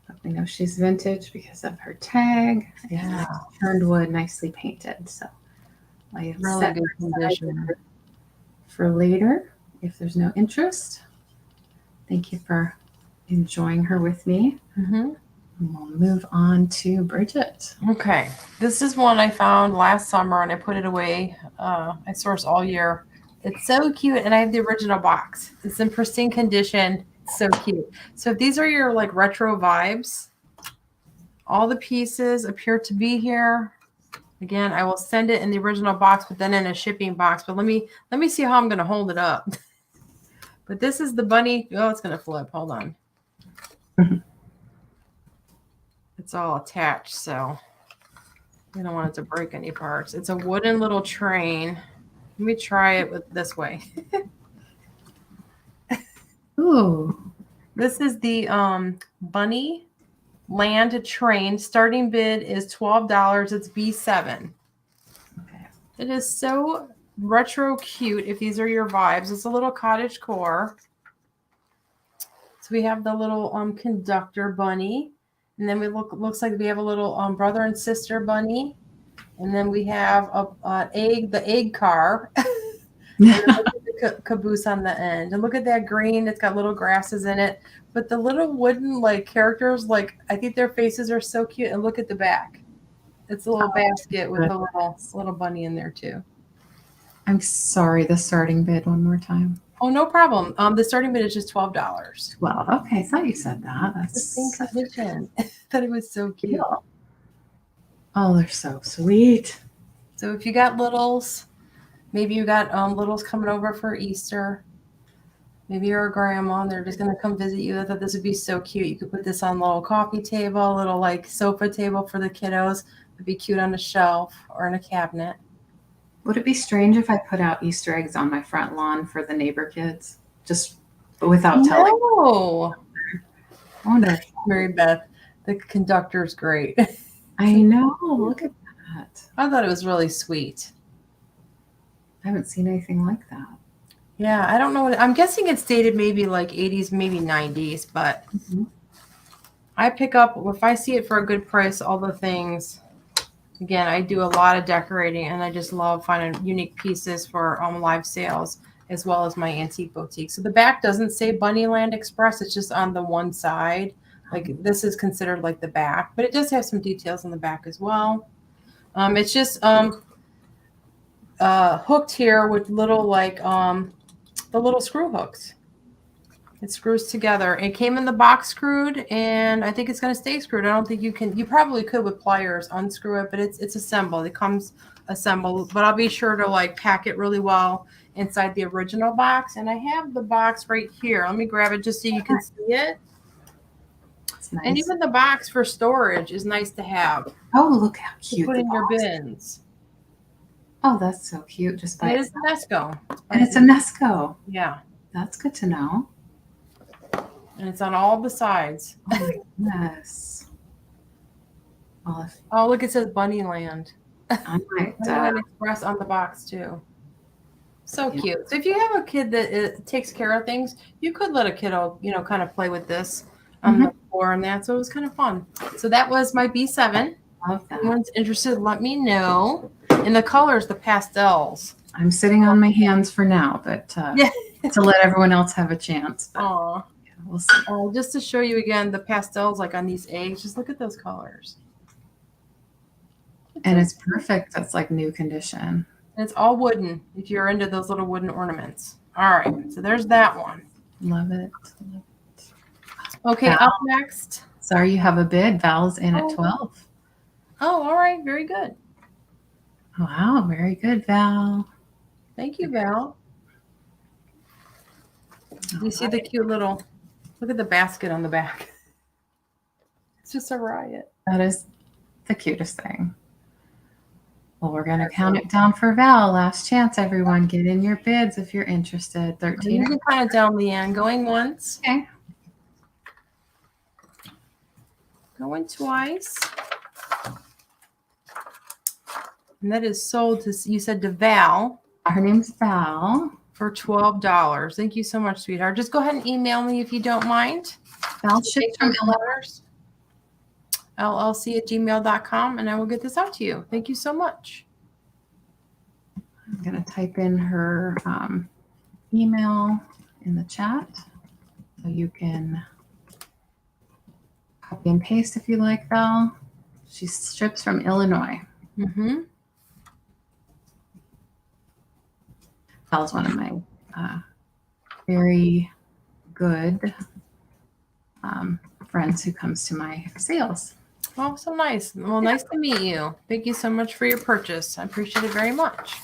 S1: But we know she's vintage because of her tag. Yeah. Turned wood, nicely painted. So I have
S2: really good condition
S1: for later if there's no interest. Thank you for enjoying her with me. And we'll move on to Bridget.
S2: Okay. This is one I found last summer and I put it away. I source all year. It's so cute. And I have the original box. It's in pristine condition. It's so cute. So if these are your like retro vibes, all the pieces appear to be here. Again, I will send it in the original box, but then in a shipping box. But let me see how I'm going to hold it up. But this is the bunny. Oh, it's going to flip. Hold on. It's all attached, so I don't want it to break any parts. It's a wooden little train. Let me try it with this way.
S1: Ooh.
S2: This is the bunny land train. Starting bid is $12. It's B7.
S1: Okay.
S2: It is so retro cute if these are your vibes. It's a little cottage core. So we have the little conductor bunny. And then looks like we have a little brother and sister bunny. And then we have the egg car. The caboose on the end. And look at that green. It's got little grasses in it. But the little wooden like characters, like I think their faces are so cute. And look at the back. It's a little basket with a little bunny in there too.
S1: I'm sorry, the starting bid one more time.
S2: Oh, no problem. The starting bid is just $12.
S1: Well, okay. I thought you said that. That's
S2: the same condition. I thought it was so cute.
S1: Oh, they're so sweet.
S2: So if you got littles, maybe you got littles coming over for Easter. Maybe you're a grandma and they're just going to come visit you. I thought this would be so cute. You could put this on a little coffee table, a little like sofa table for the kiddos. It'd be cute on a shelf or in a cabinet.
S1: Would it be strange if I put out Easter eggs on my front lawn for the neighbor kids? Just without telling?
S2: No.
S1: I wonder.
S2: Mary Beth, the conductor's great.
S1: I know. Look at that.
S2: I thought it was really sweet.
S1: I haven't seen anything like that.
S2: Yeah, I don't know. I'm guessing it's dated maybe like 80s, maybe 90s, but I pick up, if I see it for a good price, all the things. Again, I do a lot of decorating, and I just love finding unique pieces for live sales, as well as my antique boutique. So the back doesn't say Bunnyland Express. It's just on the one side. Like this is considered like the back, but it does have some details on the back as well. It's just hooked here with little like the little screw hooks. It screws together. It came in the box screwed, and I think it's going to stay screwed. I don't think you can. You probably could with pliers unscrew it, but it's assembled. It comes assembled. But I'll be sure to like pack it really well inside the original box. And I have the box right here. Let me grab it just so you can see it. Nice. And even the box for storage is nice to have.
S1: Oh, look how cute!
S2: Put in your bins.
S1: Oh, that's so cute. Just by
S2: it's a Nesco.
S1: And it's a Nesco.
S2: Yeah,
S1: that's good to know.
S2: And it's on all the sides.
S1: Oh my goodness. Well,
S2: Oh, look, it says Bunnyland.
S1: I might.
S2: Bunnyland Express on the box too. So
S1: Yeah.
S2: cute. So if you have a kid that takes care of things, you could let a kiddo, kind of play with this on the floor and that. So it was kind of fun. So that was my B7.
S1: Love
S2: If
S1: that.
S2: anyone's interested, let me know. And the colors, the pastels.
S1: I'm sitting on my hands for now, but to let everyone else have a chance. But
S2: Aw.
S1: yeah, we'll see.
S2: Just to show you again, the pastels like on these eggs, just look at those colors.
S1: And it's perfect. That's like new condition.
S2: And it's all wooden if you're into those little wooden ornaments. All right, so there's that one.
S1: Love it.
S2: Okay,
S1: Val.
S2: up next.
S1: Sorry, you have a bid. Val's in at 12.
S2: Oh, all right, very good.
S1: Wow, very good, Val.
S2: Thank you, Val. Do you see the cute little, look at the basket on the back. It's just a riot.
S1: That is the cutest thing. Well, we're going to count it down for Val. Last chance, everyone. Get in your bids if you're interested. 13.
S2: You can count it down, LeAnne. Going once.
S1: Okay.
S2: Going twice. And that is sold to, you said to Val.
S1: Her name's Val.
S2: For $12. Thank you so much, sweetheart. Just go ahead and email me if you don't mind.
S1: Val ships from
S2: letters. llc@gmail.com, and I will get this out to you. Thank you so much.
S1: I'm going to type in her email in the chat so you can copy and paste if you like, Val. She ships from Illinois.
S2: Mm-hmm.
S1: Val's one of my very good friends who comes to my sales.
S2: Oh, so nice. Well, nice to meet you. Thank you so much for your purchase. I appreciate it very much.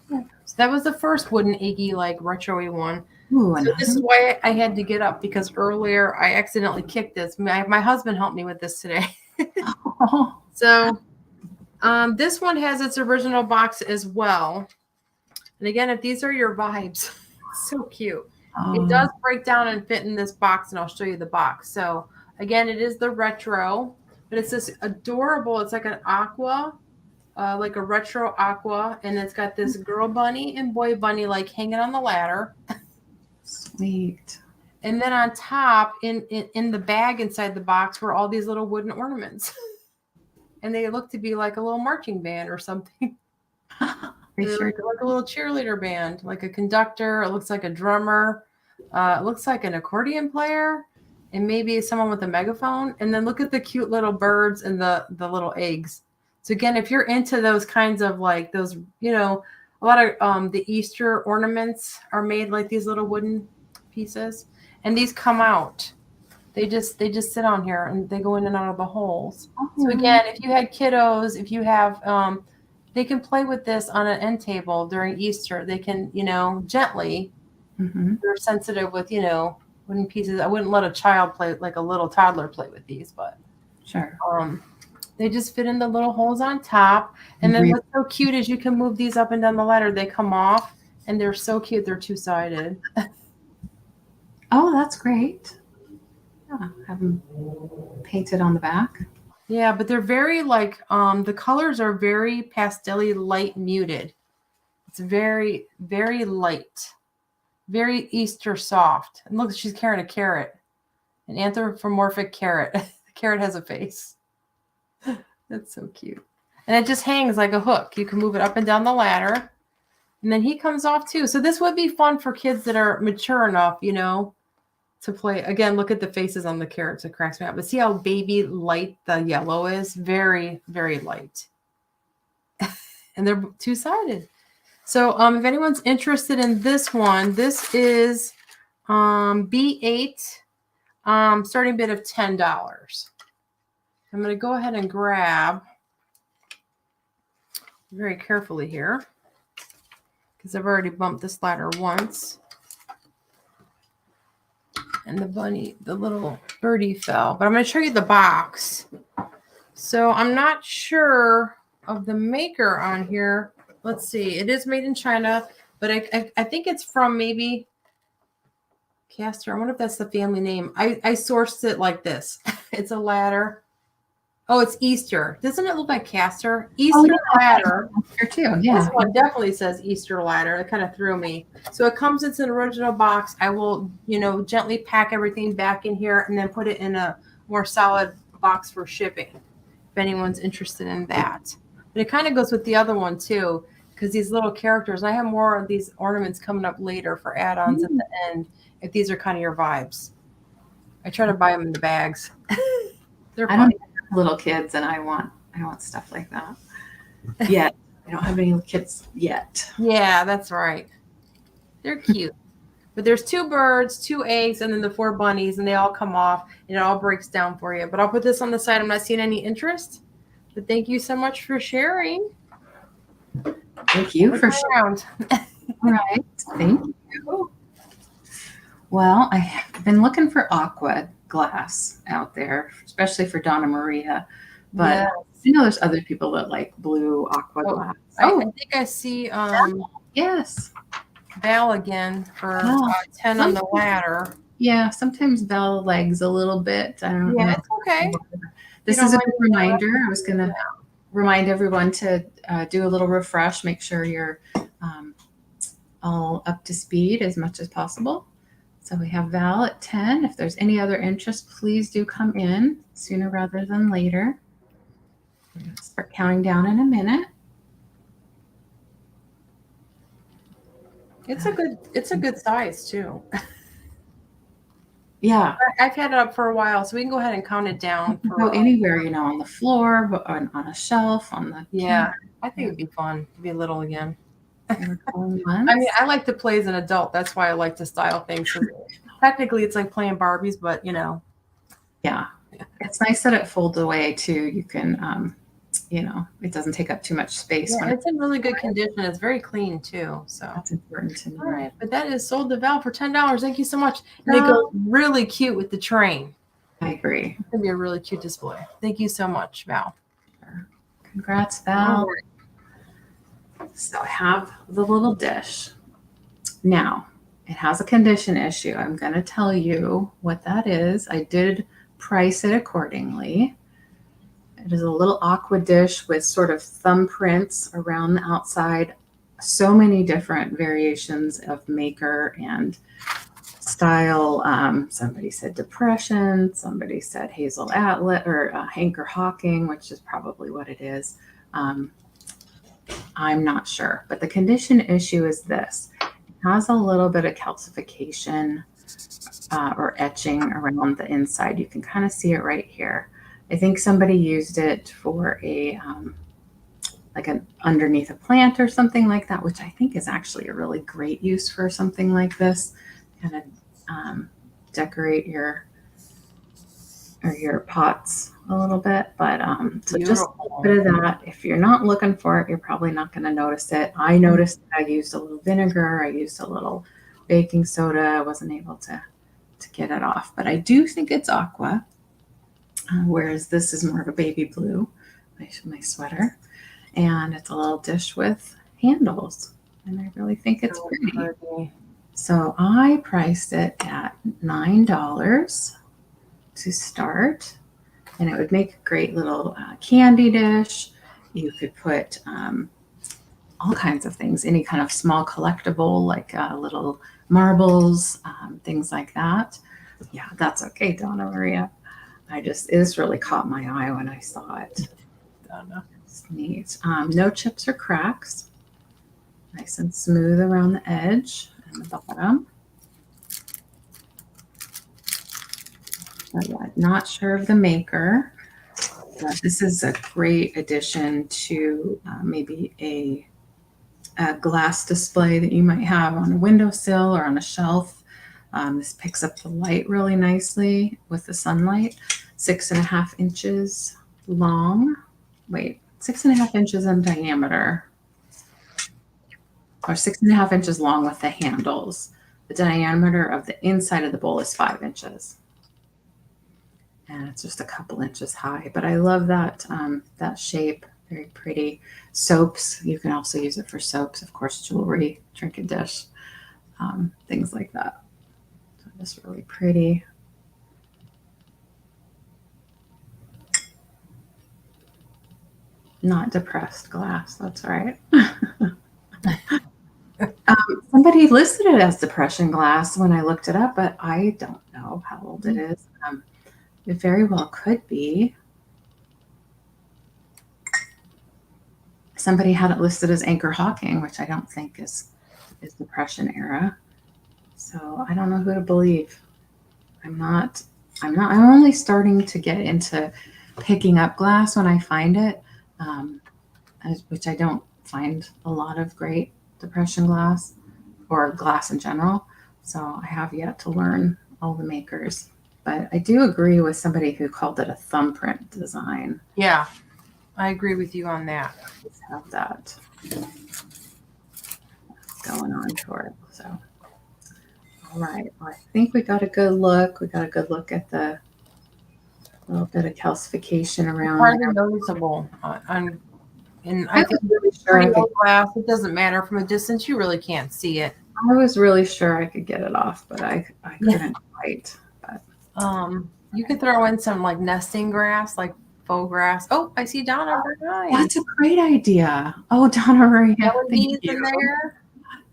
S2: So that was the first wooden Iggy, like retro-y one.
S1: Ooh,
S2: so this is why I had to get up, because earlier I accidentally kicked this. My husband helped me with this today. So this one has its original box as well. And again, if these are your vibes, so cute. It does break down and fit in this box, and I'll show you the box. So again, it is the retro, but it's this adorable, it's like an aqua, like a retro aqua, and it's got this girl bunny and boy bunny like hanging on the ladder.
S1: Sweet.
S2: And then on top, in the bag inside the box, were all these little wooden ornaments. And they look to be like a little marching band or something. Like a little cheerleader band, like a conductor. It looks like a drummer. It looks like an accordion player, and maybe someone with a megaphone. And then look at the cute little birds and the little eggs. So again, if you're into those kinds of like those, a lot of the Easter ornaments are made like these little wooden pieces, and these come out. They just sit on here and they go in and out of the holes. So again, if you had kiddos, if you have they can play with this on an end table during Easter. They can, gently. They're sensitive with, wooden pieces. I wouldn't let a child play, like a little toddler play with these, but
S1: sure.
S2: They just fit in the little holes on top. And then what's so cute is you can move these up and down the ladder. They come off, and they're so cute. They're two-sided.
S1: Oh, that's great. Yeah, have them painted on the back.
S2: Yeah, but they're very like, the colors are very pastel-y, light muted. It's very, very light, very Easter soft. And look, she's carrying a carrot, an anthropomorphic carrot. The carrot has a face. That's so cute. And it just hangs like a hook. You can move it up and down the ladder. And then he comes off too. So this would be fun for kids that are mature enough, to play. Again, look at the faces on the carrots. It cracks me up. But see how baby light the yellow is? Very, very light. And they're two-sided. So if anyone's interested in this one, this is B8, starting bid of $10. I'm going to go ahead and grab very carefully here, because I've already bumped this ladder once. And the little birdie fell. But I'm going to show you the box. So I'm not sure of the maker on here. Let's see. It is made in China, but I think it's from maybe Castor. I wonder if that's the family name. I sourced it like this. It's a ladder. Oh, it's Easter. Doesn't it look like Castor? Easter ladder.
S1: Here too. Yeah.
S2: This one definitely says Easter ladder. It kind of threw me. So it comes, it's an original box. I will, gently pack everything back in here and then put it in a more solid box for shipping, if anyone's interested in that. But it kind of goes with the other one too, because these little characters, I have more of these ornaments coming up later for add-ons at the end, if these are kind of your vibes. I try to buy them in the bags. They're fun.
S1: I don't have little kids, and I want stuff like that. Yet I don't have any kids yet.
S2: Yeah, that's right. They're cute. But there's 2 birds, 2 eggs, and then the 4 bunnies, and they all come off, and it all breaks down for you. But I'll put this on the side. I'm not seeing any interest. But thank you so much for sharing.
S1: Thank you for sharing. All right. Thank you. Well, I've been looking for aqua glass out there, especially for Donna Maria. But there's other people that like blue aqua glass.
S2: I think I see
S1: yes.
S2: Val again for 10 on the ladder.
S1: Yeah, sometimes Val lags a little bit. I don't know.
S2: Yeah, it's okay.
S1: This is a good reminder. I was going to remind everyone to do a little refresh, make sure you're all up to speed as much as possible. So we have Val at 10. If there's any other interest, please do come in sooner rather than later. We're going to start counting down in a minute.
S2: It's a good size too.
S1: Yeah.
S2: I've had it up for a while, so we can go ahead and count it down.
S1: Go anywhere, on the floor, on a shelf, on the
S2: counter. I think it'd be fun to be little again.
S1: I mean,
S2: I like to play as an adult. That's why I like to style things. Technically, it's like playing Barbies, but
S1: Yeah. It's nice that it folds away too. You can, it doesn't take up too much space.
S2: Yeah, it's in really good condition. It's very clean too. So
S1: that's important to know.
S2: All right, but that is sold to Val for $10. Thank you so much. And they go really cute with the train.
S1: I agree.
S2: It's gonna be a really cute display. Thank you so much, Val.
S1: Congrats, Val. So I have the little dish. Now, it has a condition issue. I'm going to tell you what that is. I did price it accordingly. It is a little aqua dish with sort of thumbprints around the outside. So many different variations of maker and style. Somebody said Depression. Somebody said Hazel Atlas or Hanker Hawking, which is probably what it is. I'm not sure, but the condition issue is this. It has a little bit of calcification or etching around the inside. You can kind of see it right here. I think somebody used it for a like an underneath a plant or something like that, which I think is actually a really great use for something like this. Kind of decorate your pots a little bit, but so just a little bit of that. If you're not looking for it, you're probably not going to notice it. I noticed that I used a little vinegar. I used a little baking soda. I wasn't able to get it off, but I do think it's aqua, whereas this is more of a baby blue, my sweater, and it's a little dish with handles, and I really think it's pretty. So I priced it at $9 to start, and it would make a great little candy dish. You could put all kinds of things, any kind of small collectible, like little marbles, things like that. Yeah, that's okay, Donna Maria. This really caught my eye when I saw it. Donna, it's neat. No chips or cracks. Nice and smooth around the edge and the bottom. Yeah, not sure of the maker, but this is a great addition to maybe a glass display that you might have on a windowsill or on a shelf. This picks up the light really nicely with the sunlight. 6.5 inches long. 6.5 inches in diameter, or 6.5 inches long with the handles. The diameter of the inside of the bowl is 5 inches. And it's just a couple inches high, but I love that that shape. Very pretty. Soaps, you can also use it for soaps, of course, jewelry, trinket dish, things like that. So Just really pretty. Not depressed glass. That's right. Somebody listed it as depression glass when I looked it up, but I don't know how old it is. It very well could be. Somebody had it listed as Anchor Hawking, which I don't think is Depression era. So I don't know who to believe. I'm only starting to get into picking up glass when I find it, which I don't find a lot of great depression glass or glass in general. So I have yet to learn all the makers. But I do agree with somebody who called it a thumbprint design.
S2: Yeah, I agree with you on that.
S1: Let's have that going on for it. So, all right. Well, I think we got a good look. We got a good look at the little bit of calcification around.
S2: Hardly noticeable. And I think
S1: really sure
S2: pretty old glass, it doesn't matter from a distance. You really can't see it.
S1: I was really sure I could get it off, but I couldn't quite. But
S2: you could throw in some like nesting grass, like faux grass. Oh, I see Donna.
S1: That's a great idea. Oh, Donna Maria,
S2: thank you. In there.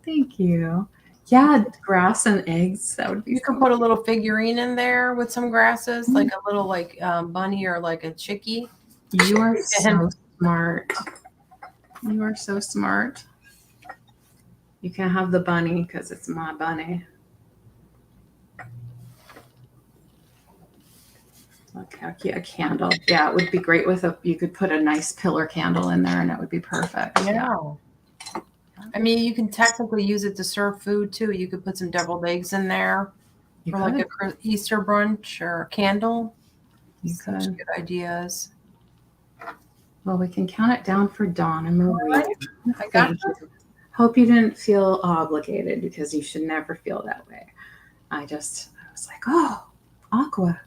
S1: Thank you. Yeah, grass and eggs. That would be.
S2: You can put a little figurine in there with some grasses, like a little like bunny or like a chickie.
S1: You are so smart. You are so smart. You can have the bunny because it's my bunny. Okay, a candle. Yeah, it would be great with you could put a nice pillar candle in there and it would be perfect.
S2: Yeah. I mean, you can technically use it to serve food too. You could put some deviled eggs in there for like a Easter brunch or a candle. Such good ideas.
S1: Well, we can count it down for Dawn and Marie.
S2: Right. I got it.
S1: Hope you didn't feel obligated because you should never feel that way. I was like, oh, aqua.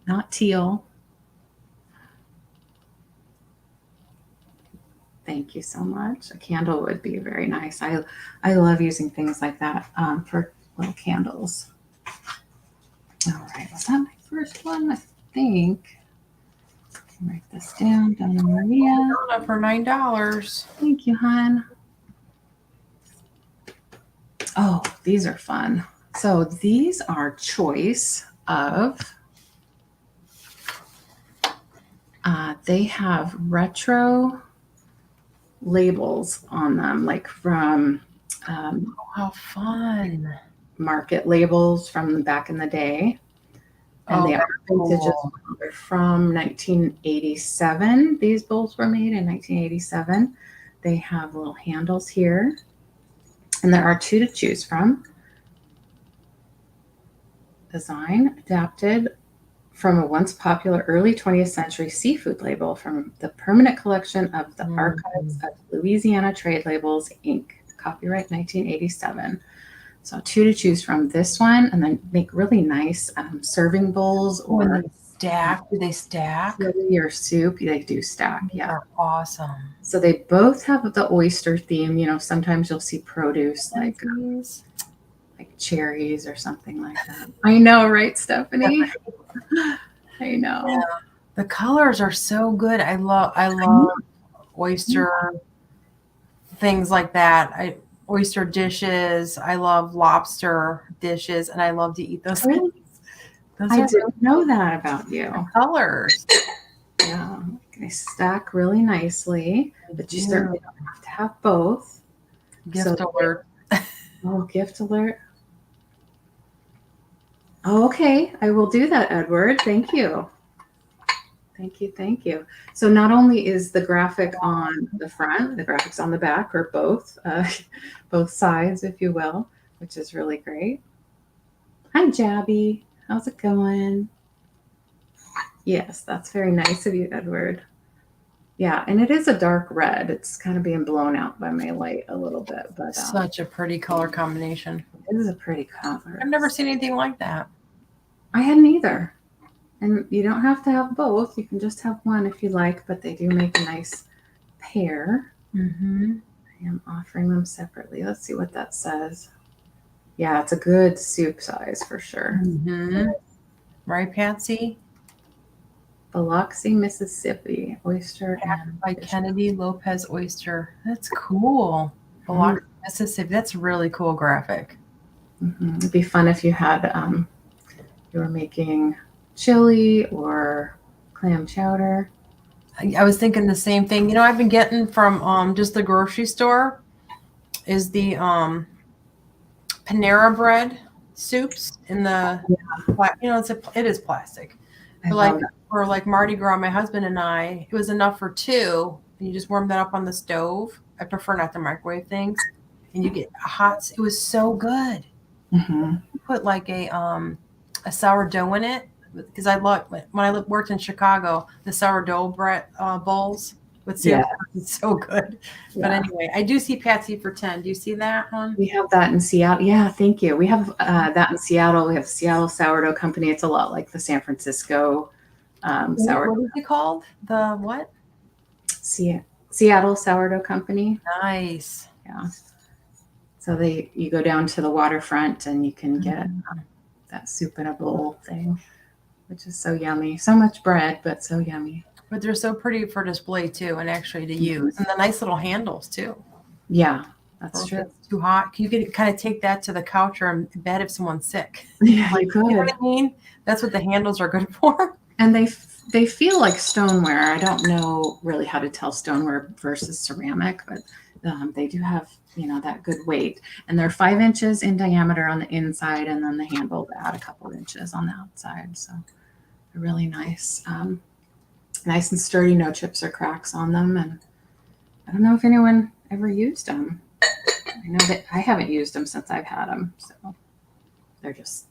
S1: Not teal. Thank you so much. A candle would be very nice. I love using things like that for little candles. All right, was that my first one? I think. Write this down. Donna Maria.
S2: For $9.
S1: Thank you, hon. Oh, these are fun. So these are choice of. They have retro labels on them, like from
S2: how fun
S1: market labels from back in the day. And they are vintage as well. They're from 1987. These bowls were made in 1987. They have little handles here. And there are two to choose from. Design adapted from a once popular early 20th century seafood label from the permanent collection of the Archives of Louisiana Trade Labels, Inc. Copyright 1987. So two to choose from, this one, and then make really nice serving bowls or
S2: stack. Do they stack?
S1: Your soup, they do stack. Yeah.
S2: They're awesome.
S1: So they both have the oyster theme. You know, sometimes you'll see produce like cherries or something like that. I know, right, Stephanie? I know.
S2: Yeah. The colors are so good. I love oyster things like that. Oyster dishes. I love lobster dishes, and I love to eat those things.
S1: I didn't know that about you.
S2: The colors.
S1: Yeah, they stack really nicely, but you certainly don't have to have both.
S2: Gift alert.
S1: Oh, gift alert. Oh, okay, I will do that, Edward. Thank you. Thank you. So not only is the graphic on the front, the graphics on the back, or both sides, if you will, which is really great. Hi, Jabby. How's it going? Yes, that's very nice of you, Edward. Yeah, and it is a dark red. It's kind of being blown out by my light a little bit, but
S2: such a pretty color combination.
S1: It is a pretty color.
S2: I've never seen anything like that. I
S1: hadn't either. And you don't have to have both. You can just have one if you like, but they do make a nice pair. I am offering them separately. Let's see what that says. Yeah, it's a good soup size for sure.
S2: Mm-hmm. Right, Patsy?
S1: Biloxi, Mississippi, oyster and
S2: By
S1: fish.
S2: Kennedy Lopez Oyster. That's cool. Biloxi, Mississippi. That's a really cool graphic.
S1: It'd be fun if you had you were making chili or clam chowder.
S2: I was thinking the same thing. You know, I've been getting from just the grocery store is the Panera bread soups in the you know, it is plastic.
S1: I
S2: But like
S1: love that.
S2: for like Mardi Gras, my husband and I, it was enough for two. And you just warm that up on the stove. I prefer not to microwave things. And you get a hot. It was so good.
S1: Mm-hmm.
S2: Put like a sourdough in it because I love when I worked in Chicago, the sourdough bread bowls with
S1: Yeah,
S2: Sam. It's so good. But
S1: yeah.
S2: anyway, I do see Patsy for 10. Do you see that one?
S1: We have that in Seattle. Yeah, thank you. We have that in Seattle. We have Seattle Sourdough Company. It's a lot like the San Francisco sourdough.
S2: What is it called? The what?
S1: Seattle Sourdough Company.
S2: Nice.
S1: Yeah. So you go down to the waterfront and you can get that soup in a bowl thing, which is so yummy. So much bread, but so yummy.
S2: But they're so pretty for display too, and actually to use, and the nice little handles too.
S1: Yeah, that's
S2: Or if
S1: true.
S2: it's too hot, you can kind of take that to the couch or in bed if someone's sick.
S1: Yeah,
S2: Like,
S1: you could.
S2: you know what I mean? That's what the handles are good for.
S1: And they feel like stoneware. I don't know really how to tell stoneware versus ceramic, but they do have that good weight. And they're 5 inches in diameter on the inside, and then the handle add a couple of inches on the outside. So they're really nice, nice and sturdy. No chips or cracks on them. And I don't know if anyone ever used them. I know that I haven't used them since I've had them, so they're just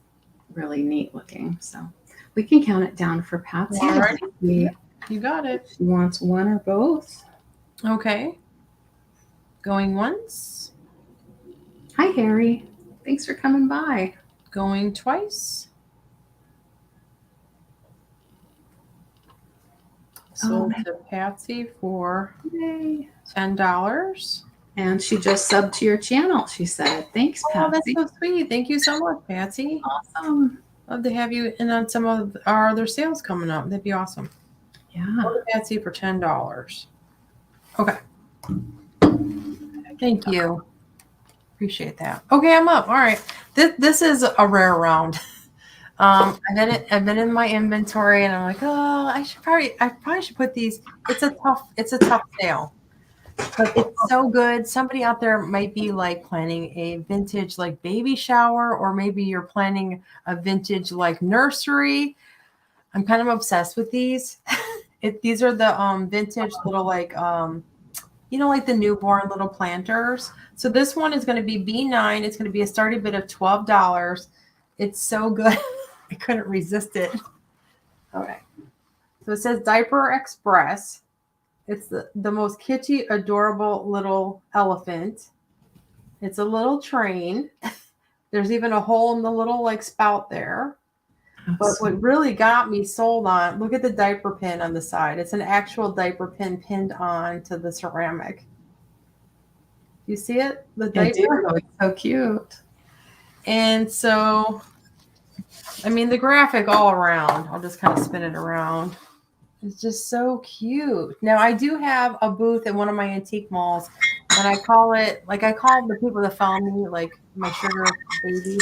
S1: really neat looking. So we can count it down for Patsy.
S2: Alrighty. You got it.
S1: She wants one or both.
S2: Okay. Going once.
S1: Hi, Harry. Thanks for coming by.
S2: Going twice. Sold to Patsy for
S1: Yay.
S2: $10.
S1: And she just subbed to your channel, she said. Thanks, Patsy.
S2: Oh, that's so sweet. Thank you so much, Patsy.
S1: Awesome.
S2: Love to have you in on some of our other sales coming up. That'd be awesome.
S1: Yeah.
S2: Patsy for $10. Okay. Thank you. Appreciate that. Okay, I'm up. All right. This is a rare round. I've been in my inventory and I'm like, oh, I probably should put these. It's a tough sale. But it's so good. Somebody out there might be like planning a vintage like baby shower, or maybe you're planning a vintage like nursery. I'm kind of obsessed with these. These are the vintage little like like the newborn little planters. So this one is going to be B9. It's going to be a starting bid of $12. It's so good. I couldn't resist it. All right. So it says Diaper Express. It's the most kitschy, adorable little elephant. It's a little train. There's even a hole in the little like spout there. But what really got me sold on, look at the diaper pin on the side. It's an actual diaper pin pinned on to the ceramic. You see it? The diaper?
S1: I do. It's so cute.
S2: And so, I mean, the graphic all around, I'll just kind of spin it around. It's just so cute. Now, I do have a booth at one of my antique malls, and I call the people that found me, like my sugar baby,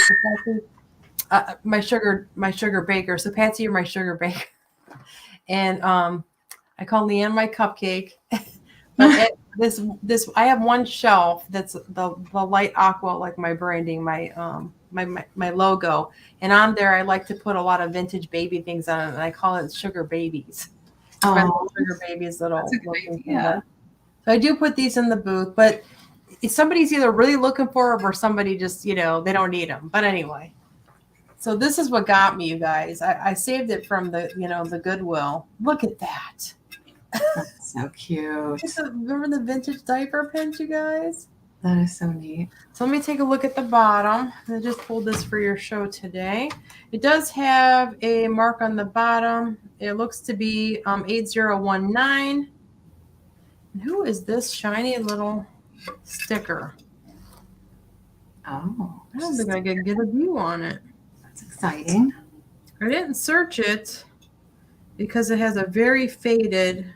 S2: my sugar baker. So Patsy, you're my sugar baker. And I call LeAnne my cupcake. But I have one shelf that's the light aqua, like my branding, my logo, and on there I like to put a lot of vintage baby things on it, and I call it sugar babies.
S1: Oh,
S2: sugar babies little.
S1: that's a good idea.
S2: So I do put these in the booth, but if somebody's either really looking for them or somebody just they don't need them. But anyway, so this is what got me, you guys. I saved it from the Goodwill. Look at that.
S1: That's so cute.
S2: Remember the vintage diaper pins, you guys?
S1: That is so neat.
S2: So let me take a look at the bottom. I just pulled this for your show today. It does have a mark on the bottom. It looks to be 8019. And who is this shiny little sticker?
S1: Oh,
S2: I don't think I can get a view on it.
S1: that's exciting.
S2: I didn't search it because it has a very faded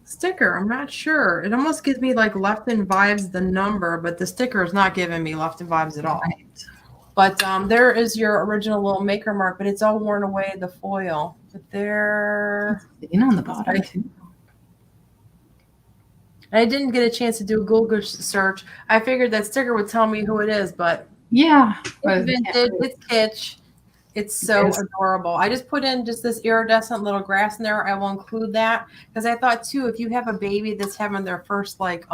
S2: sticker. I'm not sure. It almost gives me like Lefton vibes, the number, but the sticker is not giving me Lefton vibes at all.
S1: Right.
S2: But there is your original little maker mark, but it's all worn away, the foil. But there.
S1: On the bottom too.
S2: I didn't get a chance to do a Google search. I figured that sticker would tell me who it is, but
S1: Yeah.
S2: it's vintage, it's kitsch. It's so adorable. I just put in just this iridescent little grass in there. I will include that because I thought too, if you have a baby that's having their first like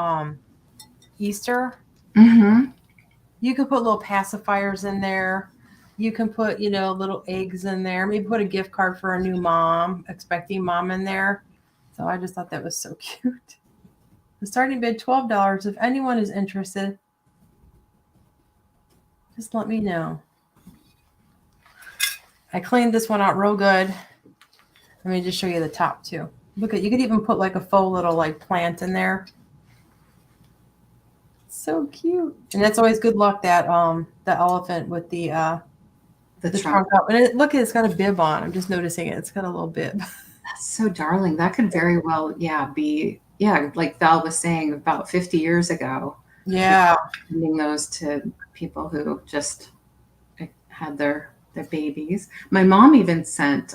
S2: Easter, you could put little pacifiers in there. You can put, little eggs in there. Maybe put a gift card for a new mom, expecting mom in there. So I just thought that was so cute. The starting bid $12. If anyone is interested, just let me know. I cleaned this one out real good. Let me just show you the top too. Look at, you could even put like a faux little like plant in there. So cute. And that's always good luck, that the elephant with the trunk up. And look, it's got a bib on. I'm just noticing it. It's got a little bib.
S1: That's so darling. That could very well, be, like Val was saying, about 50 years ago.
S2: Yeah.
S1: Sending those to people who just had their babies. My mom even sent,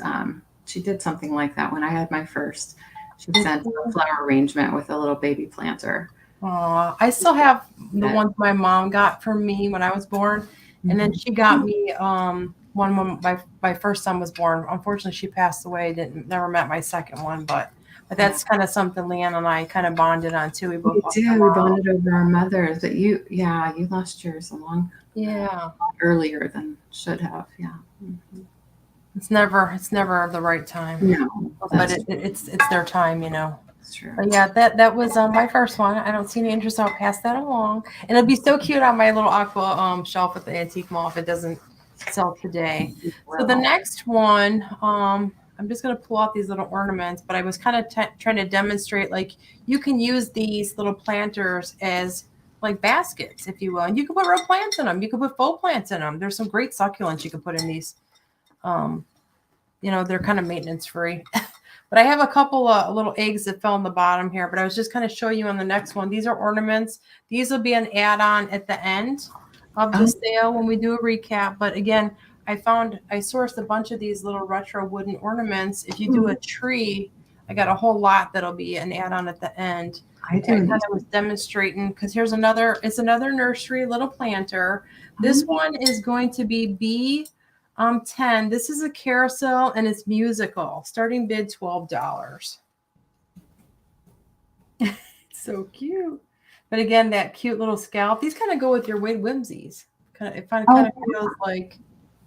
S1: she did something like that when I had my first. She sent a flower arrangement with a little baby planter.
S2: I still have the ones my mom got for me when I was born. And then she got me one when my first son was born. Unfortunately, she passed away. Never met my second one, but that's kind of something LeAnne and I kind of bonded on too. We both
S1: We bonded over our mothers. But you lost yours a lot earlier than should have. Yeah. Mm-hmm.
S2: It's never the right time.
S1: No,
S2: but it's their time,
S1: That's true.
S2: But yeah, that was my first one. I don't see any interest. I'll pass that along, and it'll be so cute on my little aqua shelf at the antique mall if it doesn't sell today. So the next one, I'm just going to pull out these little ornaments, but I was kind of trying to demonstrate, like, you can use these little planters as like baskets, if you will, and you can put real plants in them. You can put faux plants in them. There's some great succulents you can put in these. They're kind of maintenance free. But I have a couple of little eggs that fell in the bottom here, but I was just kind of showing you on the next one. These are ornaments. These will be an add-on at the end of the sale when we do a recap. But again, I sourced a bunch of these little retro wooden ornaments. If you do a tree, I got a whole lot that'll be an add-on at the end. I kind of was demonstrating because it's another nursery little planter. This one is going to be B10. This is a carousel and it's musical. Starting bid $12. So cute. But again, that cute little scallop. These kind of go with your whimsies. It kind of feels like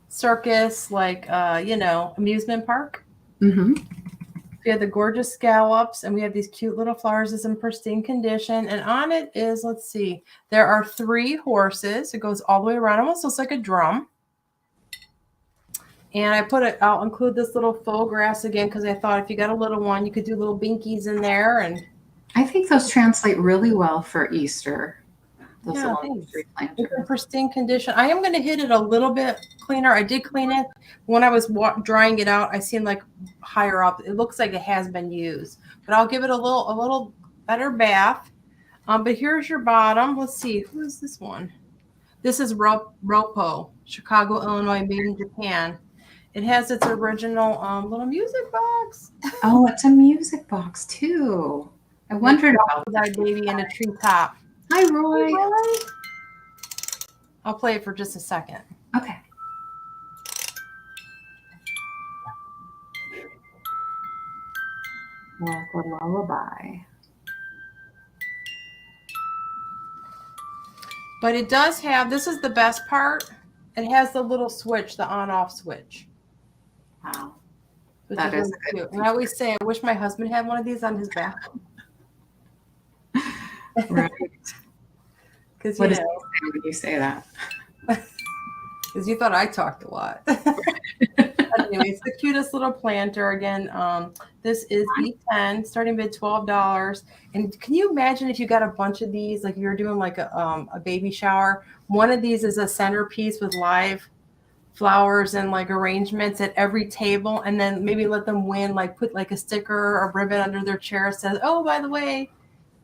S2: circus, like amusement park. Mm-hmm. We have the gorgeous scallops, and we have these cute little flowers that's in pristine condition. And on it is, let's see, there are 3 horses. It goes all the way around. Almost looks like a drum. And I'll include this little faux grass again because I thought if you got a little one, you could do little binkies in there. And
S1: I think those translate really well for Easter. Those little tree planters.
S2: It's in pristine condition. I am going to hit it a little bit cleaner. I did clean it. When I was drying it out, I seen like higher up. It looks like it has been used. But I'll give it a little better bath. But here's your bottom. Let's see. Who is this one? This is Ropo, Chicago, Illinois, made in Japan. It has its original little music box.
S1: Oh, it's a music box too. I wondered about
S2: that baby in a tree top.
S1: Hi, Roy.
S2: Hey, Roy. I'll play it for just a second.
S1: Okay. Like a lullaby.
S2: But it does have, this is the best part, it has the little switch, the on-off switch.
S1: Wow.
S2: That is really cute. And I always say, I wish my husband had one of these on his back.
S1: Right.
S2: Because
S1: what does he say when you say that?
S2: Because you thought I talked a lot. And Anyway, it's the cutest little planter. Again, this is E10, starting at $12. And can you imagine if you got a bunch of these, like you're doing like a baby shower? One of these is a centerpiece with live flowers and like arrangements at every table, and then maybe let them win, like put like a sticker or ribbon under their chair that says, oh, by the way,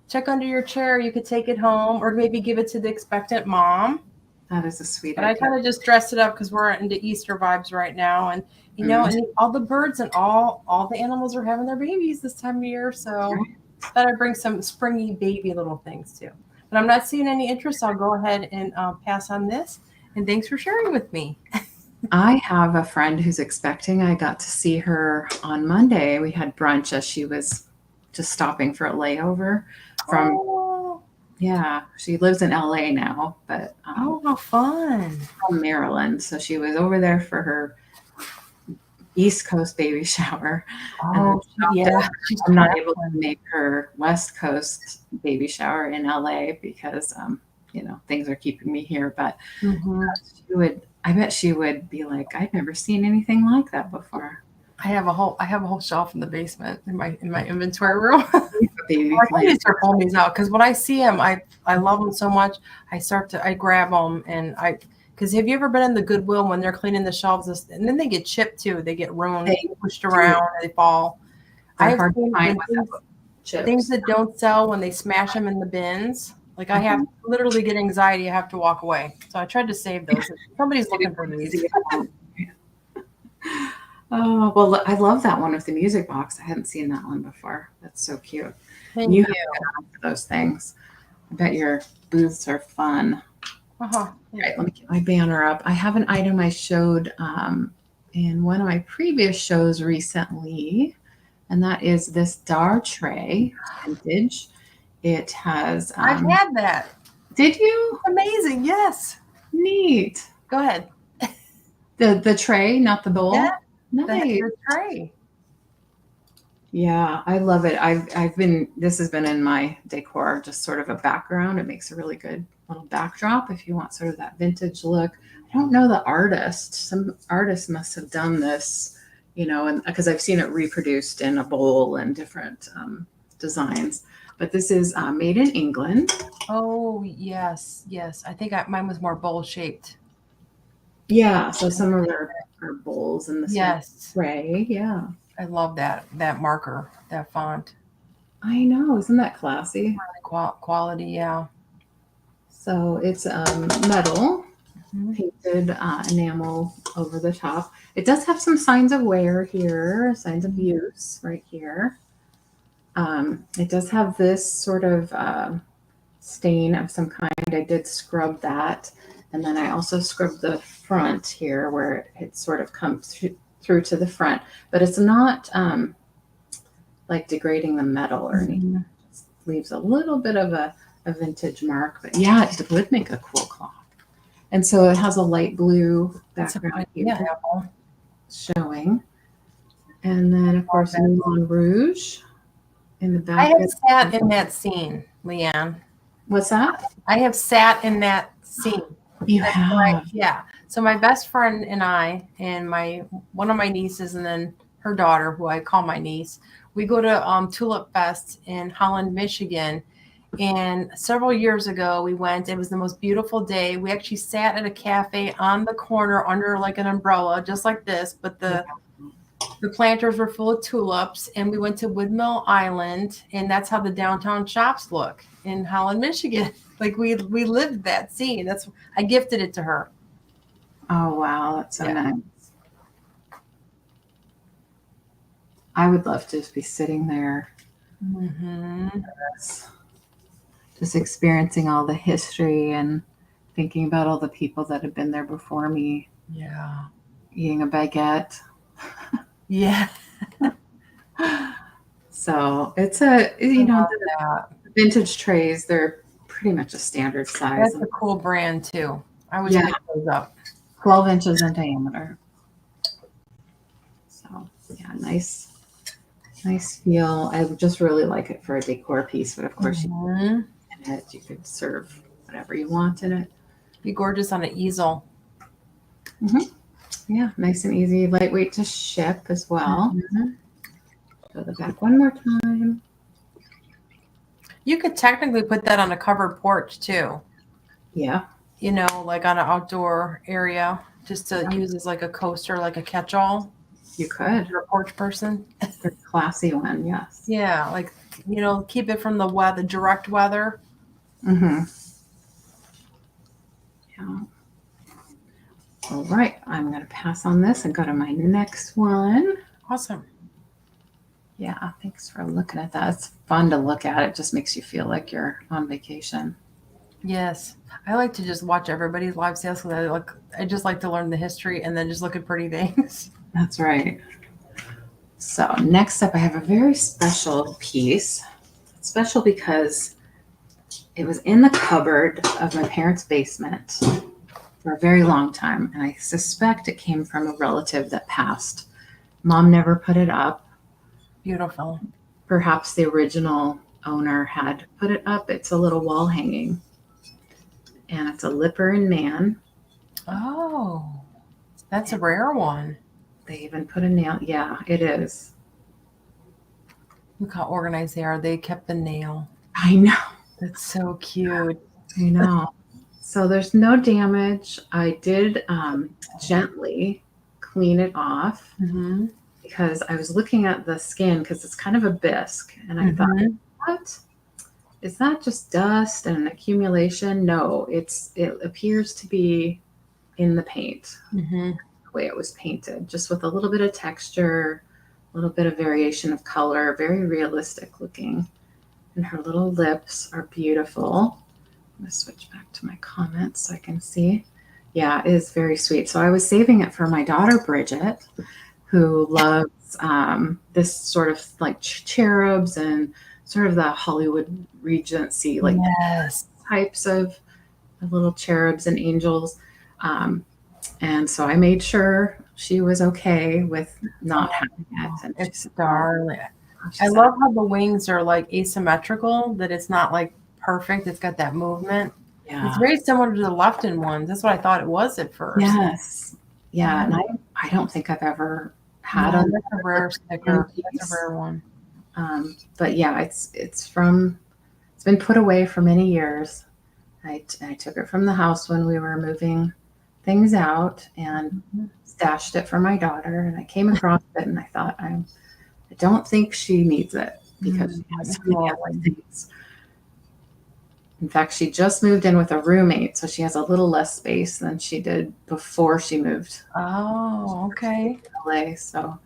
S2: check under your chair, you could take it home, or maybe give it to the expectant mom.
S1: That is a sweet
S2: But I kind of just dressed it up because we're into Easter vibes right now, and you know, and all the birds and all the animals are having their babies this time of year, so thought I'd bring some springy baby little things too. But I'm not seeing any interest. I'll go ahead and pass on this. And thanks for sharing with me.
S1: I have a friend who's expecting. I got to see her on Monday. We had brunch as she was just stopping for a layover from, yeah, she lives in LA now, but
S2: oh, how fun.
S1: From Maryland. So she was over there for her East Coast baby shower.
S2: Oh, yeah.
S1: I'm not able to make her West Coast baby shower in LA because, you know, things are keeping me here. But I bet she would be like, I've never seen anything like that before.
S2: I have a whole shelf in the basement in my inventory room.
S1: Baby
S2: I need to start pulling these out because when I see them, I love them so much. I grab them and because have you ever been in the Goodwill when they're cleaning the shelves and then they get chipped too? They get ruined, pushed around, they fall. I have things that don't sell when they smash them in the bins. Like I have literally get anxiety. I have to walk away. So I tried to save those. If somebody's looking for these.
S1: Oh, well, I love that one with the music box. I hadn't seen that one before. That's so cute.
S2: Thank you.
S1: Have those things. I bet your booths are fun. All right, let me get my banner up. I have an item I showed in one of my previous shows recently, and that is this Dar tray vintage. It has.
S2: I've had that.
S1: Did you?
S2: Amazing. Yes.
S1: Neat.
S2: Go ahead.
S1: The tray, not the bowl.
S2: Yeah.
S1: Nice.
S2: The tray.
S1: Yeah, I love it. This has been in my decor, just sort of a background. It makes a really good little backdrop if you want sort of that vintage look. I don't know the artist. Some artist must have done this, you know, and because I've seen it reproduced in a bowl and different designs. But this is made in England.
S2: Oh, yes. Yes. I think mine was more bowl shaped.
S1: Yeah. So some of our bowls in the same tray. Yeah.
S2: I love that marker, that font.
S1: I know. Isn't that classy?
S2: Quality. Yeah.
S1: So it's metal, painted enamel over the top. It does have some signs of wear here, signs of use right here. It does have this sort of stain of some kind. I did scrub that. And then I also scrubbed the front here where it sort of comes through to the front. But it's not like degrading the metal or anything. It just leaves a little bit of a vintage mark. But yeah, it would make a cool cloth. And so it has a light blue background here showing. And then, of course, Moulin Rouge in the back.
S2: I have sat in that scene, LeAnne.
S1: What's that?
S2: I have sat in that scene.
S1: You have?
S2: Right. Yeah. So my best friend and I and one of my nieces and then her daughter, who I call my niece, we go to Tulip Fest in Holland, Michigan. And several years ago we went. It was the most beautiful day. We actually sat at a cafe on the corner under like an umbrella, just like this, but the planters were full of tulips, and we went to Windmill Island, and that's how the downtown shops look in Holland, Michigan. Like we lived that scene. I gifted it to her.
S1: Oh wow, that's so nice. I would love to just be sitting there, just experiencing all the history and thinking about all the people that have been there before me.
S2: Yeah,
S1: eating a baguette.
S2: Yeah.
S1: So it's the vintage trays, they're pretty much a standard size.
S2: That's a cool brand too. I would pick those up.
S1: 12 inches in diameter. So yeah, nice feel. I just really like it for a decor piece, but of course you could serve whatever you want in it.
S2: Be gorgeous on an easel.
S1: Yeah, nice and easy, lightweight to ship as well.
S2: Mhm.
S1: Show the back one more time.
S2: You could technically put that on a covered porch too.
S1: Yeah,
S2: You know, like on an outdoor area, just to use as like a coaster, like a catch-all.
S1: you could.
S2: You're a porch person.
S1: Very classy one, yes.
S2: Yeah, like keep it from the weather, direct weather.
S1: Mm-hmm. Yeah. All right, I'm going to pass on this and go to my next one.
S2: Awesome.
S1: Yeah, thanks for looking at that. It's fun to look at. It just makes you feel like you're on vacation.
S2: Yes, I like to just watch everybody's live sales because I just like to learn the history and then just look at pretty things.
S1: That's right. So next up, I have a very special piece. Special because it was in the cupboard of my parents' basement for a very long time, and I suspect it came from a relative that passed. Mom never put it up.
S2: Beautiful.
S1: Perhaps the original owner had put it up. It's a little wall hanging, and it's a Lipper and Man.
S2: Oh, that's a rare one.
S1: They even put a nail. Yeah, it is.
S2: Look how organized they are. They kept the nail.
S1: I know.
S2: That's so cute.
S1: I know. So there's no damage. I did gently clean it off
S2: Mm-hmm.
S1: because I was looking at the skin because it's kind of a bisque. And I thought, what? Is that just dust and an accumulation? No, it appears to be in the paint,
S2: Mm-hmm.
S1: the way it was painted, just with a little bit of texture, a little bit of variation of color, very realistic looking. And her little lips are beautiful. I'm going to switch back to my comments so I can see. Yeah, it is very sweet. So I was saving it for my daughter, Bridget, who loves this sort of like cherubs and sort of the Hollywood Regency, like
S2: Yes.
S1: types of little cherubs and angels. And so I made sure she was okay with not having it. And
S2: It's darling.
S1: she
S2: I
S1: said,
S2: love how the wings are like asymmetrical, that it's not like perfect. It's got that movement.
S1: yeah.
S2: It's very similar to the Lefton ones. That's what I thought it was at first.
S1: Yes. Yeah. And I don't think I've ever had
S2: No, that's a rare sticker.
S1: piece.
S2: That's a rare one.
S1: But yeah, it's been put away for many years. I took it from the house when we were moving things out and stashed it for my daughter. And I came across it and I thought, I don't think she needs it because she has so many other things. In fact, she just moved in with a roommate, so she has a little less space than she did before she moved
S2: Oh, okay.
S1: to LA. So,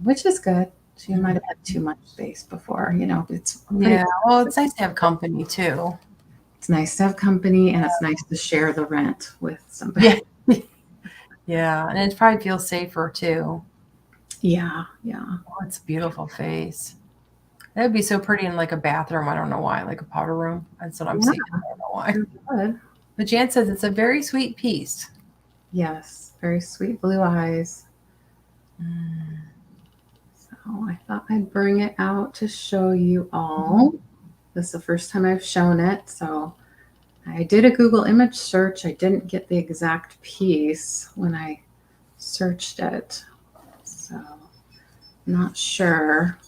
S1: which is good. She might have had too much space before, it's pretty,
S2: Yeah. Well, it's nice to have company too.
S1: it's nice to have company and it's nice to share the rent with somebody.
S2: Yeah. Yeah. And it probably feels safer too.
S1: Yeah. Yeah.
S2: Oh, it's a beautiful face. That'd be so pretty in like a bathroom. I don't know why, like a powder room. That's what I'm seeing. I don't know why.
S1: Good.
S2: But Jan says it's a very sweet piece.
S1: Yes. Very sweet blue eyes. So I thought I'd bring it out to show you all. This is the first time I've shown it. So I did a Google image search. I didn't get the exact piece when I searched it. So I'm not sure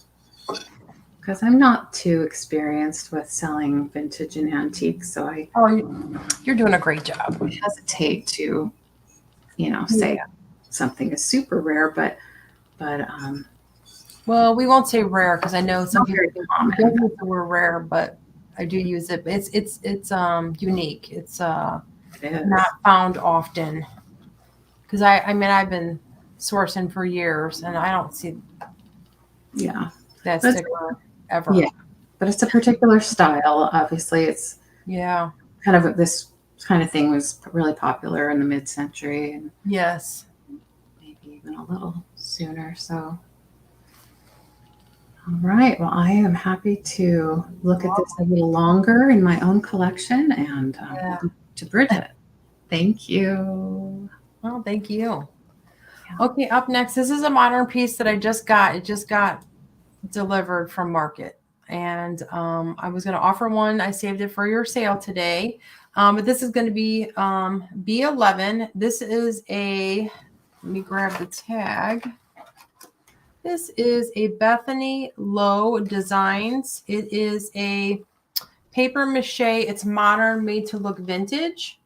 S1: because I'm not too experienced with selling vintage and antiques. So I
S2: You're doing a great job.
S1: hesitate to, say something is super rare, but
S2: Well, we won't say rare because I know some
S1: not
S2: people
S1: very common.
S2: don't use the word rare, but I do use it. It's unique. It's
S1: It is.
S2: not found often. Because I've been sourcing for years and I don't see
S1: Yeah.
S2: that
S1: That's-
S2: sticker ever.
S1: Yeah. But it's a particular style. Obviously, it's
S2: Yeah.
S1: kind of this kind of thing was really popular in the mid-century and
S2: Yes.
S1: maybe even a little sooner. So, all right. Well, I am happy to look at this a little longer in my own collection and to Bridget. Thank you.
S2: Well, thank you.
S1: Yeah.
S2: Okay, up next, this is a modern piece that I just got. It just got delivered from market. And I was going to offer one. I saved it for your sale today. But this is going to be B11. This is a Let me grab the tag. This is a Bethany Low Designs. It is a paper mache. It's modern, made to look vintage.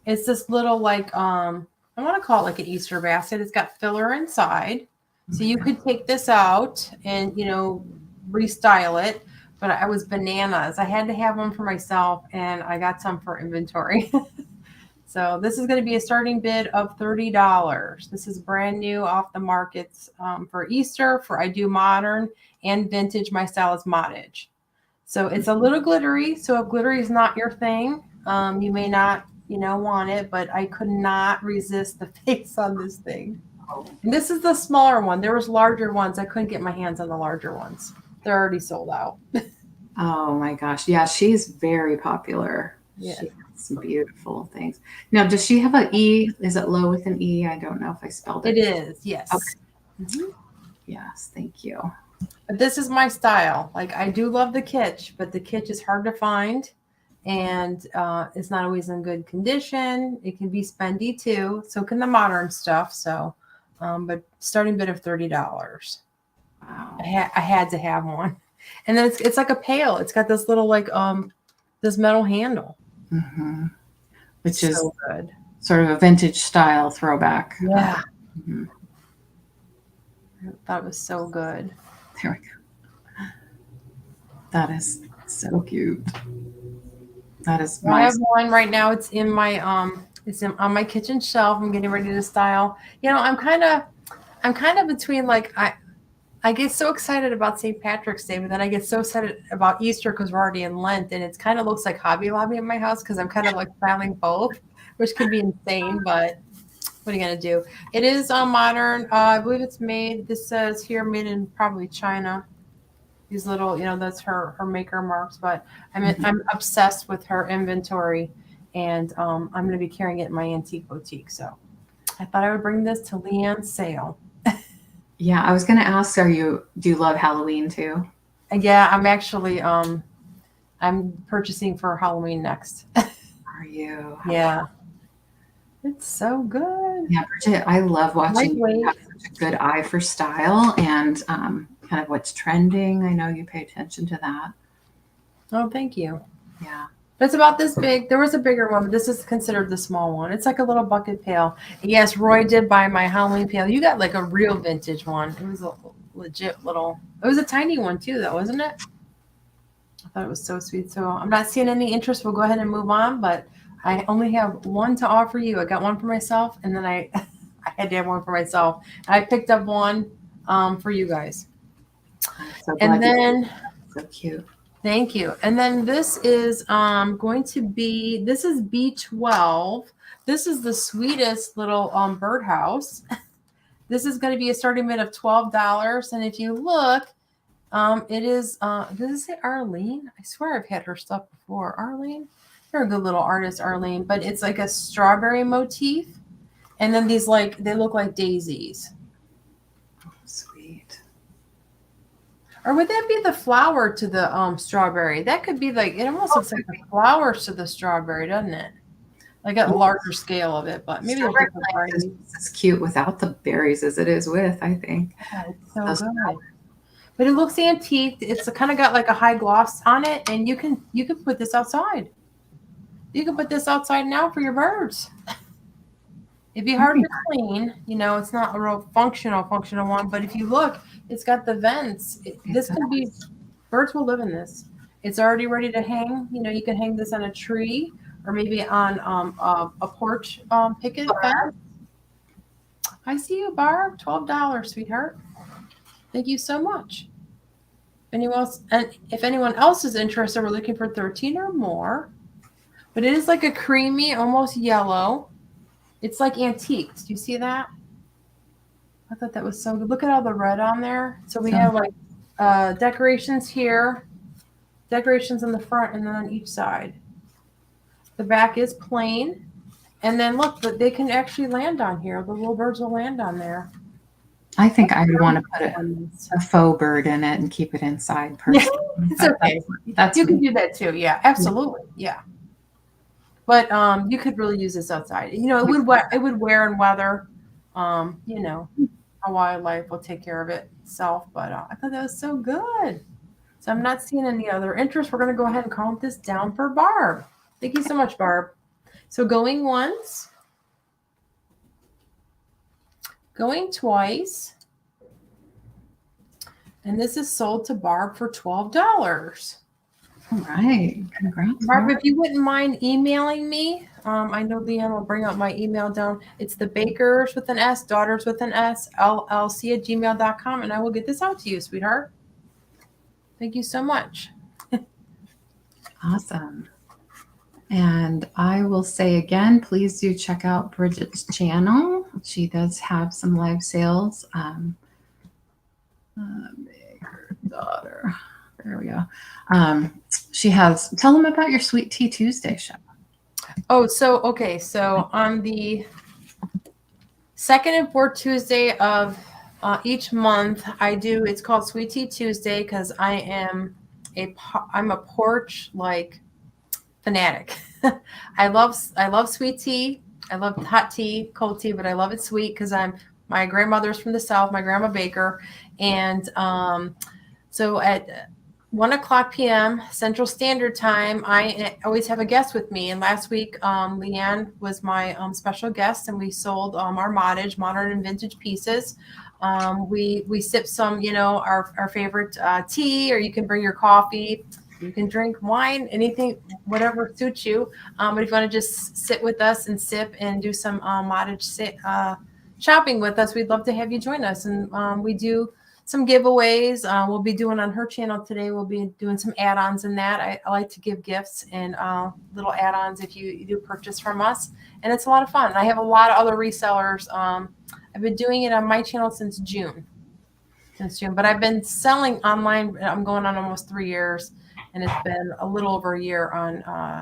S2: It's this little like I want to call it like an Easter basket. It's got filler inside. So you could take this out and, you know, restyle it. But I was bananas. I had to have one for myself, and I got some for inventory. So this is going to be a starting bid of $30. This is brand new off the markets for Easter. For I do modern and vintage. My style is modage. So it's a little glittery. So if glittery is not your thing, you may not, you know, want it. But I could not resist the face on this thing. And this is the smaller one. There was larger ones. I couldn't get my hands on the larger ones. They're already sold out.
S1: Oh my gosh. Yeah, she's very popular.
S2: Yeah.
S1: She has some beautiful things. Now, does she have an E? Is it low with an E? I don't know if I spelled it.
S2: It is, yes.
S1: Okay.
S2: Mm-hmm.
S1: Yes, thank you.
S2: But this is my style. Like, I do love the kitsch, but the kitsch is hard to find, and it's not always in good condition. It can be spendy too. So can the modern stuff. So, but starting bid of $30.
S1: Wow.
S2: I had to have one. And then it's like a pail. It's got this little like this metal handle.
S1: Mm-hmm. Which
S2: So
S1: is
S2: good.
S1: sort of a vintage style throwback.
S2: Yeah.
S1: Mm-hmm.
S2: I thought it was so good.
S1: There we go. That is so cute. That is
S2: I have one right now. It's in my on my kitchen shelf. I'm getting ready to style. You know, I'm kind of between like I get so excited about St. Patrick's Day, but then I get so excited about Easter because we're already in Lent, and it's kind of looks like Hobby Lobby in my house because I'm kind of like styling both, which could be insane, but what are you gonna do? It is modern. I believe it's made. This says here made in probably China. These little, you know, that's her maker marks. But I'm obsessed with her inventory, and I'm gonna be carrying it in my antique boutique. So I thought I would bring this to LeAnne's sale.
S1: Yeah, I was going to ask, do you love Halloween too?
S2: Yeah, I'm actually I'm purchasing for Halloween next.
S1: Are you?
S2: Yeah. It's so good.
S1: Yeah, Bridget, I love watching you
S2: Lightweight.
S1: have such a good eye for style and kind of what's trending. I know you pay attention to that.
S2: Oh, thank you.
S1: Yeah.
S2: It's about this big. There was a bigger one, but this is considered the small one. It's like a little bucket pail. Yes, Roy did buy my Halloween pail. You got like a real vintage one. It was a legit little. It was a tiny one too, though, wasn't it? I thought it was so sweet. So I'm not seeing any interest. We'll go ahead and move on. But I only have one to offer you. I got one for myself, and then I had to have one for myself. I picked up one for you guys.
S1: So
S2: And then.
S1: So cute.
S2: Thank you. And then this is going to be, this is B12. This is the sweetest little birdhouse. This is going to be a starting bid of $12. And if you look, it is, does it say Arlene? I swear I've had her stuff before. Arlene? You're a good little artist, Arlene. But it's like a strawberry motif. And then these like, they look like daisies.
S1: Sweet.
S2: Or would that be the flower to the strawberry? That could be like, it almost looks like the flowers to the strawberry, doesn't it? Like a larger scale of it, but maybe there's different varieties.
S1: It's cute without the berries as it is with, I think.
S2: Yeah, it's so good. But it looks antique. It's kind of got like a high gloss on it, and you can put this outside. You can put this outside now for your birds. It'd be hard to clean, you know, it's not a real functional one, but if you look, it's got the vents. This could be, birds will live in this. It's already ready to hang. You know, you can hang this on a tree or maybe on a porch picket fence. I see you, Barb. $12, sweetheart. Thank you so much. If anyone else is interested, we're looking for 13 or more. But it is like a creamy, almost yellow. It's like antiques. Do you see that? I thought that was so good. Look at all the red on there. So we have like decorations here, decorations in the front, and then on each side. The back is plain. And then look, they can actually land on here. The little birds will land on there.
S1: I think I would want to put a faux bird in it and keep it inside personally.
S2: It's okay. You can do that too. Yeah, absolutely. Yeah. But you could really use this outside. You know, it would wear and weather. You know, our wildlife will take care of it itself. But I thought that was so good. So I'm not seeing any other interest. We're going to go ahead and count this down for Barb. Thank you so much, Barb. So going once, going twice, and this is sold to Barb for $12.
S1: All right. Congrats.
S2: Barb, if you wouldn't mind emailing me, I know LeAnne will bring up my email down. It's the bakers with an S, daughters with an S, LLC@gmail.com, and I will get this out to you, sweetheart. Thank you so much.
S1: Awesome. And I will say again, please do check out Bridget's channel. She does have some live sales. Baker daughter. There we go. She has, tell them about your Sweet Tea Tuesday show.
S2: Oh, so, okay. So on the second and fourth Tuesday of each month, it's called Sweet Tea Tuesday because I'm a porch like fanatic. I love sweet tea. I love hot tea, cold tea, but I love it sweet because my grandmother's from the South, my grandma baker. And so at 1:00 p.m. Central Standard Time, I always have a guest with me. And last week, LeAnne was my special guest, and we sold our modage, modern and vintage pieces. We sipped some, our favorite tea, or you can bring your coffee. You can drink wine, anything, whatever suits you. But if you want to just sit with us and sip and do some modage shopping with us, we'd love to have you join us. And we do some giveaways. We'll be doing on her channel today. We'll be doing some add-ons in that. I like to give gifts and little add-ons if you do purchase from us. And it's a lot of fun. I have a lot of other resellers. I've been doing it on my channel since June. But I've been selling online. I'm going on almost 3 years. And it's been a little over a year on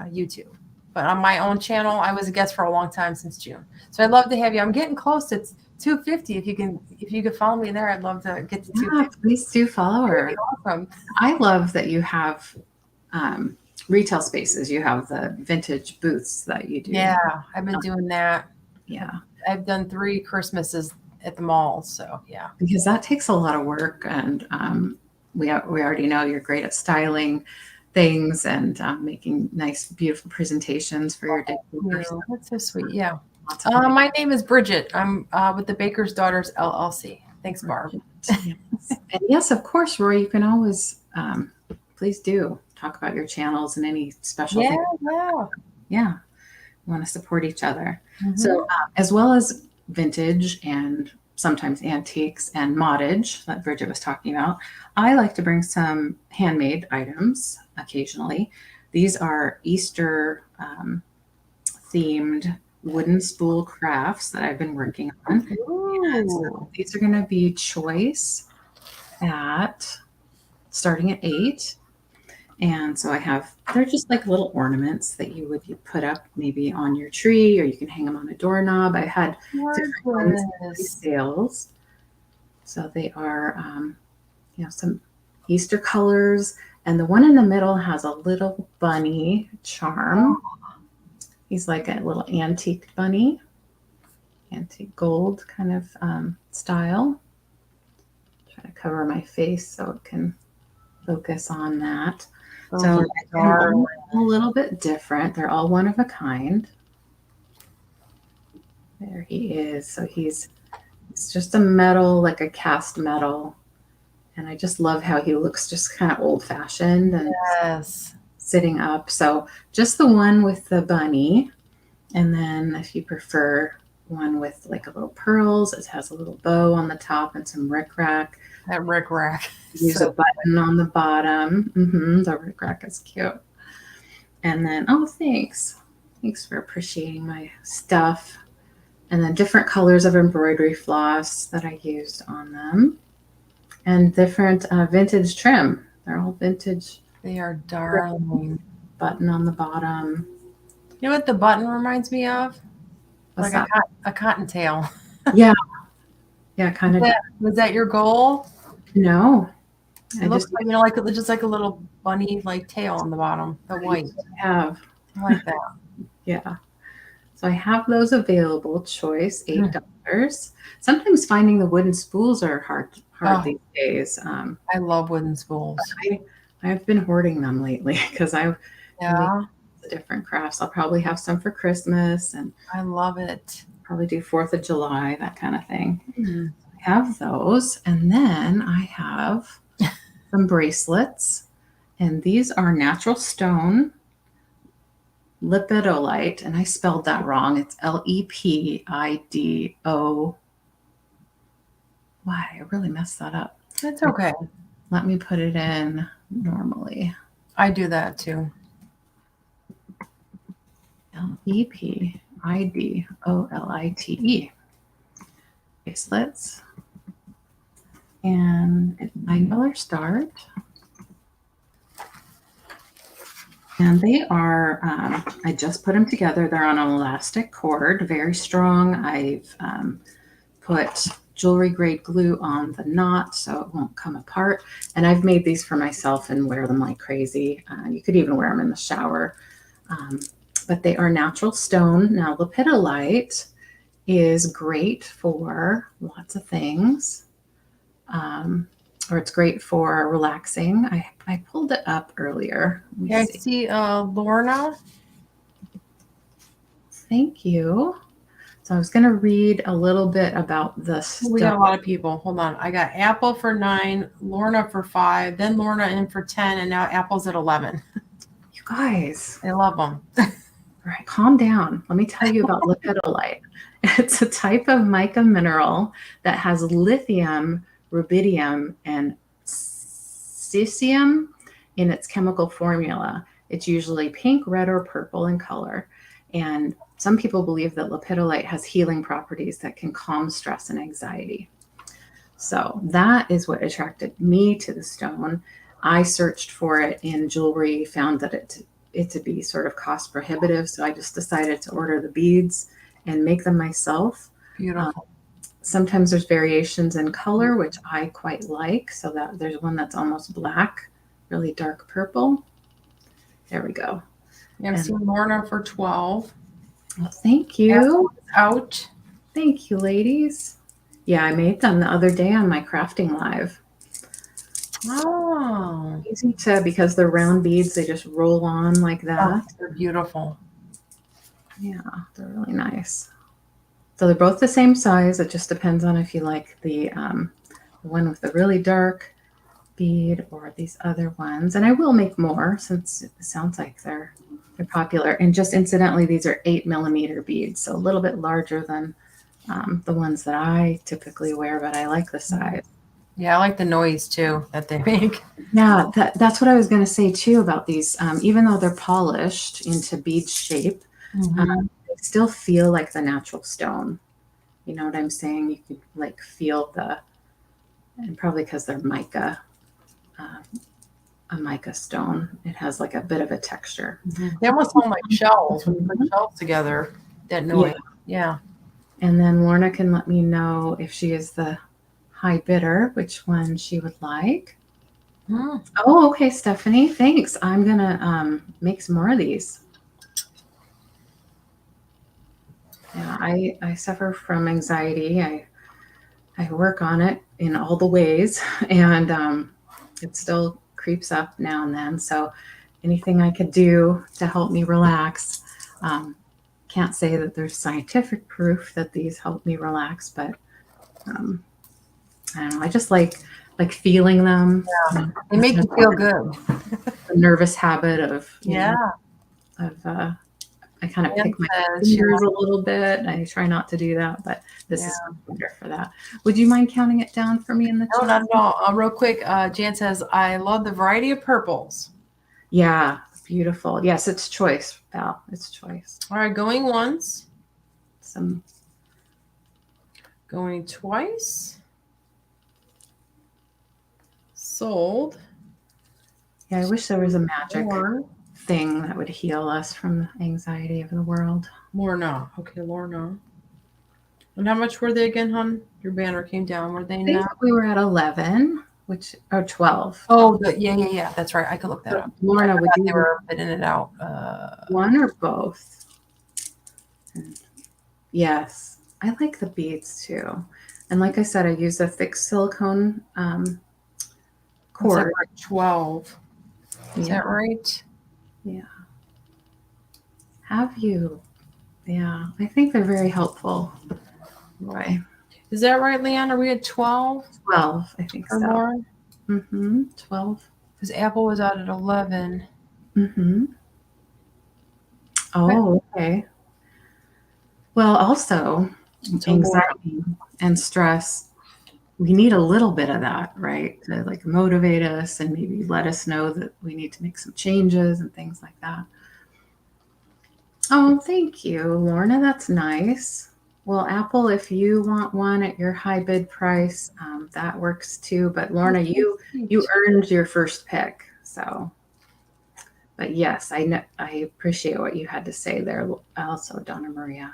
S2: YouTube. But on my own channel, I was a guest for a long time since June. So I'd love to have you. I'm getting close. It's 250. If you could follow me there, I'd love to get to 250.
S1: Please do follow her.
S2: Awesome.
S1: I love that you have retail spaces. You have the vintage booths that you do.
S2: Yeah, I've been doing that.
S1: Yeah.
S2: I've done 3 Christmases at the mall. So yeah.
S1: Because that takes a lot of work, and we already know you're great at styling things and making nice, beautiful presentations for your decor.
S2: That's so sweet. Yeah. My name is Bridget. I'm with the Baker's Daughters LLC. Thanks, Barb.
S1: Yes. And yes, of course, Roy, you can always, please do talk about your channels and any special things. Yeah. We want to support each other. Mm-hmm. So as well as vintage and sometimes antiques and modage that Bridget was talking about, I like to bring some handmade items occasionally. These are Easter themed wooden spool crafts that I've been working on. And so these are going to be choice starting at 8. And so they're just like little ornaments that you would put up maybe on your tree, or you can hang them on a doorknob. I had different ones in sales. So they are, some Easter colors. And the one in the middle has a little bunny charm. He's like a little antique bunny, antique gold kind of style. Try to cover my face so it can focus on that. So they're a little bit different. They're all one of a kind. There he is. So it's just a metal, like a cast metal. And I just love how he looks just kind of old fashioned and sitting up. So just the one with the bunny. And then if you prefer one with like a little pearls, it has a little bow on the top and some rickrack.
S2: That rickrack.
S1: Use a button on the bottom. The rickrack is cute. And then, thanks. Thanks for appreciating my stuff. And then different colors of embroidery floss that I used on them. And different vintage trim. They're all vintage.
S2: They are darling.
S1: Button on the bottom.
S2: You know what the button reminds me of?
S1: What's
S2: like a cottontail.
S1: Yeah. Yeah, kind of.
S2: Was that your goal?
S1: No.
S2: It looks like, just like a little bunny like tail on the bottom, the white.
S1: I have.
S2: I like that.
S1: Yeah. So I have those available. Choice, $8. Sometimes finding the wooden spools are hard
S2: Oh,
S1: these days.
S2: I love wooden spools.
S1: I've been hoarding them lately because I make
S2: Yeah,
S1: the different crafts. I'll probably have some for Christmas and
S2: I love it.
S1: probably do 4th of July, that kind of thing.
S2: Mm.
S1: I have those. And then I have some bracelets. And these are natural stone lepidolite. And I spelled that wrong. It's Lepido. Why? I really messed that up.
S2: That's okay.
S1: Let me put it in normally.
S2: I do that too.
S1: Lepidolite bracelets. And it's $9 start. And they are, I just put them together. They're on an elastic cord, very strong. I've put jewelry grade glue on the knot so it won't come apart. And I've made these for myself and wear them like crazy. You could even wear them in the shower. But they are natural stone. Now, lepidolite is great for lots of things. Or it's great for relaxing. I pulled it up earlier.
S2: Yeah, I see Lorna.
S1: Thank you. So I was going to read a little bit about the stuff.
S2: We got a lot of people. Hold on. I got Apple for 9, Lorna for 5, then Lorna in for 10, and now Apple's at 11.
S1: You guys.
S2: I love them.
S1: All right, calm down. Let me tell you about lepidolite. It's a type of mica mineral that has lithium, rubidium, and cesium in its chemical formula. It's usually pink, red, or purple in color. And some people believe that lepidolite has healing properties that can calm stress and anxiety. So that is what attracted me to the stone. I searched for it in jewelry, found that it to be sort of cost prohibitive. So I just decided to order the beads and make them myself.
S2: Beautiful.
S1: Sometimes there's variations in color, which I quite like. So that there's one that's almost black, really dark purple. There we go.
S2: Yeah, I'm seeing Lorna for 12.
S1: Well, thank you.
S2: Out.
S1: Thank you, ladies. Yeah, I made them the other day on my crafting live.
S2: Oh.
S1: Easy to, because they're round beads, they just roll on like that.
S2: Oh, they're beautiful.
S1: Yeah, they're really nice. So they're both the same size. It just depends on if you like the one with the really dark bead or these other ones. And I will make more since it sounds like they're popular. And just incidentally, these are 8mm beads, so a little bit larger than the ones that I typically wear, but I like the size.
S2: Yeah, I like the noise too that they make.
S1: Yeah, that's what I was going to say too about these. Even though they're polished into bead shape, they still feel like the natural stone. You know what I'm saying? You could like feel and probably because they're mica, a mica stone, it has like a bit of a texture.
S2: They almost sound like shells when you put shells together. That noise. Yeah.
S1: And then Lorna can let me know if she is the high bidder, which one she would like. Oh, okay, Stephanie. Thanks. I'm going to make some more of these. Yeah, I suffer from anxiety. I work on it in all the ways, and it still creeps up now and then. So anything I could do to help me relax. Can't say that there's scientific proof that these help me relax, but I don't know. I just like feeling them.
S2: Yeah, they make you feel good.
S1: A nervous habit of I kind of pick my fingers a little bit. I try not to do that, but this is better for that. Would you mind counting it down for me in the chat?
S2: No, not at all. Real quick, Jan says, I love the variety of purples.
S1: Yeah, beautiful. Yes, it's choice, Val. It's choice.
S2: All right, going once.
S1: Some
S2: going twice. Sold.
S1: Yeah, I wish there was a magic thing that would heal us from the anxiety of the world.
S2: Lorna. Okay, Lorna. And how much were they again, hon? Your banner came down. Were they now?
S1: We were at 11, or 12.
S2: Oh, yeah. That's right. I could look that up.
S1: Lorna, would you
S2: they were bidding it out.
S1: One or both? Yes, I like the beads too. And like I said, I use a thick silicone
S2: It's like
S1: cord.
S2: we're at 12. Is
S1: Yeah,
S2: that right?
S1: yeah. Have you? Yeah, I think they're very helpful. Roy.
S2: Is that right, LeAnne? Are we at 12
S1: 12, I think
S2: or
S1: so.
S2: more?
S1: 12.
S2: Because Apple was out at 11.
S1: Mm-hmm. Oh, okay. Well, also
S2: So Laura,
S1: anxiety and stress, we need a little bit of that, right? To like motivate us and maybe let us know that we need to make some changes and things like that. Oh, thank you, Lorna. That's nice. Well, Apple, if you want one at your high bid price, that works too. But Lorna, you earned your first pick, so. But yes, I know, I appreciate what you had to say there. Also, Donna Maria.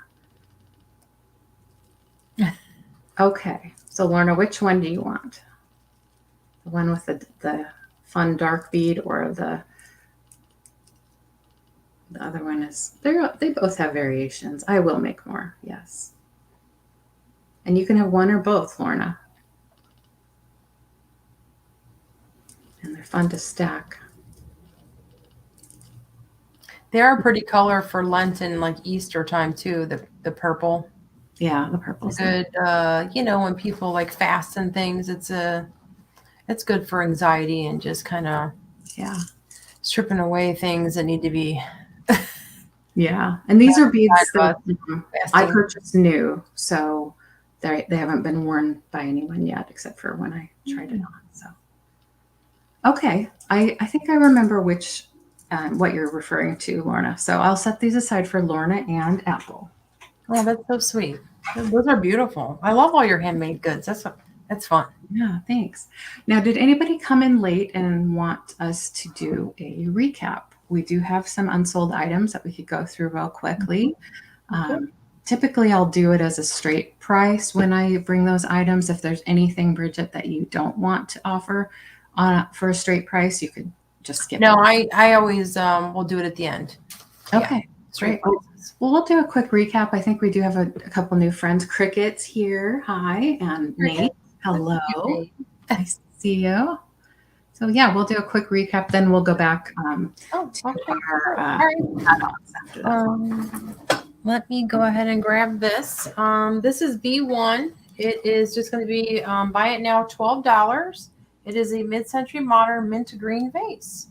S1: Okay, so Lorna, which one do you want? The one with the fun dark bead, or the other one is they both have variations. I will make more, yes. And you can have one or both, Lorna. And they're fun to stack.
S2: they are a pretty color for Lent and like Easter time too. The purple.
S1: Yeah, the purple's
S2: Good. When people like fast and things, it's good for anxiety and just kind of
S1: yeah.
S2: stripping away things that need to be.
S1: Yeah, and these are beads that I
S2: Fasting.
S1: purchased new, so they haven't been worn by anyone yet, except for when I tried it on. So, okay, I think I remember which what you're referring to, Lorna. So I'll set these aside for Lorna and Apple.
S2: Oh, that's so sweet. Those are beautiful. I love all your handmade goods. That's fun.
S1: Yeah, thanks. Now, did anybody come in late and want us to do a recap? We do have some unsold items that we could go through real quickly. Typically, I'll do it as a straight price when I bring those items. If there's anything, Bridget, that you don't want to offer for a straight price, you could just skip
S2: No,
S1: it.
S2: I always will do it at the end.
S1: Okay,
S2: Yeah, straight.
S1: Well, we'll do a quick recap. I think we do have a couple new friends. Cricket's here. Hi. And Nate. Hello. Nice to see you. So yeah, we'll do a quick recap. Then we'll go back to our add-ons after that.
S2: Let me go ahead and grab this. This is B1. It is just going to be buy it now, $12. It is a mid-century modern mint green vase.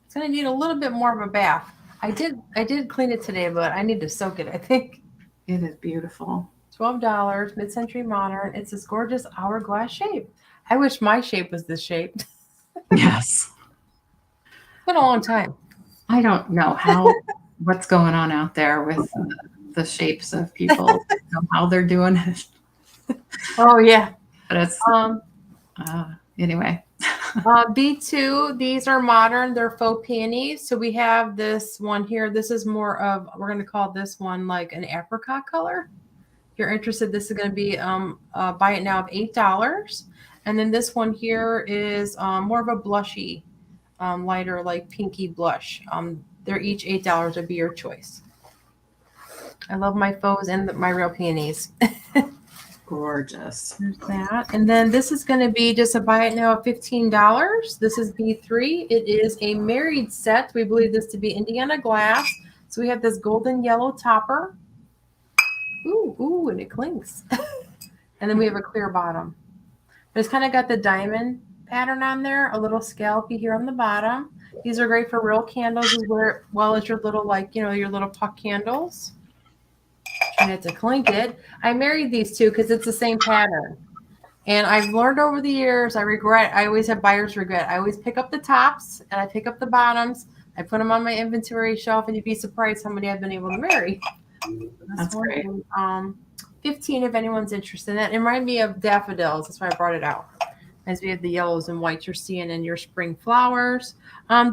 S2: It's going to need a little bit more of a bath. I did clean it today, but I need to soak it, I think.
S1: It is beautiful.
S2: $12, mid-century modern. It's this gorgeous hourglass shape. I wish my shape was this shape.
S1: Yes.
S2: It's been a long time.
S1: I don't know what's going on out there with the shapes of people, how they're doing it.
S2: Oh yeah.
S1: But it's anyway.
S2: B2, these are modern. They're faux peonies. So we have this one here. This is more of, we're going to call this one like an apricot color. If you're interested, this is going to be buy it now of $8. And then this one here is more of a blushy, lighter, like pinky blush. They're each $8. Would be your choice. I love my faux and my real peonies.
S1: Gorgeous.
S2: There's that. And then this is going to be just a buy it now of $15. This is B3. It is a married set. We believe this to be Indiana glass. So we have this golden yellow topper. Ooh, and it clinks. And then we have a clear bottom. But it's kind of got the diamond pattern on there, a little scallopy here on the bottom. These are great for real candles as well as your little, your little puck candles. Trying not to clink it. I married these two because it's the same pattern. And I've learned over the years, I always have buyer's regret. I always pick up the tops and I pick up the bottoms. I put them on my inventory shelf, and you'd be surprised how many I've been able to marry.
S1: That's great.
S2: 15 if anyone's interested in that. It reminded me of daffodils. That's why I brought it out. As we have the yellows and whites you're seeing in your spring flowers.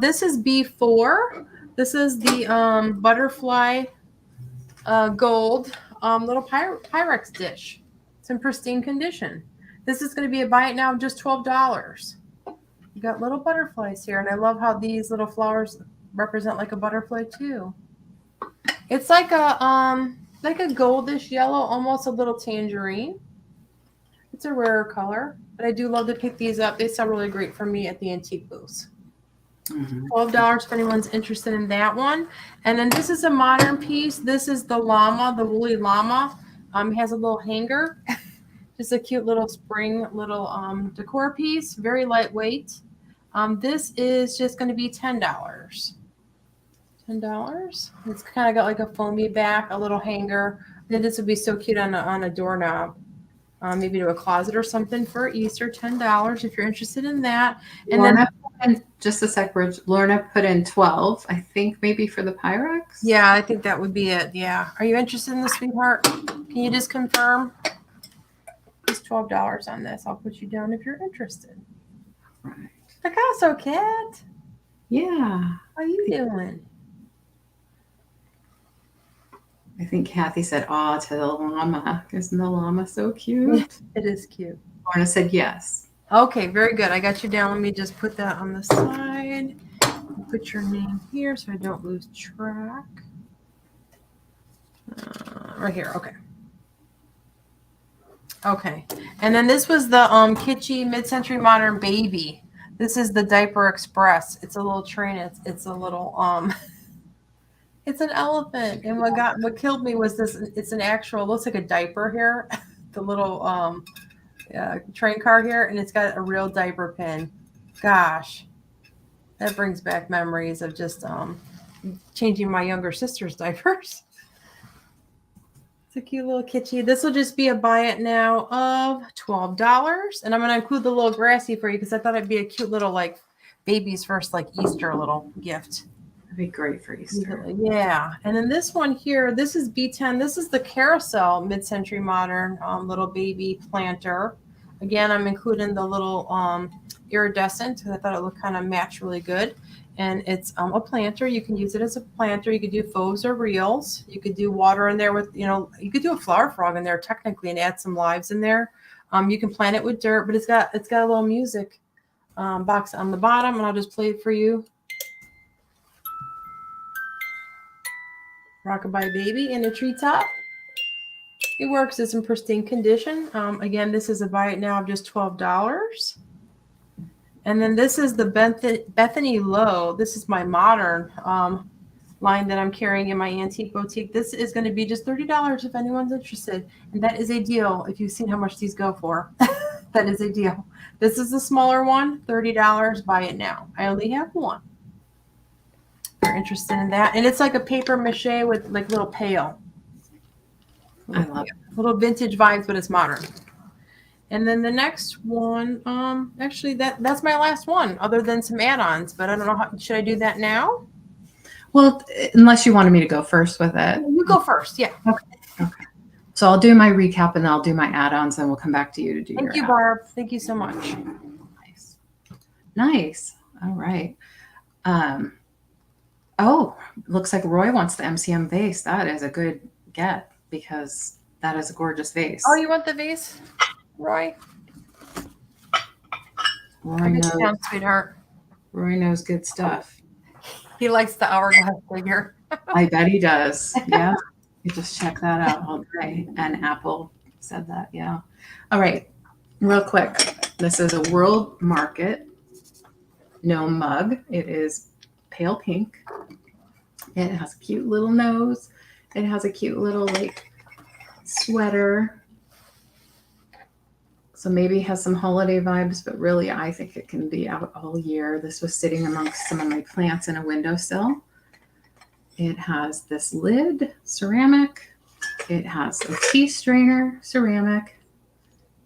S2: This is B4. This is the butterfly gold little Pyrex dish. It's in pristine condition. This is going to be a buy it now of just $12. You got little butterflies here, and I love how these little flowers represent like a butterfly too. It's like a goldish yellow, almost a little tangerine. It's a rarer color, but I do love to pick these up. They sell really great for me at the antique booths. $12 if anyone's interested in that one. And then this is a modern piece. This is the llama, the woolly llama. It has a little hanger. Just a cute little spring little decor piece. Very lightweight. This is just going to be $10. $10. It's kind of got like a foamy back, a little hanger. Then this would be so cute on a doorknob. Maybe to a closet or something for Easter. $10 if you're interested in that. And
S1: Lorna put in, just a sec, Bridge. Lorna put in 12, I think maybe for the Pyrex.
S2: Yeah, I think that would be it. Yeah. Are you interested in this, sweetheart? Can you just confirm? It's $12 on this. I'll put you down if you're interested.
S1: Right.
S2: Picasso cat.
S1: Yeah.
S2: How you doing?
S1: I think Kathy said, "Aw, to the llama." Isn't the llama so cute?
S2: It is cute.
S1: Lorna said yes.
S2: Okay, very good. I got you down. Let me just put that on the side. Put your name here so I don't lose track. Right here. Okay. Okay. And then this was the kitschy mid-century modern baby. This is the Diaper Express. It's a little train. It's a little it's an elephant. And what killed me was this. It's an actual, looks like a diaper here. The little train car here, and it's got a real diaper pin. Gosh, that brings back memories of just changing my younger sister's diapers. It's a cute little kitschy. This will just be a buy it now of $12. And I'm going to include the little grassy for you because I thought it'd be a cute little like baby's first like Easter little gift.
S1: That'd be great for Easter.
S2: Yeah. And then this one here, this is B10. This is the Carousel mid-century modern little baby planter. Again, I'm including the little iridescent because I thought it would kind of match really good. And it's a planter. You can use it as a planter. You could do faux or reals. You could do water in there with, you could do a flower frog in there technically and add some lives in there. You can plant it with dirt, but it's got a little music box on the bottom, and I'll just play it for you. Rockabye Baby in a treetop. It works. It's in pristine condition. Again, this is a buy it now of just $12. And then this is the Bethany Low. This is my modern line that I'm carrying in my antique boutique. This is going to be just $30 if anyone's interested. And that is a deal if you've seen how much these go for. That is a deal. This is the smaller one, $30. Buy it now. I only have one. If you're interested in that. And it's like a paper mache with like little pail.
S1: I love it.
S2: Little vintage vibes, but it's modern. And then the next one, actually that's my last one, other than some add-ons. But I don't know should I do that now?
S1: Well, unless you wanted me to go first with it.
S2: You go first, yeah.
S1: Okay. So I'll do my recap and I'll do my add-ons, and we'll come back to you to do.
S2: Thank you, Barb. Thank you so much.
S1: Nice. All right. Oh, looks like Roy wants the MCM vase. That is a good get because that is a gorgeous vase.
S2: Oh, you want the vase, Roy?
S1: Roy knows,
S2: down, sweetheart.
S1: Roy knows good stuff.
S2: He likes the hourglass figure.
S1: I bet he does. Yeah. You just check that out all day. And Apple said that. Yeah. All right. Real quick. This is a World Market gnome mug. It is pale pink. It has a cute little nose. It has a cute little like sweater. So maybe it has some holiday vibes, but really I think it can be out all year. This was sitting amongst some of my plants in a windowsill. It has this lid, ceramic. It has a tea strainer, ceramic,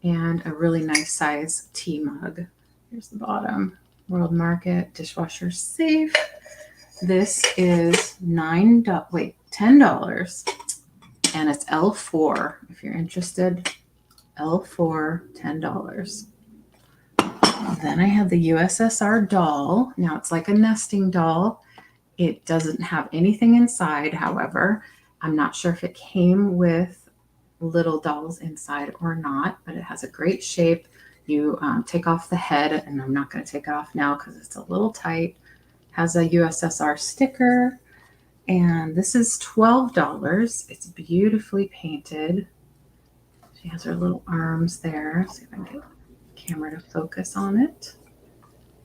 S1: and a really nice size tea mug. Here's the bottom. World Market, dishwasher safe. This is $10, and it's L4 if you're interested. L4, $10. Then I have the USSR doll. Now it's like a nesting doll. It doesn't have anything inside, however. I'm not sure if it came with little dolls inside or not, but it has a great shape. You take off the head, and I'm not going to take it off now because it's a little tight. Has a USSR sticker. And this is $12. It's beautifully painted. She has her little arms there. See if I can get the camera to focus on it.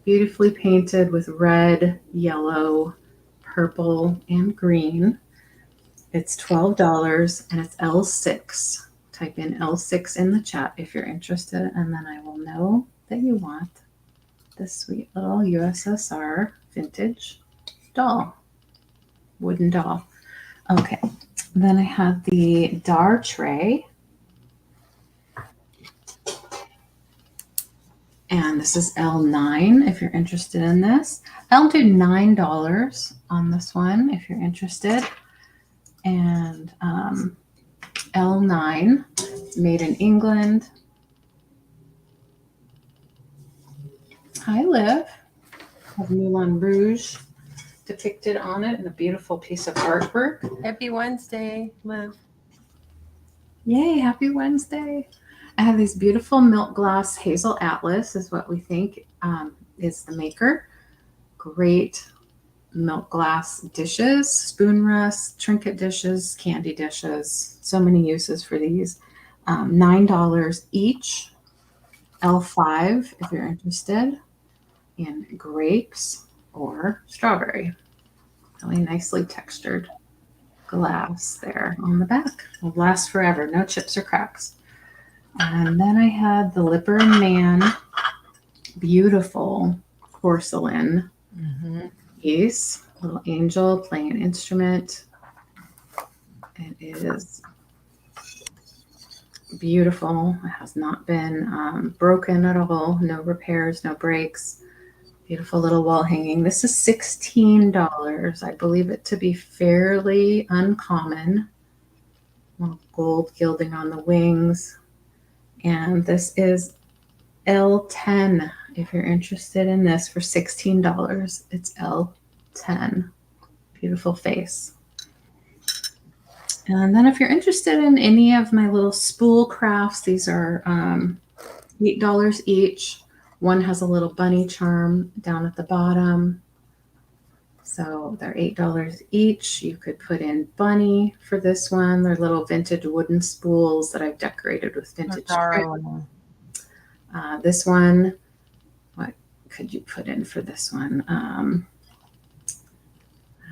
S1: Beautifully painted with red, yellow, purple, and green. It's $12 and it's L6. Type in L6 in the chat if you're interested, and then I will know that you want this sweet little USSR vintage doll, wooden doll. Okay, then I have the Dar tray. And this is L9 if you're interested in this. I'll do $9 on this one if you're interested. And L9, made in England. Hi, Liv. Have Moulin Rouge depicted on it in a beautiful piece of artwork.
S2: Happy Wednesday, Liv.
S1: Yay, happy Wednesday. I have these beautiful milk glass hazel atlas is what we think is the maker. Great milk glass dishes, spoon rests, trinket dishes, candy dishes. So many uses for these. $9 each. L5 if you're interested in grapes or strawberry. Really nicely textured glass there on the back. Will last forever. No chips or cracks. And then I had the Lipper and Man beautiful porcelain piece. Little angel playing an instrument. It is beautiful. It has not been broken at all. No repairs, no breaks. Beautiful little wall hanging. This is $16. I believe it to be fairly uncommon. Little gold gilding on the wings. And this is L10 if you're interested in this for $16. It's L10. Beautiful face. And then if you're interested in any of my little spool crafts, these are $8 each. One has a little bunny charm down at the bottom. So they're $8 each. You could put in bunny for this one. They're little vintage wooden spools that I've decorated with vintage trim. This one, what could you put in for this one? I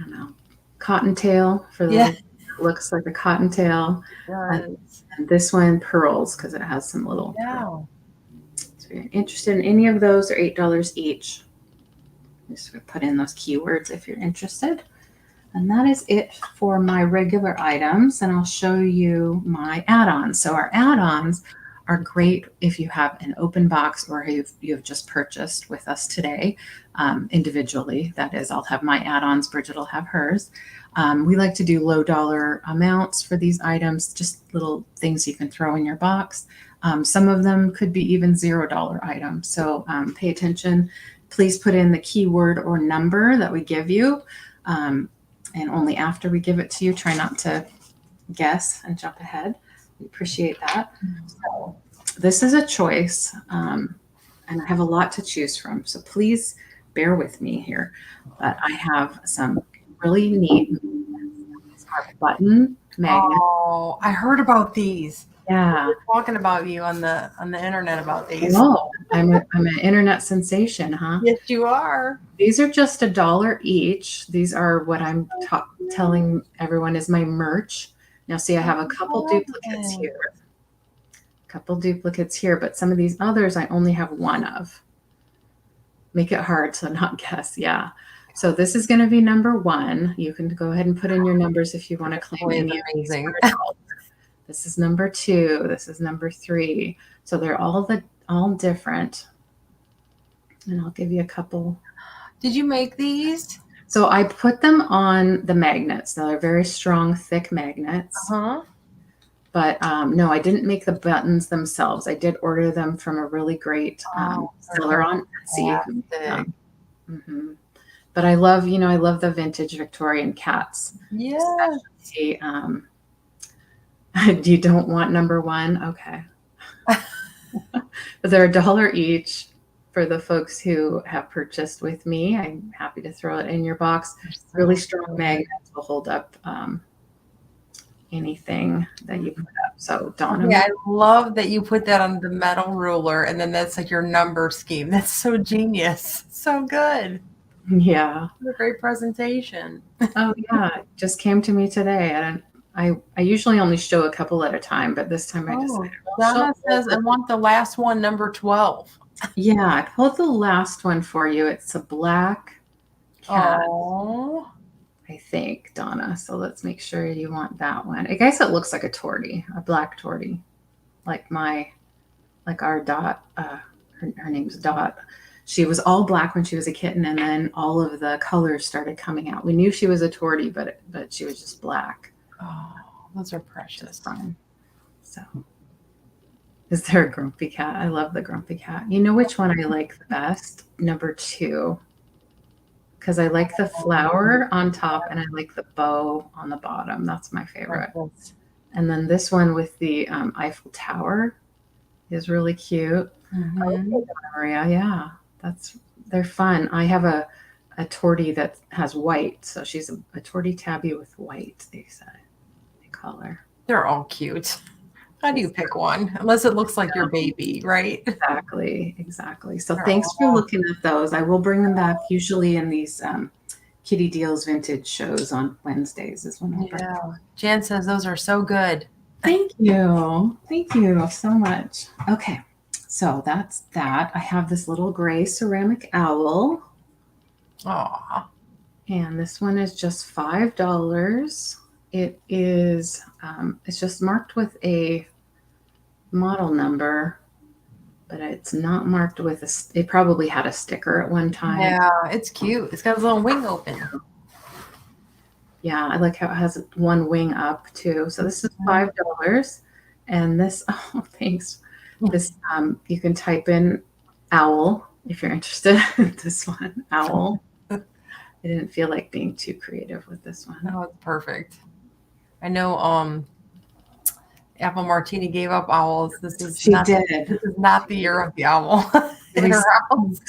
S1: don't know. Cottontail for the looks like a cottontail. And this one, pearls, because it has some little pearls. So if you're interested in any of those, they're $8 each. Just put in those keywords if you're interested. And that is it for my regular items. And I'll show you my add-ons. So our add-ons are great if you have an open box or you've just purchased with us today individually. That is, I'll have my add-ons. Bridget will have hers. We like to do low dollar amounts for these items, just little things you can throw in your box. Some of them could be even $0 items. So pay attention. Please put in the keyword or number that we give you. And only after we give it to you, try not to guess and jump ahead. We appreciate that. So this is a choice, and I have a lot to choose from. So please bear with me here. But I have some really neat button magnets.
S2: Oh, I heard about these.
S1: Yeah,
S2: we were talking about you on the internet about these.
S1: Oh, I'm an internet sensation, huh?
S2: Yes, you are.
S1: These are just $1 each. These are what I'm telling everyone is my merch. Now, see, I have a couple duplicates here. But some of these others I only have one of. Make it hard to not guess. Yeah. So this is going to be number 1. You can go ahead and put in your numbers if you want to claim any.
S2: Amazing.
S1: This is number 2. This is number 3. So they're all different. And I'll give you a couple.
S2: Did you make these?
S1: So I put them on the magnets. Now they're very strong, thick magnets. But no, I didn't make the buttons themselves. I did order them from a really great seller on Etsy. But I love the vintage Victorian cats.
S2: Yeah.
S1: You don't want number 1? Okay. But they're $1 each. for the folks who have purchased with me. I'm happy to throw it in your box.
S2: So
S1: Really strong
S2: good.
S1: magnets will hold up anything that you put up. So Donna,
S2: Yeah, I love that you put that on the metal ruler and then that's like your number scheme. That's so genius. So good.
S1: yeah.
S2: What a great presentation.
S1: Oh yeah, it just came to me today. I usually only show a couple at a time, but this time I decided
S2: Oh,
S1: I'll show
S2: Donna says, I want the last one, number 12.
S1: yeah, I pulled the last one for you. It's a black cat,
S2: Oh,
S1: I think, Donna. So let's make sure you want that one. I guess it looks like a tortie, a black tortie, like our Dot. Her name's Dot. She was all black when she was a kitten, and then all of the colors started coming out. We knew she was a tortie, but she was just black.
S2: oh, those are precious.
S1: Fun. So, is there a grumpy cat? I love the grumpy cat. You know which one I like the best? Number 2. Because I like the flower on top and I like the bow on the bottom. That's my favorite. And then this one with the Eiffel Tower is really cute.
S2: Mm-hmm.
S1: Oh, Maria, yeah, they're fun. I have a tortie that has white, so she's a tortie tabby with white. They call her.
S2: They're all cute. How do you pick one? Unless it looks like your baby, right?
S1: Exactly. So thanks for looking at those. I will bring them back. Usually in these Kitty Deals Vintage shows on Wednesdays is when I'll bring them.
S2: Jan says those are so good.
S1: Thank you. Thank you so much. Okay. So that's that. I have this little gray ceramic owl.
S2: Aw.
S1: And this one is just $5. It is, it's just marked with a model number, but it's not marked with it probably had a sticker at one time.
S2: Yeah, it's cute. It's got a little wing open.
S1: Yeah, I like how it has one wing up too. So this is $5. And this, oh, thanks. This, you can type in owl if you're interested in this one, owl. I didn't feel like being too creative with this one.
S2: Oh, it's perfect. I know Apple Martini gave up owls. This is not the year of the owl in her house.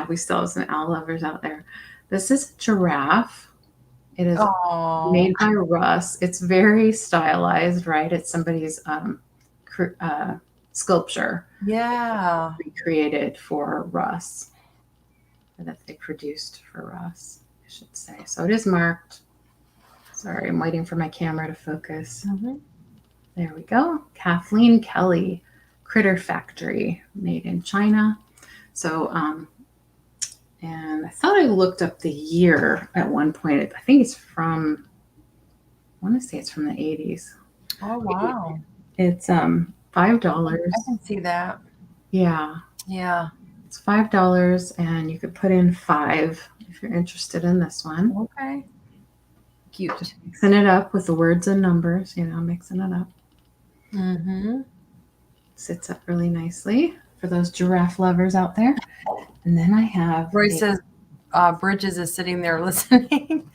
S1: We still have some owl lovers out there. This is a giraffe. It is made by Russ. It's very stylized, right? It's somebody's sculpture.
S2: Yeah.
S1: Recreated for Russ. That they produced for Russ, I should say. So it is marked. Sorry, I'm waiting for my camera to focus.
S2: Mm-hmm.
S1: There we go. Kathleen Kelly, Critter Factory, made in China. So, and I thought I looked up the year at one point. I think it's from, I want to say it's from the 80s.
S2: Oh, wow.
S1: It's $5.
S2: I can see that.
S1: Yeah.
S2: Yeah.
S1: It's $5, and you could put in 5 if you're interested in this one.
S2: Okay. Cute.
S1: Just mixing it up with the words and numbers, mixing it up.
S2: Mm-hmm.
S1: Sits up really nicely for those giraffe lovers out there. And then I have
S2: Roy says Bridget is sitting there listening.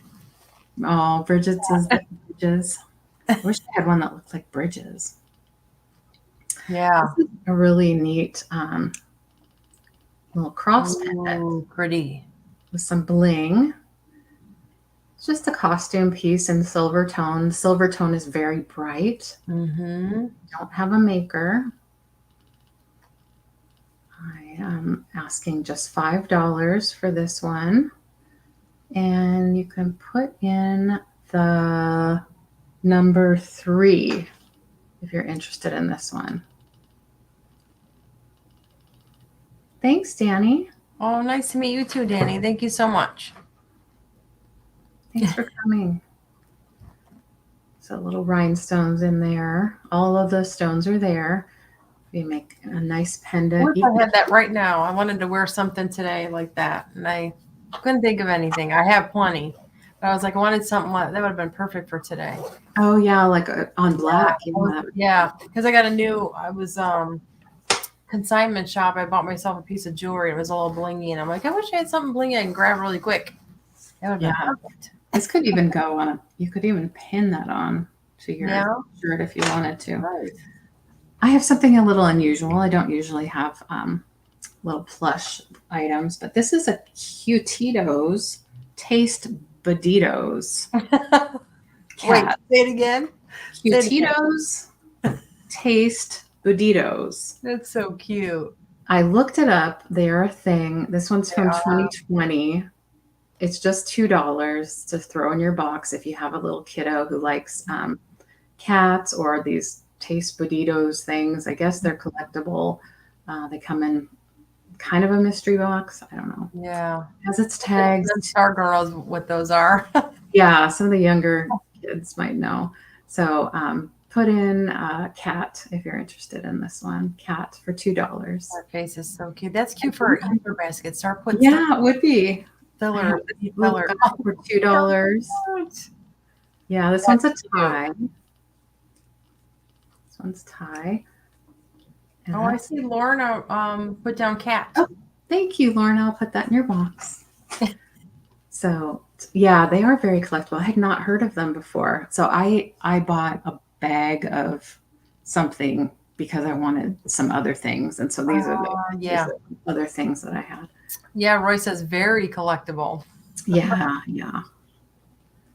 S1: Oh, Bridget says Bridges. I wish I had one that looked like Bridges.
S2: Yeah.
S1: This is a really neat little cross pendant.
S2: Pretty.
S1: With some bling. It's just a costume piece in silver tone. The silver tone is very bright.
S2: Mm-hmm.
S1: Don't have a maker. I am asking just $5 for this one. And you can put in the number 3 if you're interested in this one. Thanks, Danny.
S2: Oh, nice to meet you too, Danny. Thank you so much.
S1: Thanks for coming. So little rhinestones in there. All of the stones are there. You make a nice pendant.
S2: I wish I had that right now. I wanted to wear something today like that, and I couldn't think of anything. I have plenty, but I was like, I wanted something that would have been perfect for today.
S1: Oh yeah, like on black.
S2: Yeah, because I was consignment shop. I bought myself a piece of jewelry. It was a little blingy, and I'm like, I wish I had something blingy I can grab really quick. That would be perfect.
S1: This could even go on you could even pin that on to your shirt if you wanted to.
S2: Right.
S1: I have something a little unusual. I don't usually have little plush items, but this is a Cutitos Taste Boditos
S2: Wait,
S1: cat.
S2: say it again. Say it again.
S1: Cutitos Taste Boditos.
S2: That's so cute.
S1: I looked it up. They're a thing. This one's
S2: They
S1: from
S2: are.
S1: 2020. It's just $2 to throw in your box if you have a little kiddo who likes cats or these Taste Boditos things. I guess they're collectible. They come in kind of a mystery box. I don't know.
S2: Yeah.
S1: It has its tags.
S2: Star girls, what those are.
S1: Yeah, some of the younger kids might know. So put in cat if you're interested in this one. Cat for $2.
S2: Her face is so cute. That's cute for an Easter basket. Start putting
S1: Yeah, it would be.
S2: filler.
S1: Filler for $2. Yeah, this one's a tie. This one's tie. And
S2: Oh, I see Lorna put down cat.
S1: Oh, thank you, Lauren. I'll put that in your box. So yeah, they are very collectible. I had not heard of them before. So I bought a bag of something because I wanted some other things. And so these are the other things that I had.
S2: Yeah, Roy says very collectible.
S1: Yeah, yeah.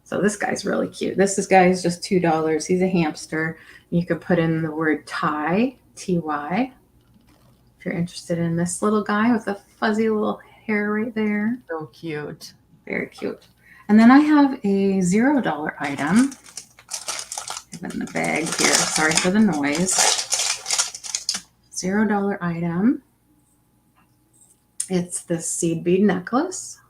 S1: So this guy's really cute. This guy's just $2. He's a hamster. You could put in the word Ty, T-Y, if you're interested in this little guy with the fuzzy little hair right there.
S2: So cute. Very
S1: cute. And then I have a $0 item. I have it in the bag here. Sorry for the noise. $0 item. It's the seed bead necklace.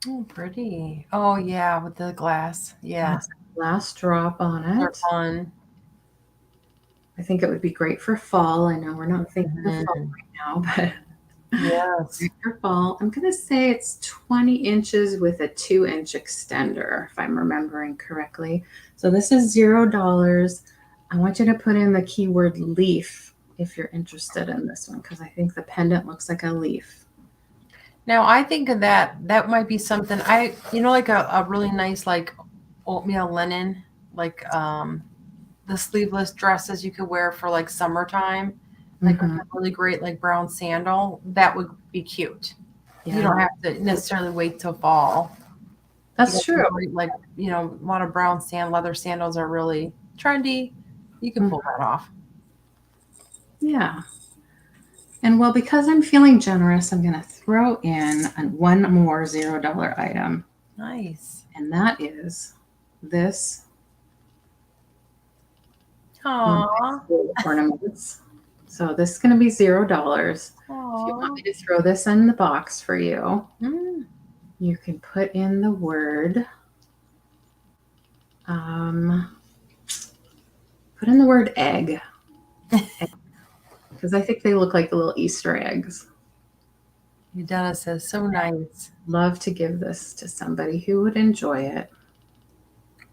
S2: Oh, pretty. Oh, yeah, with the glass. Yeah.
S1: Glass drop on it.
S2: They're fun.
S1: I think it would be great for fall. I know we're not thinking of fall right now, but
S2: yes,
S1: for fall. I'm going to say it's 20 inches with a 2-inch extender, if I'm remembering correctly. So this is $0. I want you to put in the keyword leaf if you're interested in this one, because I think the pendant looks like a leaf.
S2: Now I think of that might be something like a really nice like oatmeal linen, like the sleeveless dresses you could wear for like summertime, like a really great like brown sandal. That would be cute. Yeah. You don't have to necessarily wait till fall.
S1: That's true.
S2: Like, a lot of brown leather sandals are really trendy. You can pull that off.
S1: Yeah. And well, because I'm feeling generous, I'm going to throw in one more $0 item.
S2: Nice.
S1: And that is this.
S2: Aww.
S1: Ornaments. So this is going to be $0. Aww. If you want me to throw this in the box for you, you can put in the word. Put in the word egg. Because I think they look like the little Easter eggs.
S2: Donna says, so nice.
S1: Love to give this to somebody who would enjoy it.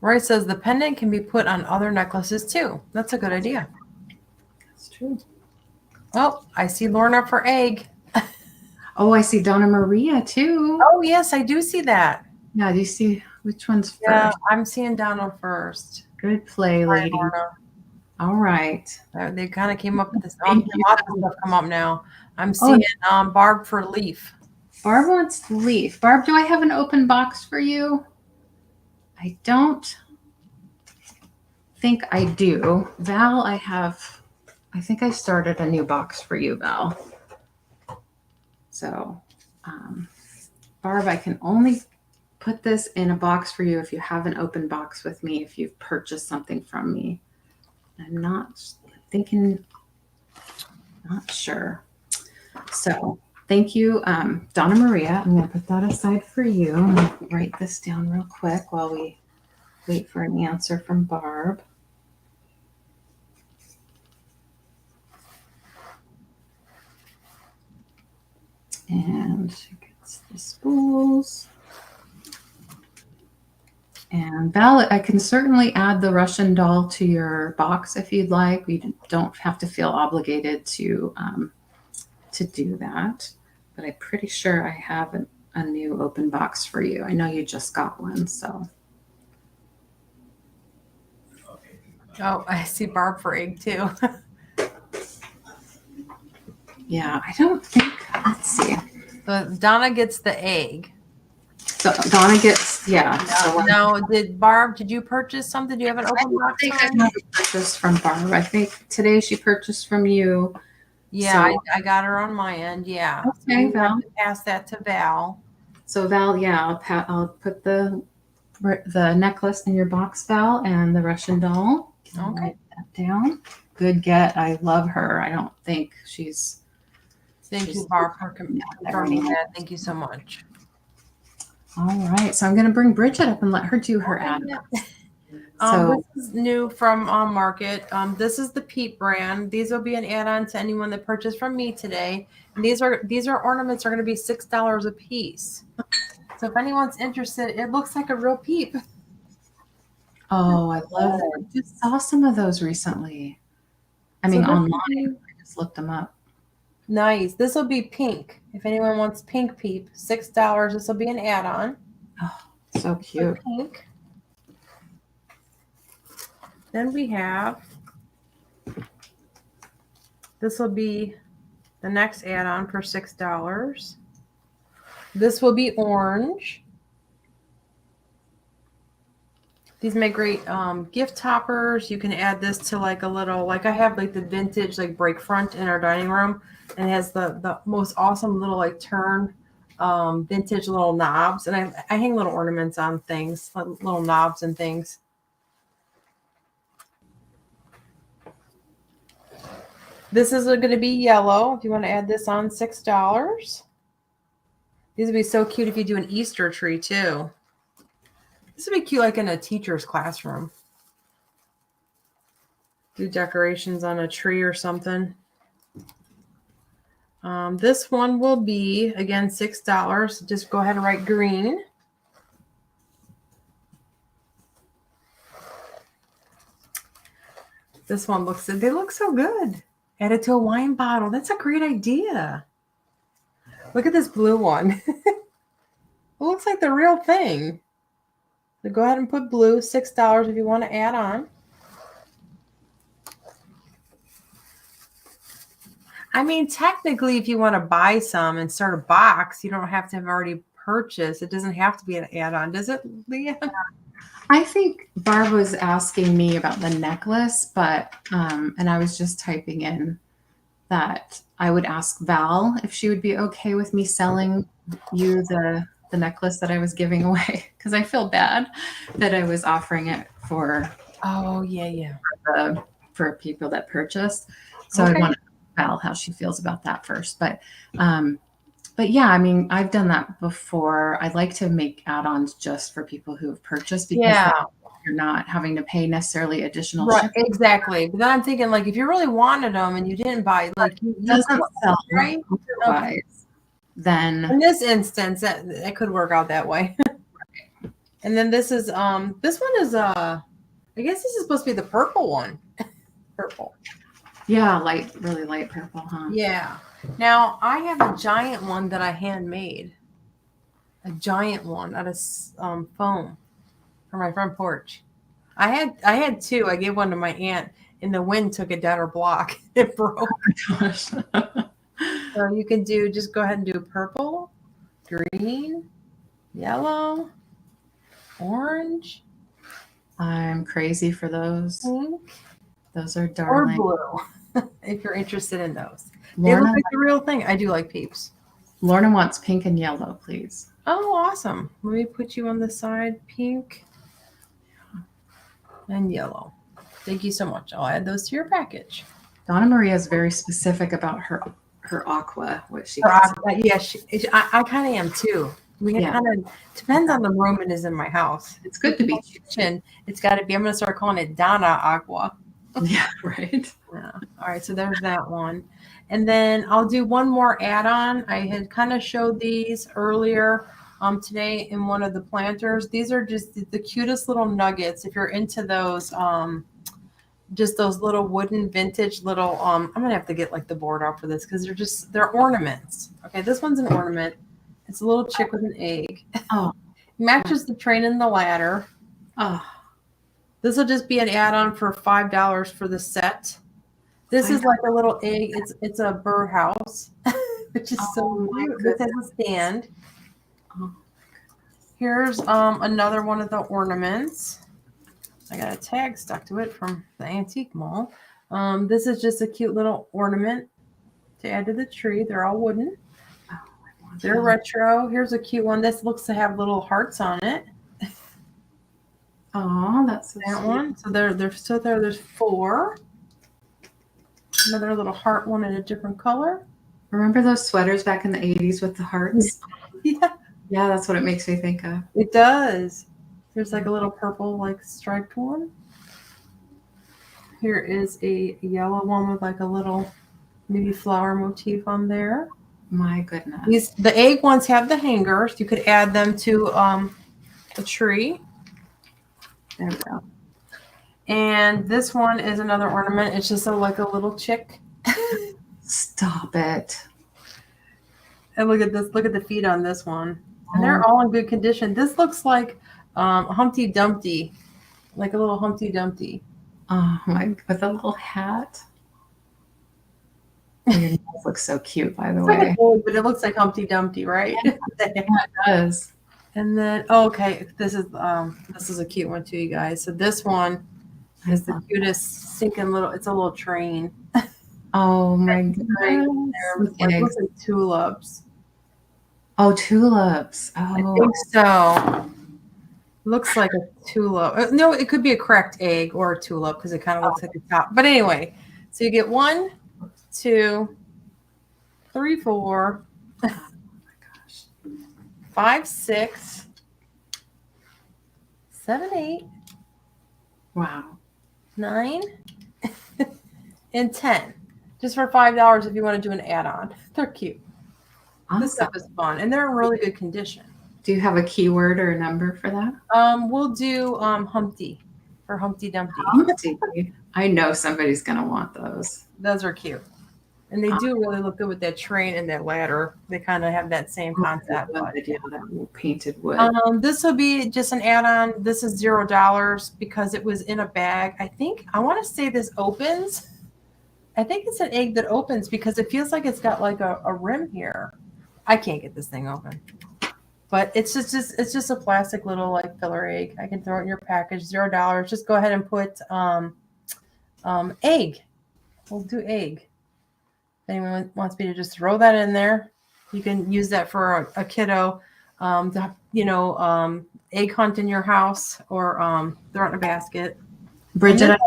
S2: Roy says the pendant can be put on other necklaces too. That's a good idea.
S1: That's true.
S2: Oh, I see Lorna for egg.
S1: Oh, I see Donna Maria too.
S2: Oh, yes, I do see that.
S1: Yeah, do you see which one's first?
S2: Yeah, I'm seeing Donna first.
S1: Good play, lady. All right.
S2: They kind of came up with this. A lot of stuff come up now. I'm seeing Barb for leaf.
S1: Barb wants leaf. Barb, do I have an open box for you? I don't think I do. Val, I think I started a new box for you, Val. So, Barb, I can only put this in a box for you if you have an open box with me, if you've purchased something from me. I'm not sure. So thank you, Donna Maria. I'm going to put that aside for you. I'm going to write this down real quick while we wait for an answer from Barb. And she gets the spools. And Val, I can certainly add the Russian doll to your box if you'd like. We don't have to feel obligated to do that. But I'm pretty sure I have a new open box for you. I know you just got one, so.
S2: Oh, I see Barb for egg too.
S1: Yeah, I don't think Let's see.
S2: So Donna gets the egg.
S1: So Donna gets, yeah. So
S2: Now, did you purchase something? Do you have an open box?
S1: I think I have a purchase from Barb. I think today she purchased from you.
S2: Yeah,
S1: So,
S2: I got her on my end. Yeah.
S1: okay,
S2: So
S1: Val.
S2: pass that to Val.
S1: So Val, yeah, I'll put the necklace in your box, Val, and the Russian doll. I'll
S2: Okay.
S1: write that down. Good get. I love her. I don't think she's.
S2: Thank you, Barb, for confirming that. Thank you so much.
S1: All right. So I'm going to bring Bridget up and let her do her ad. So
S2: this is new from Market. This is the Peep brand. These will be an add-on to anyone that purchased from me today. And these ornaments are going to be $6 a piece. So if anyone's interested, it looks like a real peep.
S1: oh, I love it. I just saw some of those recently. I mean, online. I just looked them up.
S2: Nice. This will be pink. If anyone wants pink peep, $6. This will be an add-on.
S1: Oh, so cute.
S2: So pink. Then we have, this will be the next add-on for $6. This will be orange. These make great gift toppers. You can add this to like a little, like I have like the vintage like break front in our dining room, and it has the most awesome little like turn vintage little knobs, and I hang little ornaments on things, like little knobs and things. This is going to be yellow. If you want to add this on, $6. These would be so cute if you do an Easter tree too. This would be cute like in a teacher's classroom. Do decorations on a tree or something. This one will be, again, $6. Just go ahead and write green. This one they look so good. Add it to a wine bottle. That's a great idea. Look at this blue one. It looks like the real thing. So go ahead and put blue, $6 if you want to add on. I mean, technically, if you want to buy some and start a box, you don't have to have already purchased. It doesn't have to be an add-on, does it, LeAnne?
S1: I think Barb was asking me about the necklace, but and I was just typing in that I would ask Val if she would be okay with me selling you the necklace that I was giving away, because I feel bad that I was offering it for for people that purchased. So I want to ask Val how she feels about that first, but yeah, I mean, I've done that before. I like to make add-ons just for people who have purchased, because you're not having to pay necessarily additional shipping.
S2: Exactly. But then I'm thinking, like, if you really wanted them and you didn't buy, like,
S1: it doesn't sell
S2: right
S1: otherwise, then
S2: in this instance, that could work out that way. And then this is this one is I guess this is supposed to be the purple one. Purple.
S1: Yeah, really light purple, huh?
S2: Yeah. Now I have a giant one that I handmade. A giant one out of foam for my front porch. I had two. I gave one to my aunt, and the wind took it down her block. It broke.
S1: Oh my gosh.
S2: So you can just go ahead and do purple, green, yellow, orange.
S1: I'm crazy for those.
S2: Pink.
S1: Those are darling.
S2: Or blue, if you're interested in those. They look like the real thing. I do like peeps.
S1: Lorna wants pink and yellow, please.
S2: Oh, awesome. Let me put you on the side. Pink and yellow. Thank you so much. I'll add those to your package.
S1: Donna Maria is very specific about her aqua, what she
S2: I kind of am too. Kind of depends on the room it is in my house.
S1: It's good to be
S2: kitchen. It's got to be. I'm going to start calling it Donna Aqua.
S1: Yeah, right.
S2: Yeah. All right, so there's that one. And then I'll do one more add-on. I had kind of showed these earlier today in one of the planters. These are just the cutest little nuggets. If you're into those, just those little wooden vintage little, I'm going to have to get like the board out for this because they're ornaments. Okay, this one's an ornament. It's a little chick with an egg.
S1: Oh.
S2: Matches the train and the ladder.
S1: Oh.
S2: This will just be an add-on for $5 for the set. This is like a little egg. It's a birdhouse, which is so
S1: my
S2: cute. This has a stand.
S1: Oh.
S2: Here's another one of the ornaments. I got a tag stuck to it from the antique mall. This is just a cute little ornament to add to the tree. They're all wooden. They're retro. Here's a cute one. This looks to have little hearts on it.
S1: Oh, that's so
S2: that
S1: sweet.
S2: one. So they're still there. There's 4. Another little heart one in a different color.
S1: Remember those sweaters back in the 80s with the hearts?
S2: Yeah.
S1: Yeah, that's what it makes me think of.
S2: It does. There's like a little purple like striped one. Here is a yellow one with like a little maybe flower motif on there.
S1: My goodness.
S2: The egg ones have the hangers. You could add them to a tree.
S1: There we go.
S2: And this one is another ornament. It's just like a little chick.
S1: Stop it.
S2: And look at this. Look at the feet on this one. And they're all in good condition. This looks like Humpty Dumpty, like a little Humpty Dumpty.
S1: Oh my, with a little hat. Your nails look so cute, by the way.
S2: But it looks like Humpty Dumpty, right?
S1: Yeah, it does.
S2: And then, okay, this is a cute one too, you guys. So this one is the cutest sinking little. It's a little train.
S1: Oh my goodness!
S2: It looks like tulips.
S1: Oh, tulips. Oh,
S2: I think so. Looks like a tulip. No, it could be a cracked egg or a tulip because it kind of looks like a top. But anyway, so you get 1, 2, 3, 4. Oh my gosh. 5, 6, 7, 8.
S1: Wow.
S2: 9 and 10. Just for $5 if you want to do an add-on. They're cute.
S1: Awesome.
S2: This stuff is fun, and they're in really good condition.
S1: Do you have a keyword or a number for that?
S2: We'll do Humpty for Humpty Dumpty.
S1: Humpty. I know somebody's gonna want those.
S2: Those are cute, and they do really look good with that train and that ladder. They kind of have that same concept.
S1: Yeah, that painted wood.
S2: This will be just an add-on. This is $0 because it was in a bag. I want to say this opens. I think it's an egg that opens because it feels like it's got like a rim here. I can't get this thing open, but it's just a plastic little like filler egg. I can throw it in your package. $0. Just go ahead and put egg. We'll do egg. If anyone wants me to just throw that in there, you can use that for a kiddo, egg hunt in your house or throw it in a basket.
S1: Bridget,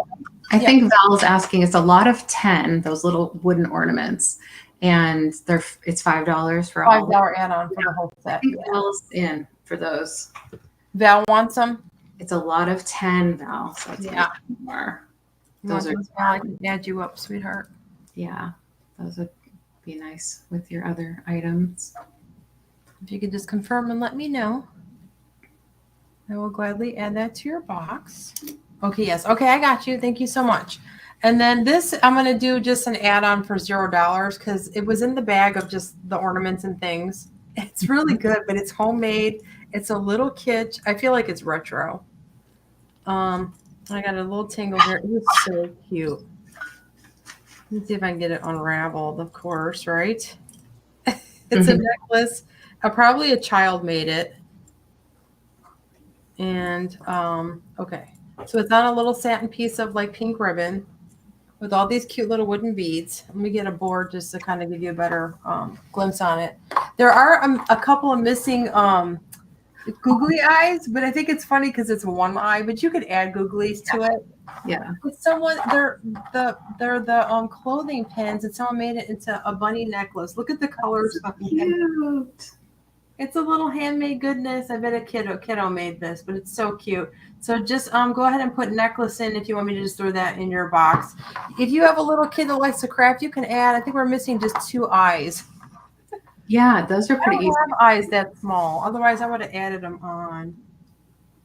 S1: I think Val's asking. It's a lot of 10. Those little wooden ornaments. And it's $5 for all.
S2: $5 add-on for the whole set.
S1: I think Val's in for those.
S2: Val wants them.
S1: It's a lot of 10, Val. So it's more. Those are.
S2: I can add you up, sweetheart.
S1: Yeah, those would be nice with your other items.
S2: If you could just confirm and let me know, I will gladly add that to your box. Okay, yes. Okay, I got you. Thank you so much. And then this, I'm going to do just an add-on for $0 because it was in the bag of just the ornaments and things. It's really good, but it's homemade. It's a little kit. I feel like it's retro. I got a little tingle here. It was so cute. Let's see if I can get it unraveled, of course, right? It's a necklace. Probably a child made it. And, okay. So it's on a little satin piece of like pink ribbon with all these cute little wooden beads. Let me get a board just to kind of give you a better glimpse on it. There are a couple of missing googly eyes, but I think it's funny because it's one eye, but you could add googlies to it.
S1: Yeah.
S2: It's someone, they're the clothing pins, and someone made it into a bunny necklace. Look at the colors.
S1: Cute.
S2: It's a little handmade goodness. I bet a kiddo made this, but it's so cute. So just go ahead and put necklace in if you want me to just throw that in your box. If you have a little kid that likes to craft, you can add. I think we're missing just 2 eyes.
S1: Yeah, those are pretty easy.
S2: I don't have eyes that small. Otherwise, I would have added them on.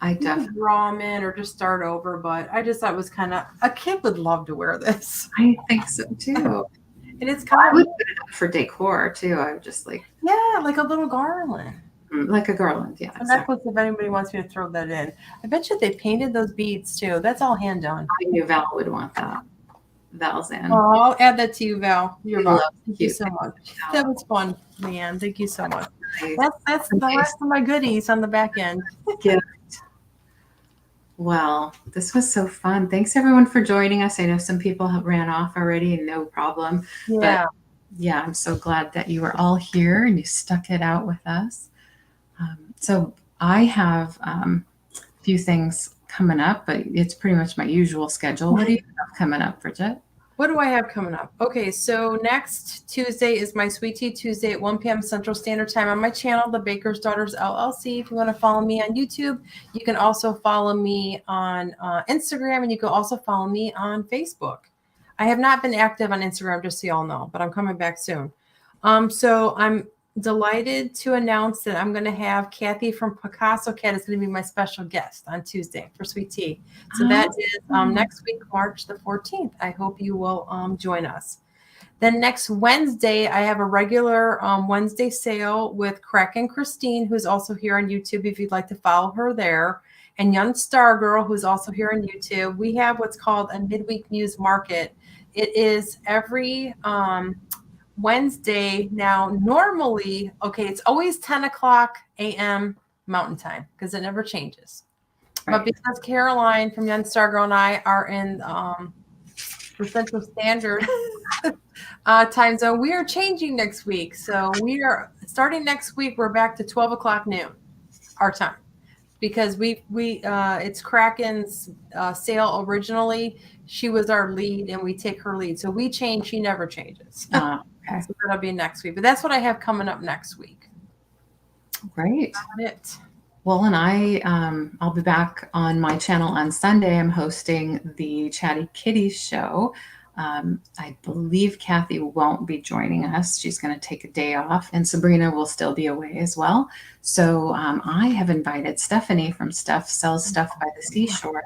S1: I definitely
S2: draw them in or just start over. But I just thought it was kind of, a kid would love to wear this.
S1: I think so too.
S2: And it's
S1: I
S2: kind
S1: would
S2: of
S1: put it up for decor too. I would just like
S2: like a little garland.
S1: Like a garland, yeah.
S2: A necklace, if anybody wants me to throw that in. I bet you they painted those beads too. That's all hand done.
S1: I knew Val would want that. Val's in.
S2: Oh, I'll add that to you, Val. You're
S1: We
S2: welcome.
S1: love
S2: Thank you
S1: cute
S2: so
S1: things,
S2: much.
S1: Val.
S2: That was fun, LeAnne. Thank you so much.
S1: Nice.
S2: That's the last of my goodies on the back end.
S1: Gift. Well, this was so fun. Thanks everyone for joining us. I know some people have ran off already, and no problem.
S2: Yeah.
S1: But yeah, I'm so glad that you were all here and you stuck it out with us. So I have a few things coming up, but it's pretty much my usual schedule. What do you have coming up, Bridget?
S2: What do I have coming up? Okay, so next Tuesday is my Sweet Tea Tuesday at 1 p.m. Central Standard Time on my channel, The Baker's Daughters LLC. If you want to follow me on YouTube, you can also follow me on Instagram, and you can also follow me on Facebook. I have not been active on Instagram, just so y'all know, but I'm coming back soon. So I'm delighted to announce that I'm going to have Kathy from Picasso Cat is going to be my special guest on Tuesday for Sweet Tea. So that is next week, March the 14th. I hope you will join us. Then next Wednesday, I have a regular Wednesday sale with Kraken Christine, who's also here on YouTube if you'd like to follow her there. And Young Star Girl, who's also here on YouTube. We have what's called a midweek news market. It is every Wednesday. Now, normally, okay, it's always 10 o'clock a.m. Mountain Time because it never changes.
S1: Right.
S2: But because Caroline from Young Star Girl and I are in the Central Standard time zone, we are changing next week. So we are starting next week. We're back to 12 o'clock noon, our time, because we it's Kraken's sale originally. She was our lead, and we take her lead. So we change. She never changes.
S1: Okay.
S2: So that'll be next week. But that's what I have coming up next week.
S1: Great.
S2: That's it.
S1: Well, and I'll be back on my channel on Sunday. I'm hosting the Chatty Kitties show. I believe Kathy won't be joining us. She's going to take a day off, and Sabrina will still be away as well. So I have invited Stephanie from Steph Sells Stuff by the Seashore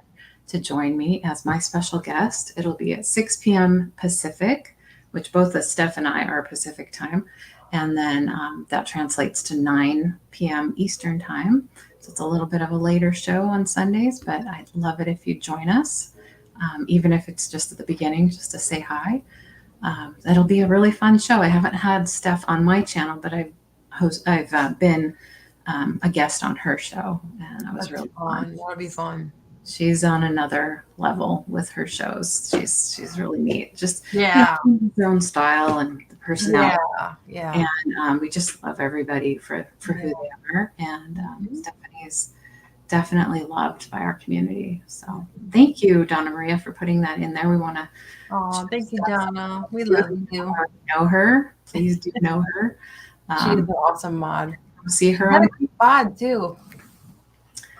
S1: to join me as my special guest. It'll be at 6 p.m. Pacific, which both the Steph and I are Pacific time. And then that translates to 9 p.m. Eastern time. So it's a little bit of a later show on Sundays, but I'd love it if you join us, even if it's just at the beginning, just to say hi. It'll be a really fun show. I haven't had Steph on my channel, but I've been a guest on her show, and it was really fun.
S2: That'll be fun.
S1: She's on another level with her shows. She's really neat. Just
S2: Yeah,
S1: her own style and the personality.
S2: yeah.
S1: And we just love everybody for who they are. And Stephanie's definitely loved by our community. So thank you, Donna Maria, for putting that in there. We want to.
S2: Oh, thank you, Donna. We love you.
S1: Know her. Please do know her.
S2: She's an awesome mod.
S1: See her
S2: What
S1: on
S2: a cute mod too.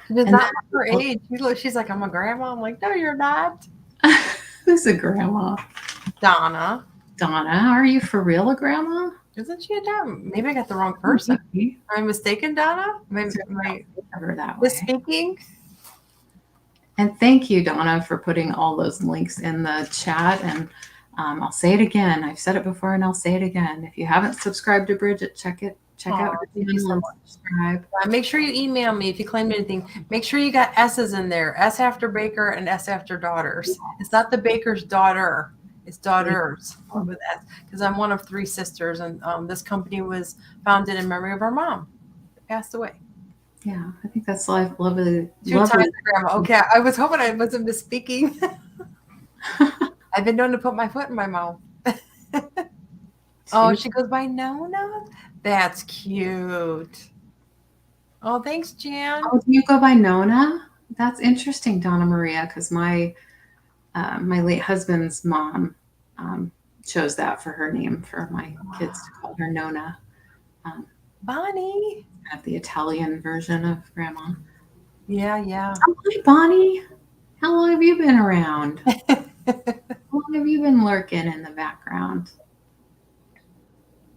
S2: She's
S1: And
S2: not her age. She's like, I'm a grandma. I'm like, no, you're not.
S1: Who's a grandma?
S2: Donna.
S1: Donna, are you for real a grandma?
S2: Isn't she a Donna? Maybe I got the wrong person. Am I mistaken, Donna? Am I
S1: her that way.
S2: misspeaking?
S1: And thank you, Donna, for putting all those links in the chat. And I'll say it again. I've said it before, and I'll say it again. If you haven't subscribed to Bridget, check out her channel and subscribe.
S2: Make sure you email me if you claimed anything. Make sure you got S's in there. S after Baker and S after Daughters. It's not the Baker's daughter. It's daughters with S, because I'm one of 3 sisters, and this company was founded in memory of our mom that passed away.
S1: Yeah, I think that's lovely.
S2: 2 times grandma. Okay, I was hoping I wasn't misspeaking. I've been known to put my foot in my mouth. Oh, she goes by Nona? That's cute. Oh, thanks, Jan.
S1: Oh, do you go by Nona? That's interesting, Donna Maria, because my late husband's mom chose that for her name for my kids to call her Nona.
S2: Bonnie.
S1: Kind of the Italian version of grandma.
S2: Yeah.
S1: Oh, hi, Bonnie. How long have you been around? How long have you been lurking in the background?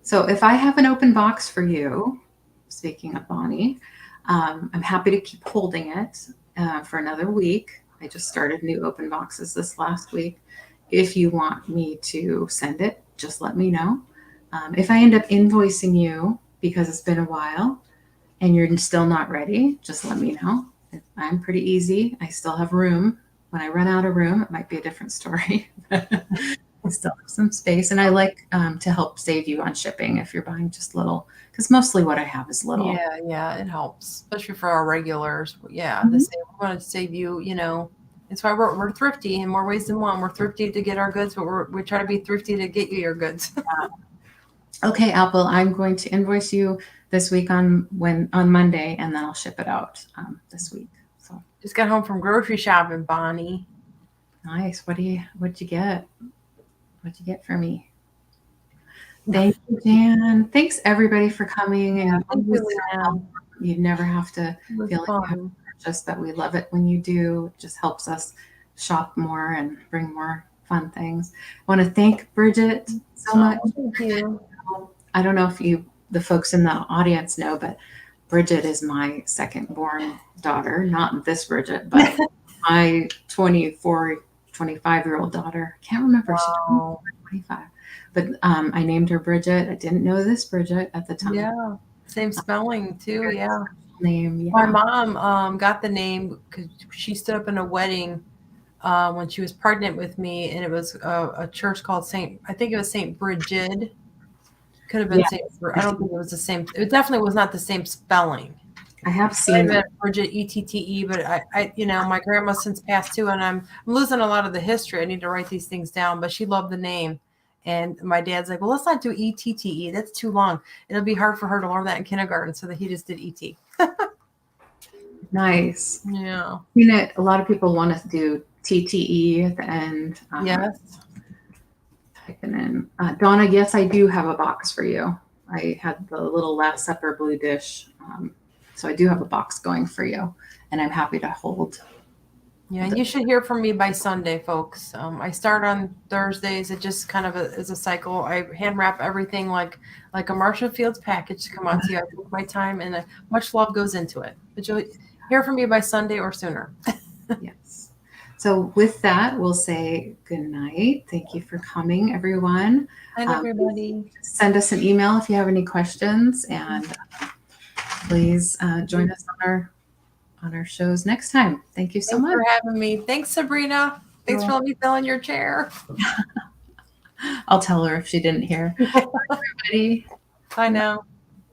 S1: So if I have an open box for you, speaking of Bonnie, I'm happy to keep holding it for another week. I just started new open boxes this last week. If you want me to send it, just let me know. If I end up invoicing you because it's been a while and you're still not ready, just let me know. I'm pretty easy. I still have room. When I run out of room, it might be a different story. I still have some space, and I like to help save you on shipping if you're buying just little, because mostly what I have is little.
S2: Yeah, it helps, especially for our regulars. Yeah, the
S1: Mhm.
S2: same. We want to save you. It's why we're thrifty in more ways than one. We're thrifty to get our goods, but we try to be thrifty to get you your goods.
S1: Okay, Apple, I'm going to invoice you this week on Monday, and then I'll ship it out this week. So
S2: Just got home from grocery shopping, Bonnie.
S1: nice. What'd you get? What'd you get for me? Thank you, Jan. Thanks everybody for coming.
S2: Yeah,
S1: And
S2: thank you, LeAnne.
S1: you never have to
S2: It was
S1: feel like you have
S2: fun.
S1: to purchase, but we love it when you do. It just helps us shop more and bring more fun things. I want to thank Bridget so much.
S2: Thank you.
S1: I don't know if the folks in the audience know, but Bridget is my second born daughter, not this Bridget, but my 25-year-old daughter. I can't remember.
S2: Wow.
S1: She's 25. But I named her Bridget. I didn't know this Bridget at the time.
S2: Yeah, same spelling too. Yeah.
S1: Name, yeah.
S2: My mom got the name because she stood up in a wedding when she was pregnant with me, and it was a church called I think it was Saint Bridget. Could have been
S1: Yeah.
S2: I don't think it was the same. It definitely was not the same spelling.
S1: I have
S2: I
S1: seen
S2: met Bridget ETTE, but my grandma since passed too, and I'm losing a lot of the history. I need to write these things down, but she loved the name. And my dad's like, well, let's not do ETTE. That's too long. It'll be hard for her to learn that in kindergarten. So that he just did ET.
S1: nice.
S2: Yeah.
S1: A lot of people want to do TTE at the end.
S2: Yes.
S1: Typing in. Donna, yes, I do have a box for you. I had the little Last Supper blue dish. So I do have a box going for you, and I'm happy to hold.
S2: Yeah, and you should hear from me by Sunday, folks. I start on Thursdays. It just kind of is a cycle. I hand wrap everything like a Marshall Fields package to come out to you. I take my time, and much love goes into it. But you'll hear from me by Sunday or sooner.
S1: Yes. So with that, we'll say good night. Thank you for coming, everyone.
S2: Hi, everybody.
S1: Send us an email if you have any questions, and please join us on our shows next time. Thank you so much
S2: for having me. Thanks, Sabrina. Thanks for letting me fill in your chair.
S1: I'll tell her if she didn't hear. Bye, everybody.
S2: Bye now.